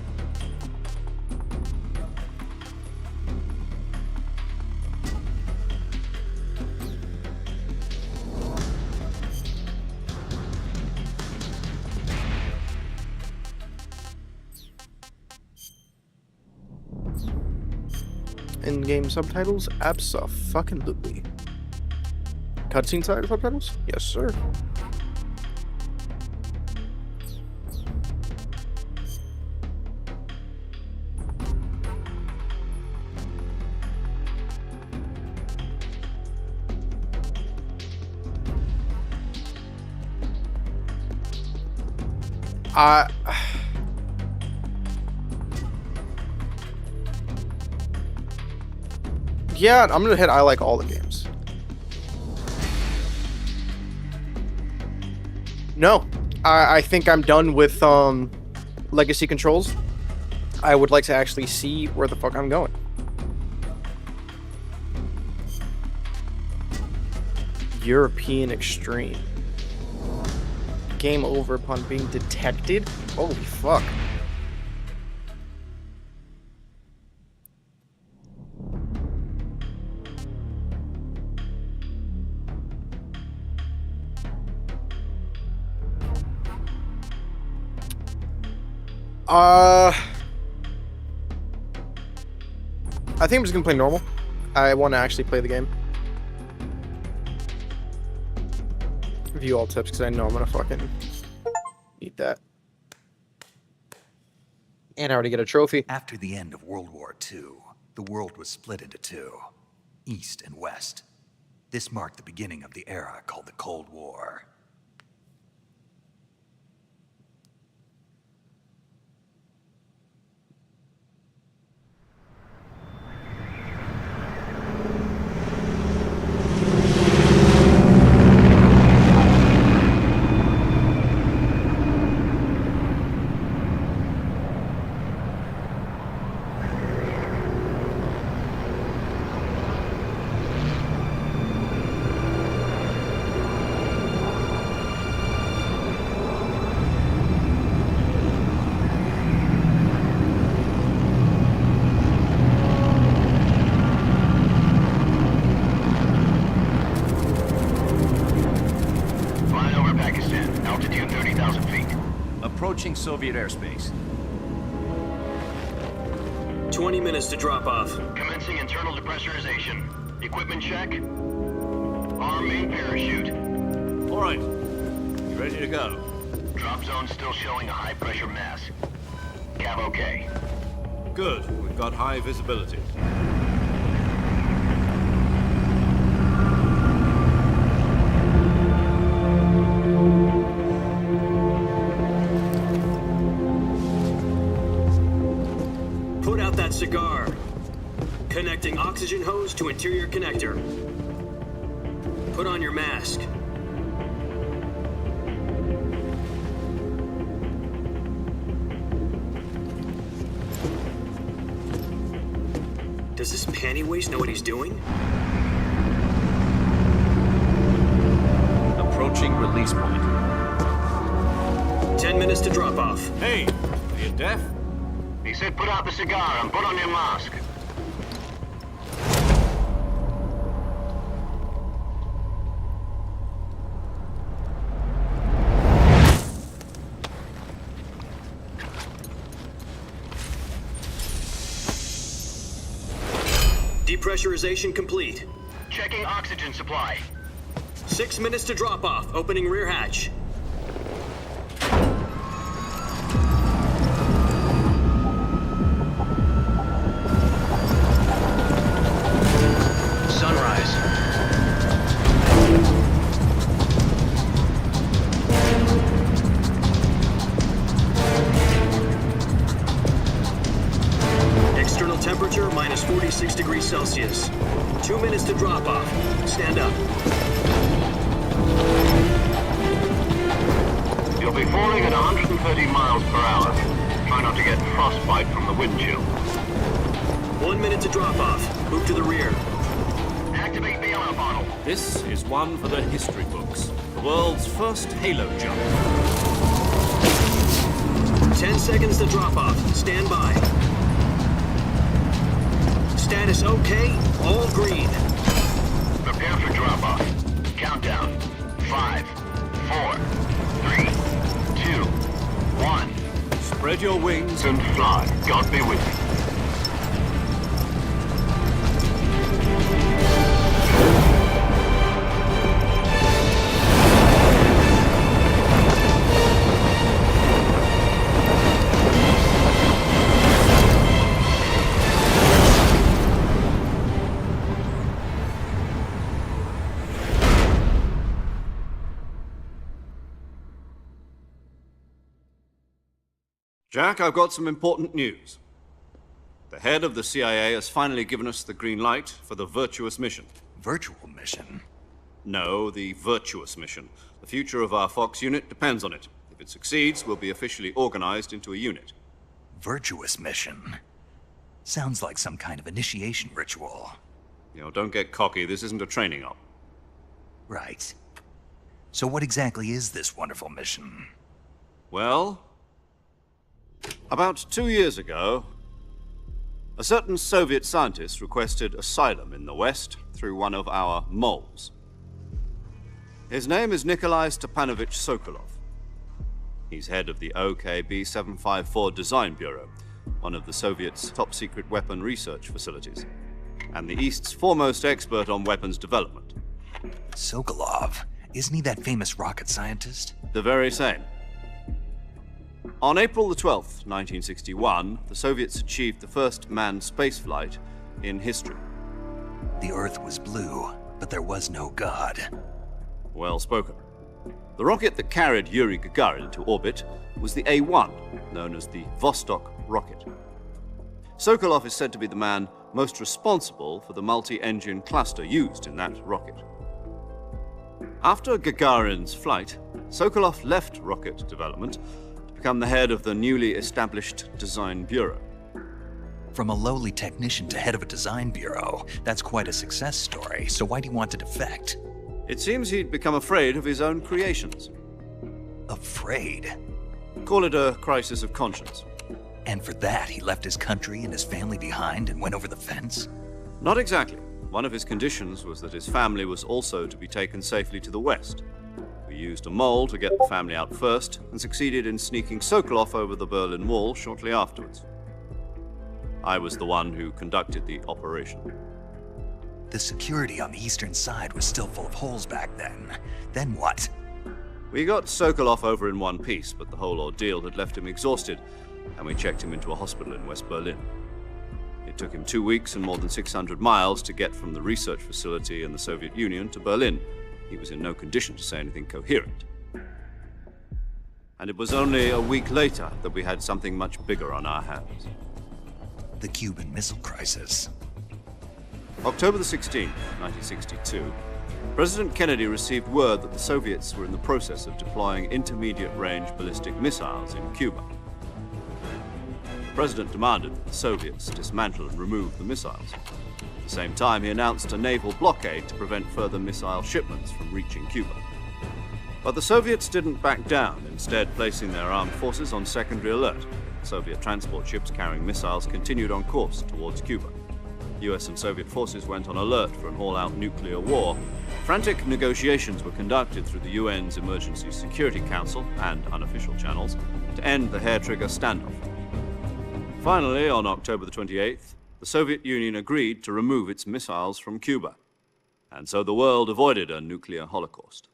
In-game subtitles? Abso-fucking-lutely. Cutscene subtitles? Yes, sir. Yeah, I'm gonna hit I like all the games. No, I think I'm done with legacy controls. I would like to actually see where the fuck I'm going. European Extreme. Game over upon being detected? Holy fuck. I think I'm just gonna play normal. I want to actually play the game. View all tips because I know I'm gonna fucking need that. And I already get a trophy. After the end of World War II, the world was split into two, East and West. This marked the beginning of the era called the Cold War. Approaching Soviet airspace. 20 minutes to drop off. Commencing internal depressurization. Equipment check. Arm main parachute. All right. You ready to go? Drop zone still showing a high pressure mass. Cav okay. Good. We've got high visibility. Put out that cigar. Connecting oxygen hose to interior connector. Put on your mask. Does this panty waste know what he's doing? Approaching release point. 10 minutes to drop off. Hey, are you deaf? He said put out the cigar and put on your mask. Depressurization complete. Checking oxygen supply. 6 minutes to drop off. Opening rear hatch. Sunrise. External temperature minus 46 degrees Celsius. 2 minutes to drop off. Stand up. You'll be falling at 130 miles per hour. Try not to get frostbite from the wind chill. 1 minute to drop off. Move to the rear. Activate the alarm bottle. This is one for the history books. The world's first halo jump. 10 seconds to drop off. Stand by. Status okay. All green. Prepare for drop-off. Countdown. 5, 4, 3, 2, 1. Spread your wings and fly. God be with you. Jack, I've got some important news. The head of the CIA has finally given us the green light for the Virtuous mission. Virtual mission? No, the Virtuous mission. The future of our Fox unit depends on it. If it succeeds, we'll be officially organized into a unit. Virtuous mission? Sounds like some kind of initiation ritual. You know, don't get cocky. This isn't a training op. Right. So what exactly is this wonderful mission? Well, about 2 years ago, a certain Soviet scientist requested asylum in the West through one of our moles. His name is Nikolai Stepanovich Sokolov. He's head of the OKB-754 Design Bureau, one of the Soviets' top-secret weapon research facilities, and the East's foremost expert on weapons development. Sokolov? Isn't he that famous rocket scientist? The very same. On April the 12th, 1961, the Soviets achieved the first manned spaceflight in history. The Earth was blue, but there was no God. Well spoken. The rocket that carried Yuri Gagarin into orbit was the A-1, known as the Vostok rocket. Sokolov is said to be the man most responsible for the multi-engine cluster used in that rocket. After Gagarin's flight, Sokolov left rocket development to become the head of the newly established Design Bureau. From a lowly technician to head of a design bureau, that's quite a success story, so why'd he want to defect? It seems he'd become afraid of his own creations. Afraid? Call it a crisis of conscience. And for that, he left his country and his family behind and went over the fence? Not exactly. One of his conditions was that his family was also to be taken safely to the West. We used a mole to get the family out first, and succeeded in sneaking Sokolov over the Berlin Wall shortly afterwards. I was the one who conducted the operation. The security on the eastern side was still full of holes back then. Then what? We got Sokolov over in one piece, but the whole ordeal had left him exhausted, and we checked him into a hospital in West Berlin. It took him 2 weeks and more than 600 miles to get from the research facility in the Soviet Union to Berlin. He was in no condition to say anything coherent. And it was only a week later that we had something much bigger on our hands. The Cuban Missile Crisis. October the 16th, 1962, President Kennedy received word that the Soviets were in the process of deploying intermediate-range ballistic missiles in Cuba. The President demanded that the Soviets dismantle and remove the missiles. At the same time, he announced a naval blockade to prevent further missile shipments from reaching Cuba. But the Soviets didn't back down, instead placing their armed forces on secondary alert. Soviet transport ships carrying missiles continued on course towards Cuba. US and Soviet forces went on alert for an all-out nuclear war. Frantic negotiations were conducted through the UN's Emergency Security Council and unofficial channels to end the hair-trigger standoff. Finally, on October the 28th, the Soviet Union agreed to remove its missiles from Cuba, and so the world avoided a nuclear holocaust.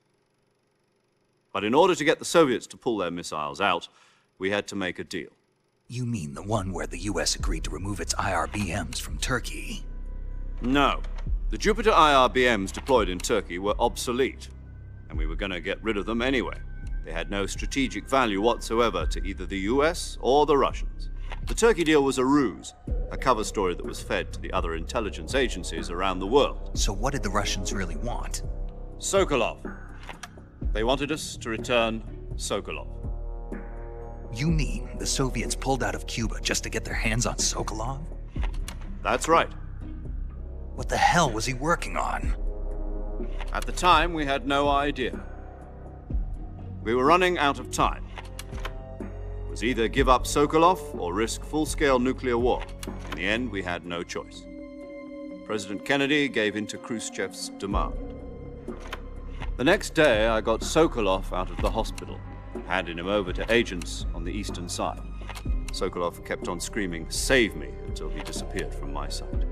But in order to get the Soviets to pull their missiles out, we had to make a deal. You mean the one where the US agreed to remove its IRBMs from Turkey? No. The Jupiter IRBMs deployed in Turkey were obsolete, and we were going to get rid of them anyway. They had no strategic value whatsoever to either the US or the Russians. The Turkey deal was a ruse, a cover story that was fed to the other intelligence agencies around the world. So what did the Russians really want? Sokolov. They wanted us to return Sokolov. You mean the Soviets pulled out of Cuba just to get their hands on Sokolov? That's right. What the hell was he working on? At the time, we had no idea. We were running out of time. It was either give up Sokolov or risk full-scale nuclear war. In the end, we had no choice. President Kennedy gave in to Khrushchev's demand. The next day, I got Sokolov out of the hospital, handing him over to agents on the eastern side. Sokolov kept on screaming, "Save me," until he disappeared from my sight.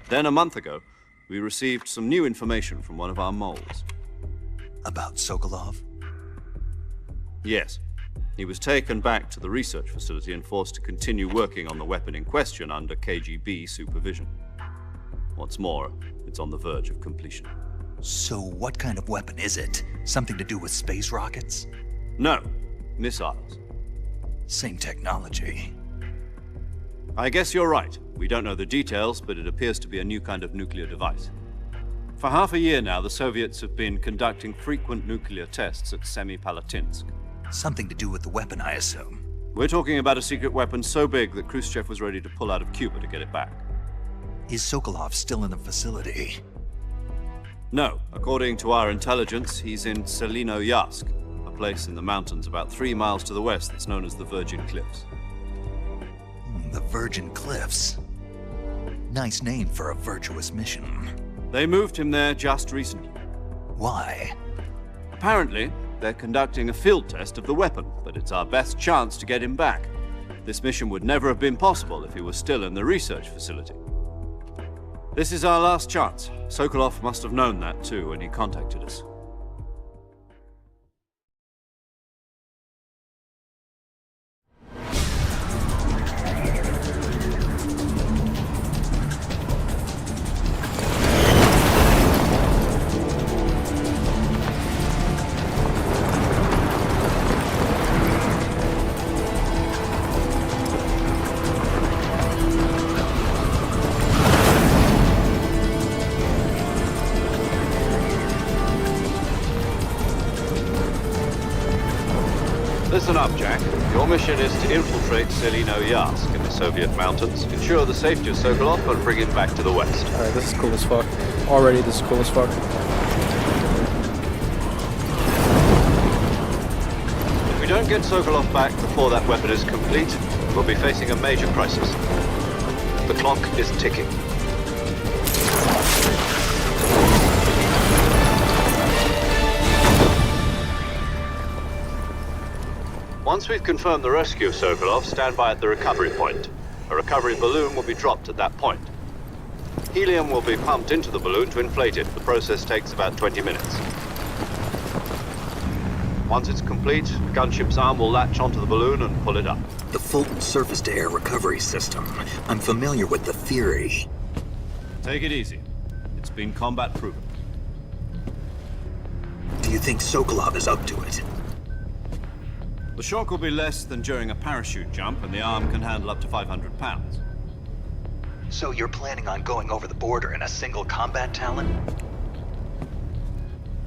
Then a month ago, we received some new information from one of our moles. About Sokolov? Yes. He was taken back to the research facility and forced to continue working on the weapon in question under KGB supervision. What's more, it's on the verge of completion. So what kind of weapon is it? Something to do with space rockets? No, missiles. Same technology. I guess you're right. We don't know the details, but it appears to be a new kind of nuclear device. For half a year now, the Soviets have been conducting frequent nuclear tests at Semipalatinsk. Something to do with the weapon, I assume. We're talking about a secret weapon so big that Khrushchev was ready to pull out of Cuba to get it back. Is Sokolov still in the facility? No. According to our intelligence, he's in Selino Yask, a place in the mountains about 3 miles to the west that's known as the Virgin Cliffs. The Virgin Cliffs. Nice name for a virtuous mission. They moved him there just recently. Why? Apparently, they're conducting a field test of the weapon, but it's our best chance to get him back. This mission would never have been possible if he was still in the research facility. This is our last chance. Sokolov must have known that too when he contacted us. Listen up, Jack. Your mission is to infiltrate Selino Yask in the Soviet mountains, ensure the safety of Sokolov, and bring him back to the west. Alright, this is cool as fuck. Already, this is cool as fuck. If we don't get Sokolov back before that weapon is complete, we'll be facing a major crisis. The clock is ticking. Once we've confirmed the rescue of Sokolov, stand by at the recovery point. A recovery balloon will be dropped at that point. Helium will be pumped into the balloon to inflate it. The process takes about 20 minutes. Once it's complete, the gunship's arm will latch onto the balloon and pull it up. The Fulton surface-to-air recovery system. I'm familiar with the theory. Take it easy. It's been combat proven. Do you think Sokolov is up to it? The shock will be less than during a parachute jump, and the arm can handle up to 500 pounds. So you're planning on going over the border in a single combat Talon?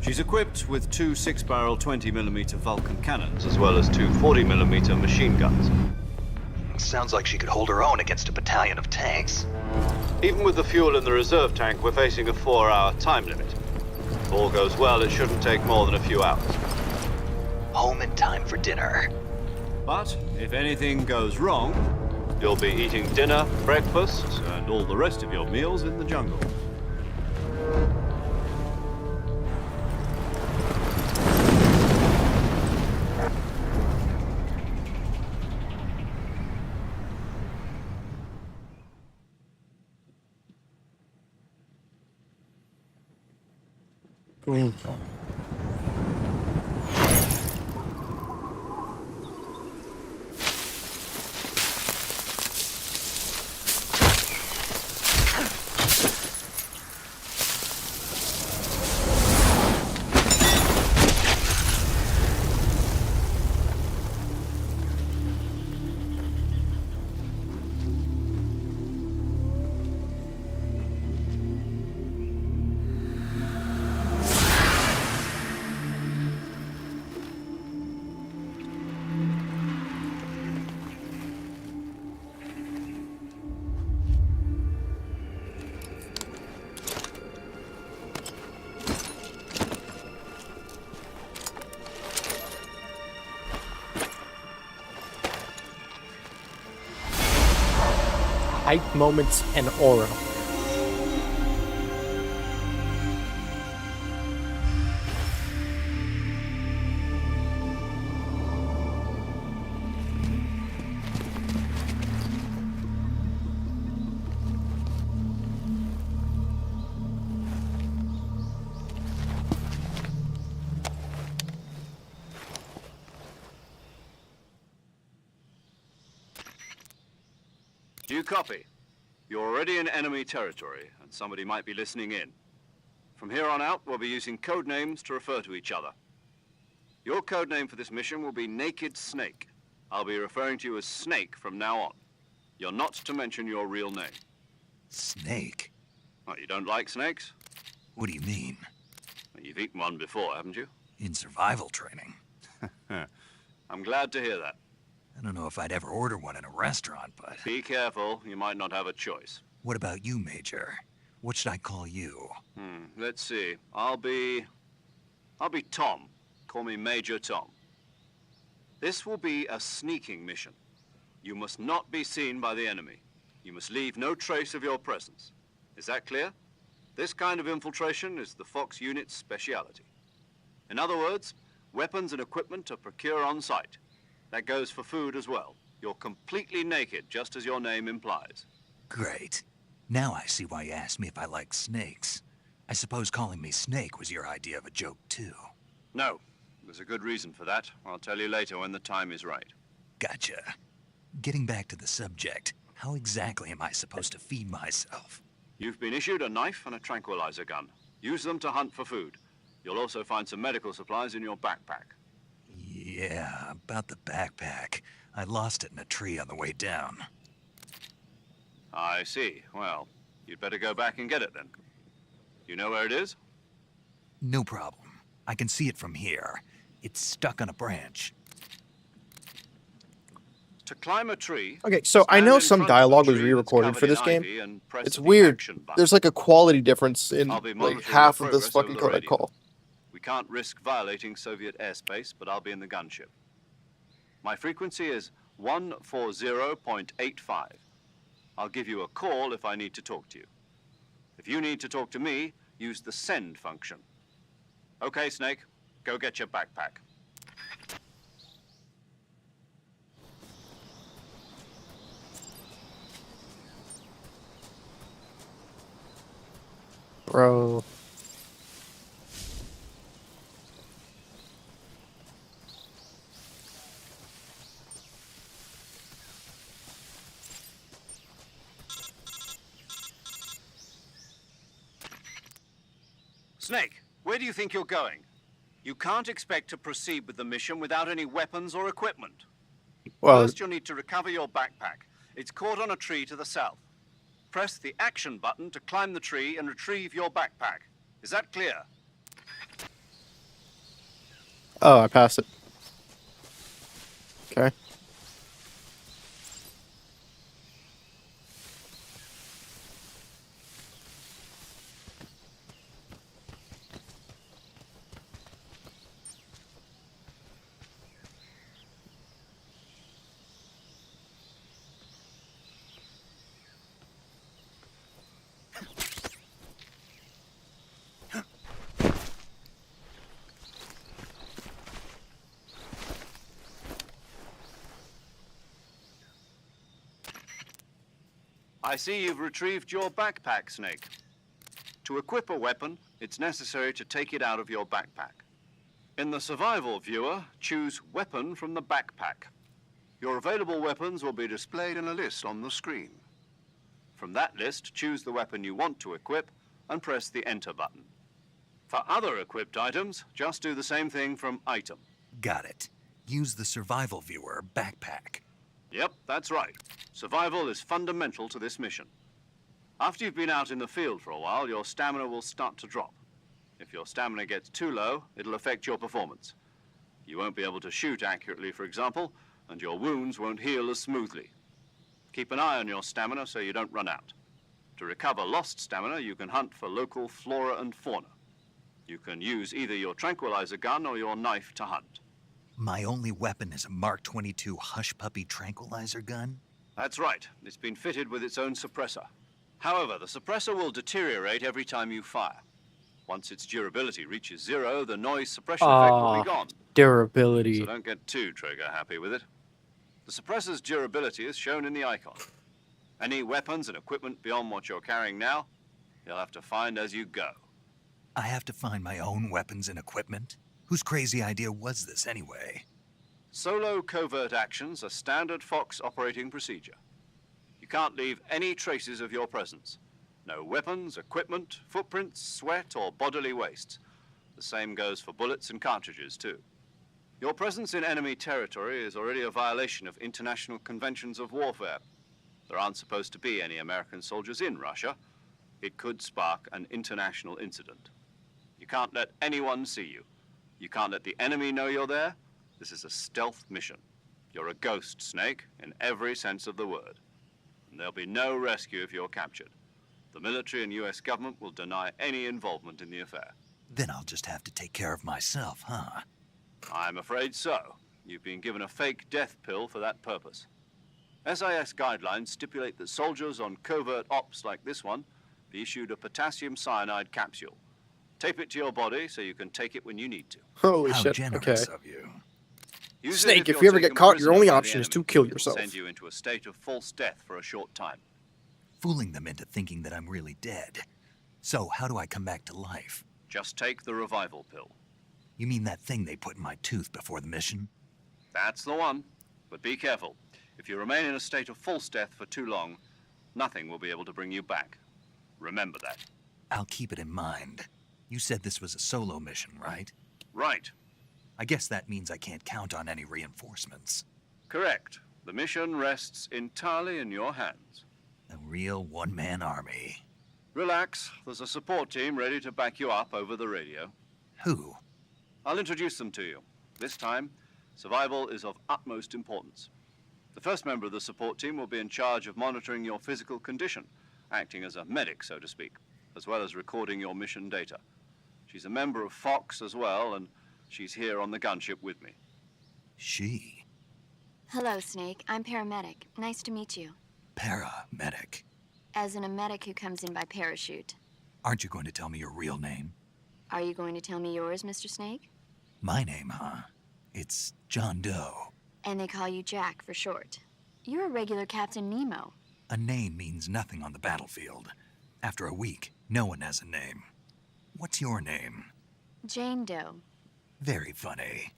She's equipped with 2 6-barrel 20mm Vulcan cannons, as well as 2 40mm machine guns. Sounds like she could hold her own against a battalion of tanks. Even with the fuel in the reserve tank, we're facing a 4-hour time limit. If all goes well, it shouldn't take more than a few hours. Home in time for dinner. But if anything goes wrong, you'll be eating dinner, breakfast, and all the rest of your meals in the jungle. Hype moments and aura. Do you copy? You're already in enemy territory, and somebody might be listening in. From here on out, we'll be using code names to refer to each other. Your code name for this mission will be Naked Snake. I'll be referring to you as Snake from now on. You're not to mention your real name. Snake? What, you don't like snakes? What do you mean? Well, you've eaten one before, haven't you? In survival training. I'm glad to hear that. I don't know if I'd ever order one in a restaurant, but... Be careful, you might not have a choice. What about you, Major? What should I call you? Let's see. I'll be Tom. Call me Major Tom. This will be a sneaking mission. You must not be seen by the enemy. You must leave no trace of your presence. Is that clear? This kind of infiltration is the Fox unit's speciality. In other words, weapons and equipment are procured on site. That goes for food as well. You're completely naked, just as your name implies. Great. Now I see why you asked me if I like snakes. I suppose calling me Snake was your idea of a joke, too. No. There's a good reason for that. I'll tell you later when the time is right. Gotcha. Getting back to the subject, how exactly am I supposed to feed myself? You've been issued a knife and a tranquilizer gun. Use them to hunt for food. You'll also find some medical supplies in your backpack. Yeah, about the backpack. I lost it in a tree on the way down. I see. Well, you'd better go back and get it then. You know where it is? No problem. I can see it from here. It's stuck on a branch. To climb a tree... Okay, so I know some dialogue was re-recorded for this game. It's weird. There's like a quality difference in like half of this fucking code I call. We can't risk violating Soviet airspace, but I'll be in the gunship. My frequency is 140.85. I'll give you a call if I need to talk to you. If you need to talk to me, use the send function. Okay, Snake, go get your backpack. Bro. Snake, where do you think you're going? You can't expect to proceed with the mission without any weapons or equipment. Well, first, you'll need to recover your backpack. It's caught on a tree to the south. Press the action button to climb the tree and retrieve your backpack. Is that clear? Oh, I passed it. Okay. I see you've retrieved your backpack, Snake. To equip a weapon, it's necessary to take it out of your backpack. In the survival viewer, choose Weapon from the backpack. Your available weapons will be displayed in a list on the screen. From that list, choose the weapon you want to equip and press the Enter button. For other equipped items, just do the same thing from Item. Got it. Use the survival viewer backpack. Yep, that's right. Survival is fundamental to this mission. After you've been out in the field for a while, your stamina will start to drop. If your stamina gets too low, it'll affect your performance. You won't be able to shoot accurately, for example, and your wounds won't heal as smoothly. Keep an eye on your stamina so you don't run out. To recover lost stamina, you can hunt for local flora and fauna. You can use either your tranquilizer gun or your knife to hunt. My only weapon is a Mark 22 Hush Puppy tranquilizer gun? That's right. It's been fitted with its own suppressor. However, the suppressor will deteriorate every time you fire. Once its durability reaches 0, the noise suppression effect will be gone. Durability. So don't get too trigger happy with it. The suppressor's durability is shown in the icon. Any weapons and equipment beyond what you're carrying now, you'll have to find as you go. I have to find my own weapons and equipment? Whose crazy idea was this anyway? Solo covert actions are standard Fox operating procedure. You can't leave any traces of your presence. No weapons, equipment, footprints, sweat, or bodily waste. The same goes for bullets and cartridges, too. Your presence in enemy territory is already a violation of international conventions of warfare. There aren't supposed to be any American soldiers in Russia. It could spark an international incident. You can't let anyone see you. You can't let the enemy know you're there. This is a stealth mission. You're a ghost, Snake, in every sense of the word. and there'll be no rescue if you're captured. The military and US government will deny any involvement in the affair. Then I'll just have to take care of myself, huh? I'm afraid so. You've been given a fake death pill for that purpose. SIS guidelines stipulate that soldiers on covert ops like this one be issued a potassium cyanide capsule. Tape it to your body so you can take it when you need to. Holy How shit. generous Okay. of you. Use it Snake, if you're you ever get taken caught, your prisoner only by the option is to enemy. kill It'll yourself. Send you into a state of false death for a short time. Fooling them into thinking that I'm really dead. So, how do I come back to life? Just take the revival pill. You mean that thing they put in my tooth before the mission? That's the one. But be careful. If you remain in a state of false death for too long, nothing will be able to bring you back. Remember that. I'll keep it in mind. You said this was a solo mission, right? Right. I guess that means I can't count on any reinforcements. Correct. The mission rests entirely in your hands. A real one-man army. Relax. There's a support team ready to back you up over the radio. Who? I'll introduce them to you. This time, survival is of utmost importance. The first member of the support team will be in charge of monitoring your physical condition, acting as a medic, so to speak, as well as recording your mission data. She's a member of Fox as well, and she's here on the gunship with me. She? Hello, Snake. I'm paramedic. Nice to meet you. Paramedic. As in a medic who comes in by parachute. Aren't you going to tell me your real name? Are you going to tell me yours, Mr. Snake? My name, huh? It's John Doe. And they call you Jack for short. You're a regular Captain Nemo. A name means nothing on the battlefield. After a week, no one has a name. What's your name? Jane Doe. Very funny.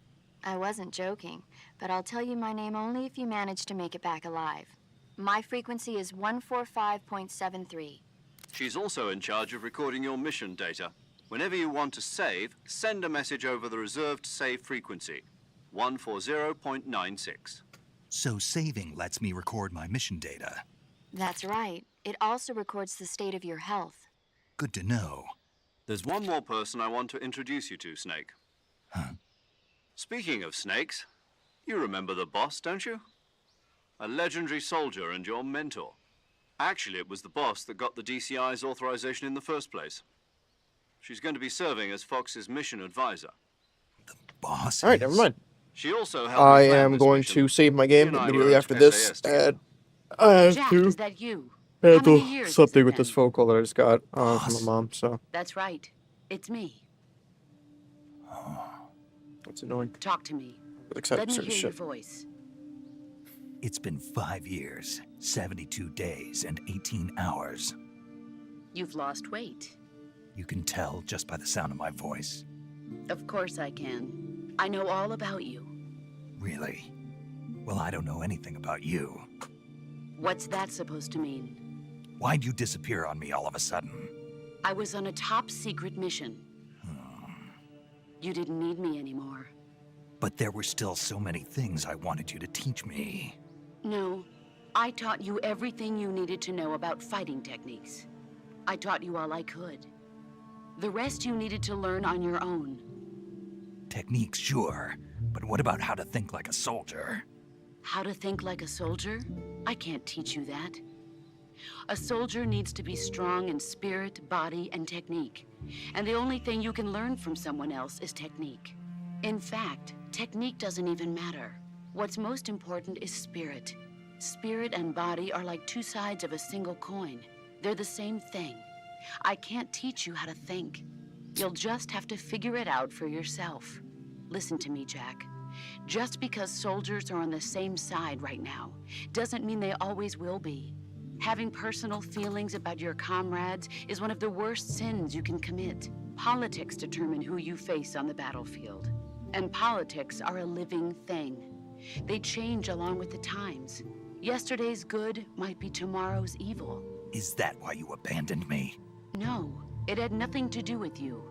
I wasn't joking, but I'll tell you my name only if you manage to make it back alive. My frequency is 145.73. She's also in charge of recording your mission data. Whenever you want to save, send a message over the reserved save frequency, 140.96. So saving lets me record my mission data. That's right. It also records the state of your health. Good to know. There's one more person I want to introduce you to, Snake. Huh? Speaking of snakes, you remember the boss, don't you? A legendary soldier and your mentor. Actually, it was the boss that got the DCI's authorization in the first place. She's going to be serving as Fox's mission advisor. Boss? Alright, never mind. She also helped I me plan am this going mission. to save my game She and I immediately were after at this, SAS together. and I have Jack, to is that you? How handle many years has something it with this been? phone call that I just got from my mom, so That's right. It's me. it's annoying. Talk to me. I'm excited Let to me start hear this your shit. voice. It's been 5 years, 72 days, and 18 hours. You've lost weight. You can tell just by the sound of my voice. Of course I can. I know all about you. Really? Well, I don't know anything about you. What's that supposed to mean? Why'd you disappear on me all of a sudden? I was on a top secret mission. You didn't need me anymore. But there were still so many things I wanted you to teach me. No, I taught you everything you needed to know about fighting techniques. I taught you all I could. The rest you needed to learn on your own. Techniques, sure. But what about how to think like a soldier? How to think like a soldier? I can't teach you that. A soldier needs to be strong in spirit, body, and technique. And the only thing you can learn from someone else is technique. In fact, technique doesn't even matter. What's most important is spirit. Spirit and body are like two sides of a single coin. They're the same thing. I can't teach you how to think. You'll just have to figure it out for yourself. Listen to me, Jack. Just because soldiers are on the same side right now doesn't mean they always will be. Having personal feelings about your comrades is one of the worst sins you can commit. Politics determine who you face on the battlefield. And politics are a living thing. They change along with the times. Yesterday's good might be tomorrow's evil. Is that why you abandoned me? No, it had nothing to do with you.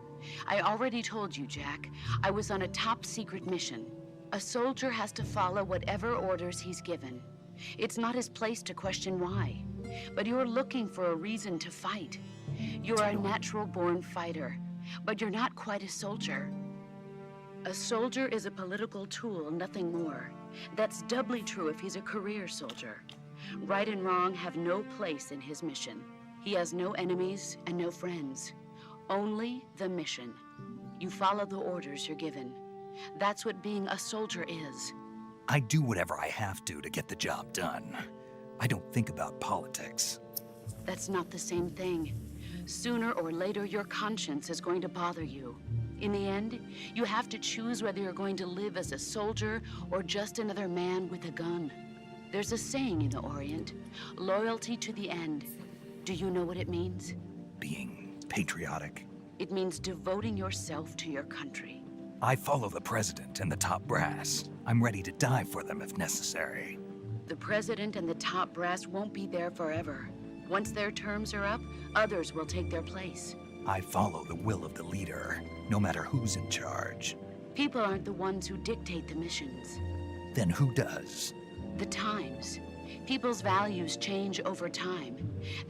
I already told you, Jack. I was on a top secret mission. A soldier has to follow whatever orders he's given. It's not his place to question why. But you're looking for a reason to fight. You're a natural-born fighter, but you're not quite a soldier. A soldier is a political tool, nothing more. That's doubly true if he's a career soldier. Right and wrong have no place in his mission. He has no enemies and no friends. Only the mission. You follow the orders you're given. That's what being a soldier is. I do whatever I have to get the job done. I don't think about politics. That's not the same thing. Sooner or later, your conscience is going to bother you. In the end, you have to choose whether you're going to live as a soldier or just another man with a gun. There's a saying in the Orient, loyalty to the end. Do you know what it means? Being patriotic. It means devoting yourself to your country. I follow the president and the top brass. I'm ready to die for them if necessary. The president and the top brass won't be there forever. Once their terms are up, others will take their place. I follow the will of the leader, no matter who's in charge. People aren't the ones who dictate the missions. Then who does? The times. People's values change over time,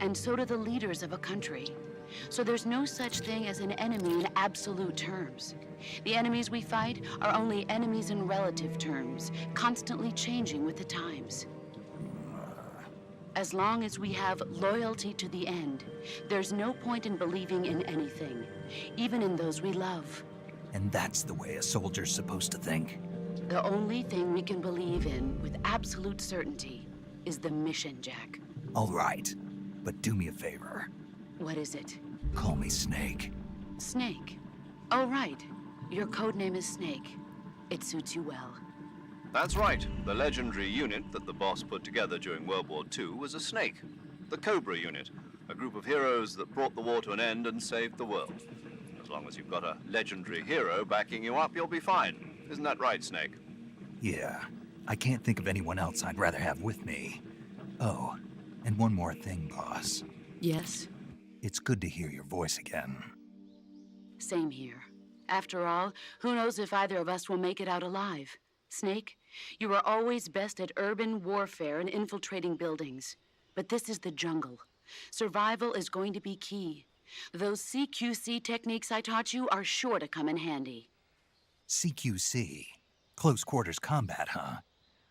and so do the leaders of a country. So there's no such thing as an enemy in absolute terms. The enemies we fight are only enemies in relative terms, constantly changing with the times. As long as we have loyalty to the end, there's no point in believing in anything, even in those we love. And that's the way a soldier's supposed to think? The only thing we can believe in with absolute certainty is the mission, Jack. All right, but do me a favor. What is it? Call me Snake. Snake. Oh, right. Your code name is Snake. It suits you well. That's right. The legendary unit that the boss put together during World War II was a snake. The Cobra unit, a group of heroes that brought the war to an end and saved the world. As long as you've got a legendary hero backing you up, you'll be fine. Isn't that right, Snake? Yeah. I can't think of anyone else I'd rather have with me. Oh, and one more thing, boss. Yes? It's good to hear your voice again. Same here. After all, who knows if either of us will make it out alive? Snake, you are always best at urban warfare and infiltrating buildings. But this is the jungle. Survival is going to be key. Those CQC techniques I taught you are sure to come in handy. CQC? Close quarters combat, huh?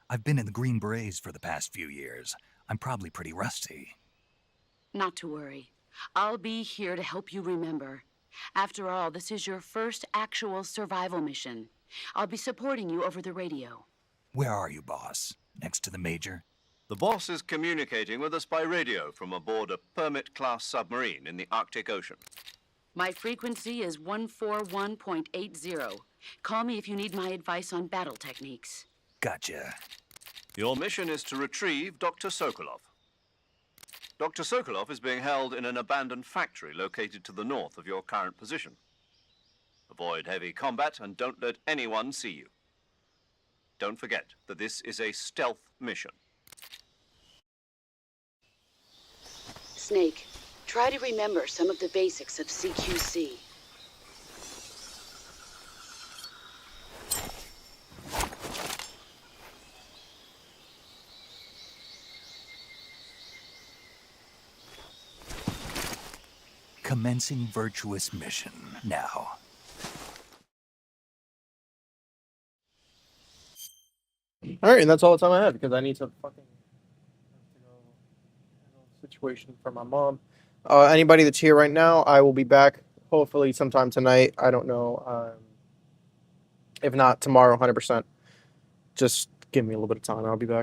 I've been in the Green Berets for the past few years. I'm probably pretty rusty. Not to worry. I'll be here to help you remember. After all, this is your first actual survival mission. I'll be supporting you over the radio. Where are you, boss? Next to the Major? The boss is communicating with us by radio from aboard a Permit-class submarine in the Arctic Ocean. My frequency is 141.80. Call me if you need my advice on battle techniques. Gotcha. Your mission is to retrieve Dr. Sokolov. Dr. Sokolov is being held in an abandoned factory located to the north of your current position. Avoid heavy combat and don't let anyone see you. Don't forget that this is a stealth mission. Snake, try to remember some of the basics of CQC. Commencing virtuous mission now. All right, and that's all the time I have because I need to fucking handle the situation for my mom. Anybody that's here right now, I will be back hopefully sometime tonight. I don't know. If not tomorrow, 100%. Just give me a little bit of time. I'll be back.